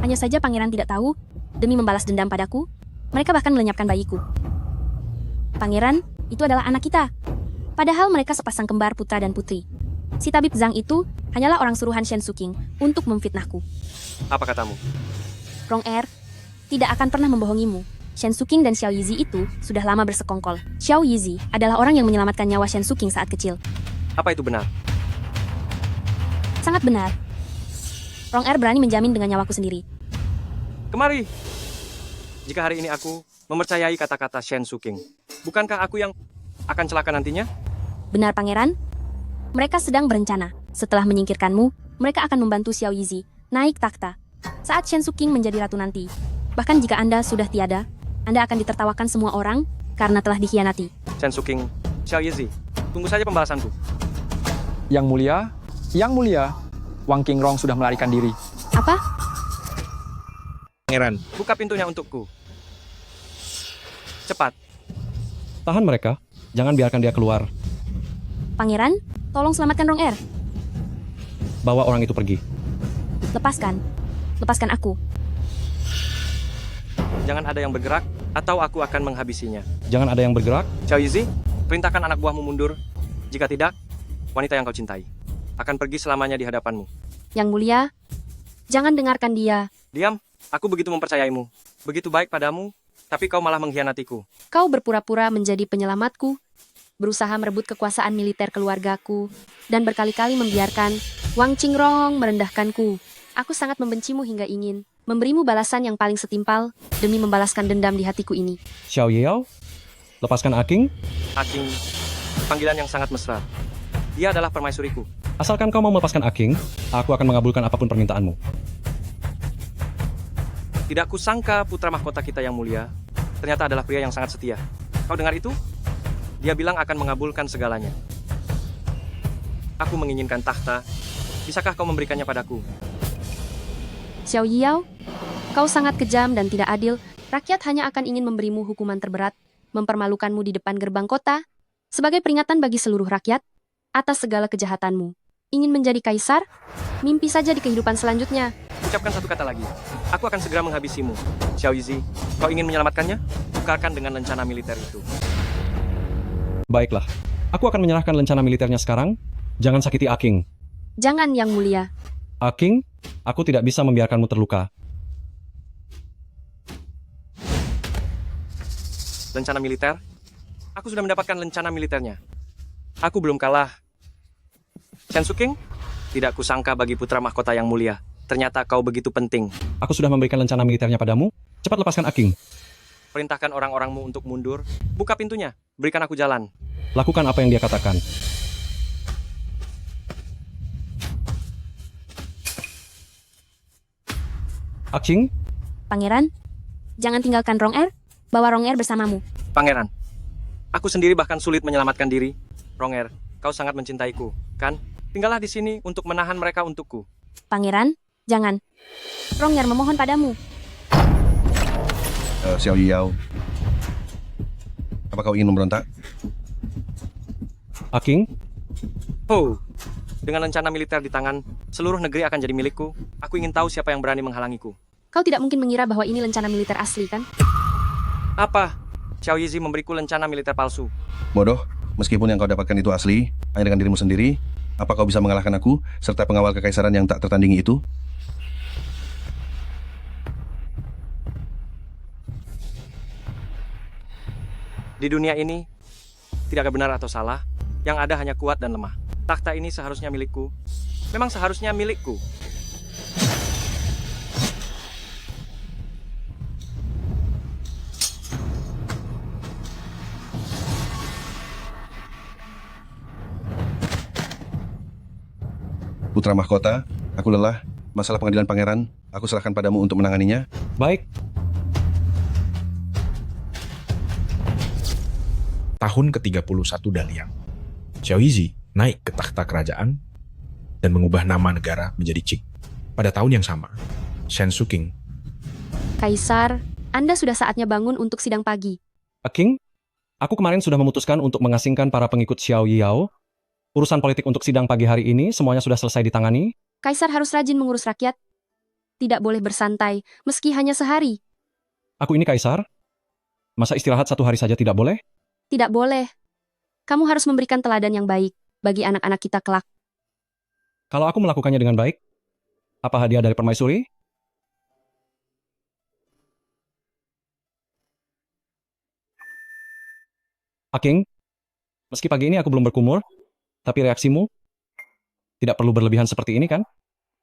Hanya saja pangeran tidak tahu, demi membalas dendam padaku, mereka bahkan melenyapkan bayiku. Pangeran, itu adalah anak kita. Padahal mereka sepasang kembar putra dan putri. Si tabib Zhang itu hanyalah orang suruhan Shen Suking untuk memfitnahku. Apa katamu? Rong Er tidak akan pernah membohongimu. Shen Suking dan Xiao Yizi itu sudah lama bersekongkol. Xiao Yizi adalah orang yang menyelamatkan nyawa Shen Suking saat kecil. Apa itu benar? Sangat benar. Rong Er berani menjamin dengan nyawaku sendiri. Kemari. Jika hari ini aku mempercayai kata-kata Shen Suking, bukankah aku yang akan celaka nantinya? Benar, Pangeran. Mereka sedang berencana. Setelah menyingkirkanmu, mereka akan membantu Xiao Yizi naik takhta. Saat Shen Suking menjadi ratu nanti, bahkan jika Anda sudah tiada, Anda akan ditertawakan semua orang karena telah dikhianati. Shen Suking, Xiao Yizi, tunggu saja pembalasanku. Yang mulia, Wang Qingrong sudah melarikan diri. Apa? Pangeran, buka pintunya untukku. Cepat. Tahan mereka. Jangan biarkan dia keluar. Pangeran, tolong selamatkan Rong Er. Bawa orang itu pergi. Lepaskan. Lepaskan aku. Jangan ada yang bergerak, atau aku akan menghabisinya. Jangan ada yang bergerak. Xiao Yizi, perintahkan anak buahmu mundur. Jika tidak, wanita yang kau cintai akan pergi selamanya di hadapanmu. Yang mulia, jangan dengarkan dia. Diam, aku begitu mempercayaimu. Begitu baik padamu, tapi kau malah mengkhianatiku. Kau berpura-pura menjadi penyelamatku, berusaha merebut kekuasaan militer keluargaku, dan berkali-kali membiarkan Wang Qingrong merendahkanku. Aku sangat membencimu hingga ingin memberimu balasan yang paling setimpal demi membalaskan dendam di hatiku ini. Xiao Yao, lepaskan Aking. Aking, panggilan yang sangat mesra. Dia adalah permaisuriku. Asalkan kau mau melepaskan Aking, aku akan mengabulkan apapun permintaanmu. Tidak kusangka putra mahkota kita yang mulia ternyata adalah pria yang sangat setia. Kau dengar itu? Dia bilang akan mengabulkan segalanya. Aku menginginkan tahta. Bisakah kau memberikannya padaku? Xiao Yao, kau sangat kejam dan tidak adil. Rakyat hanya akan ingin memberimu hukuman terberat, mempermalukanmu di depan gerbang kota, sebagai peringatan bagi seluruh rakyat atas segala kejahatanmu. Ingin menjadi kaisar? Mimpi saja di kehidupan selanjutnya. Ucapkan satu kata lagi. Aku akan segera menghabisimu. Xiao Yizi, kau ingin menyelamatkannya? Tukarkan dengan lencana militer itu. Baiklah, aku akan menyerahkan lencana militernya sekarang. Jangan sakiti Aking. Jangan, Yang Mulia. Aking, aku tidak bisa membiarkanmu terluka. Lencana militer? Aku sudah mendapatkan lencana militernya. Aku belum kalah. Shen Suking, tidak kusangka bagi putra mahkota yang mulia. Ternyata kau begitu penting. Aku sudah memberikan lencana militernya padamu. Cepat lepaskan Aking. Perintahkan orang-orangmu untuk mundur. Buka pintunya. Berikan aku jalan. Lakukan apa yang dia katakan. Aking, Pangeran, jangan tinggalkan Rong Er. Bawa Rong Er bersamamu. Pangeran, aku sendiri bahkan sulit menyelamatkan diri. Rong Er, kau sangat mencintaiku, kan? Tinggallah di sini untuk menahan mereka untukku. Pangeran, jangan. Rong Er memohon padamu. Xiao Yao, apa kau ingin memberontak? Aking, Oh, dengan lencana militer di tangan, seluruh negeri akan jadi milikku. Aku ingin tahu siapa yang berani menghalangiku. Kau tidak mungkin mengira bahwa ini lencana militer asli, kan? Apa? Xiao Yizi memberiku lencana militer palsu. Bodoh, meskipun yang kau dapatkan itu asli, hanya dengan dirimu sendiri, apa kau bisa mengalahkan aku, serta pengawal kekaisaran yang tak tertandingi itu? Di dunia ini, tidak ada benar atau salah, yang ada hanya kuat dan lemah. Takhta ini seharusnya milikku. Memang seharusnya milikku. Putra mahkota, aku lelah. Masalah pengadilan pangeran, aku serahkan padamu untuk menanganinya. baik. Tahun ke-31 Daliang, Xiao Yizi naik ke takhta kerajaan dan mengubah nama negara menjadi Qing. Pada tahun yang sama, Shen Suking, Kaisar, Anda sudah saatnya bangun untuk sidang pagi. Aking, aku kemarin sudah memutuskan untuk mengasingkan para pengikut Xiao Yao. Urusan politik untuk sidang pagi hari ini semuanya sudah selesai ditangani. Kaisar harus rajin mengurus rakyat. Tidak boleh bersantai, meski hanya sehari. Aku ini kaisar. Masa istirahat satu hari saja tidak boleh? Tidak boleh. Kamu harus memberikan teladan yang baik bagi anak-anak kita kelak. Kalau aku melakukannya dengan baik, apa hadiah dari permaisuri? Aking, meski pagi ini aku belum berkumur, tapi reaksimu tidak perlu berlebihan seperti ini, kan?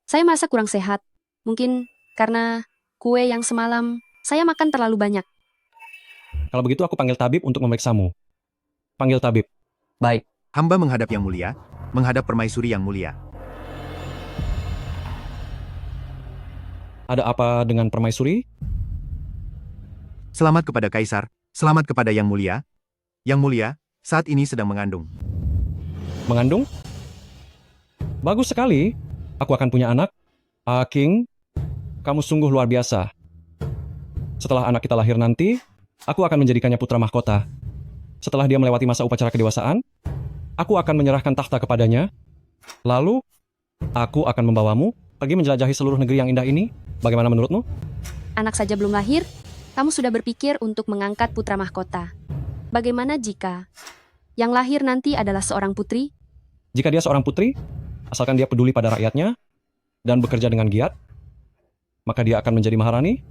Saya merasa kurang sehat. Mungkin karena kue yang semalam saya makan terlalu banyak. Kalau begitu aku panggil tabib untuk memeriksamu. Panggil tabib. Baik. Hamba menghadap yang mulia, menghadap permaisuri yang mulia. Ada apa dengan permaisuri? Selamat kepada Kaisar, selamat kepada yang mulia. Yang mulia, saat ini sedang mengandung. Mengandung? Bagus sekali. Aku akan punya anak. Aking, kamu sungguh luar biasa. Setelah anak kita lahir nanti, aku akan menjadikannya putra mahkota. Setelah dia melewati masa upacara kedewasaan, aku akan menyerahkan takhta kepadanya. Lalu, aku akan membawamu pergi menjelajahi seluruh negeri yang indah ini. Bagaimana menurutmu? Anak saja belum lahir, kamu sudah berpikir untuk mengangkat putra mahkota. Bagaimana jika yang lahir nanti adalah seorang putri? Jika dia seorang putri, asalkan dia peduli pada rakyatnya dan bekerja dengan giat, maka dia akan menjadi maharani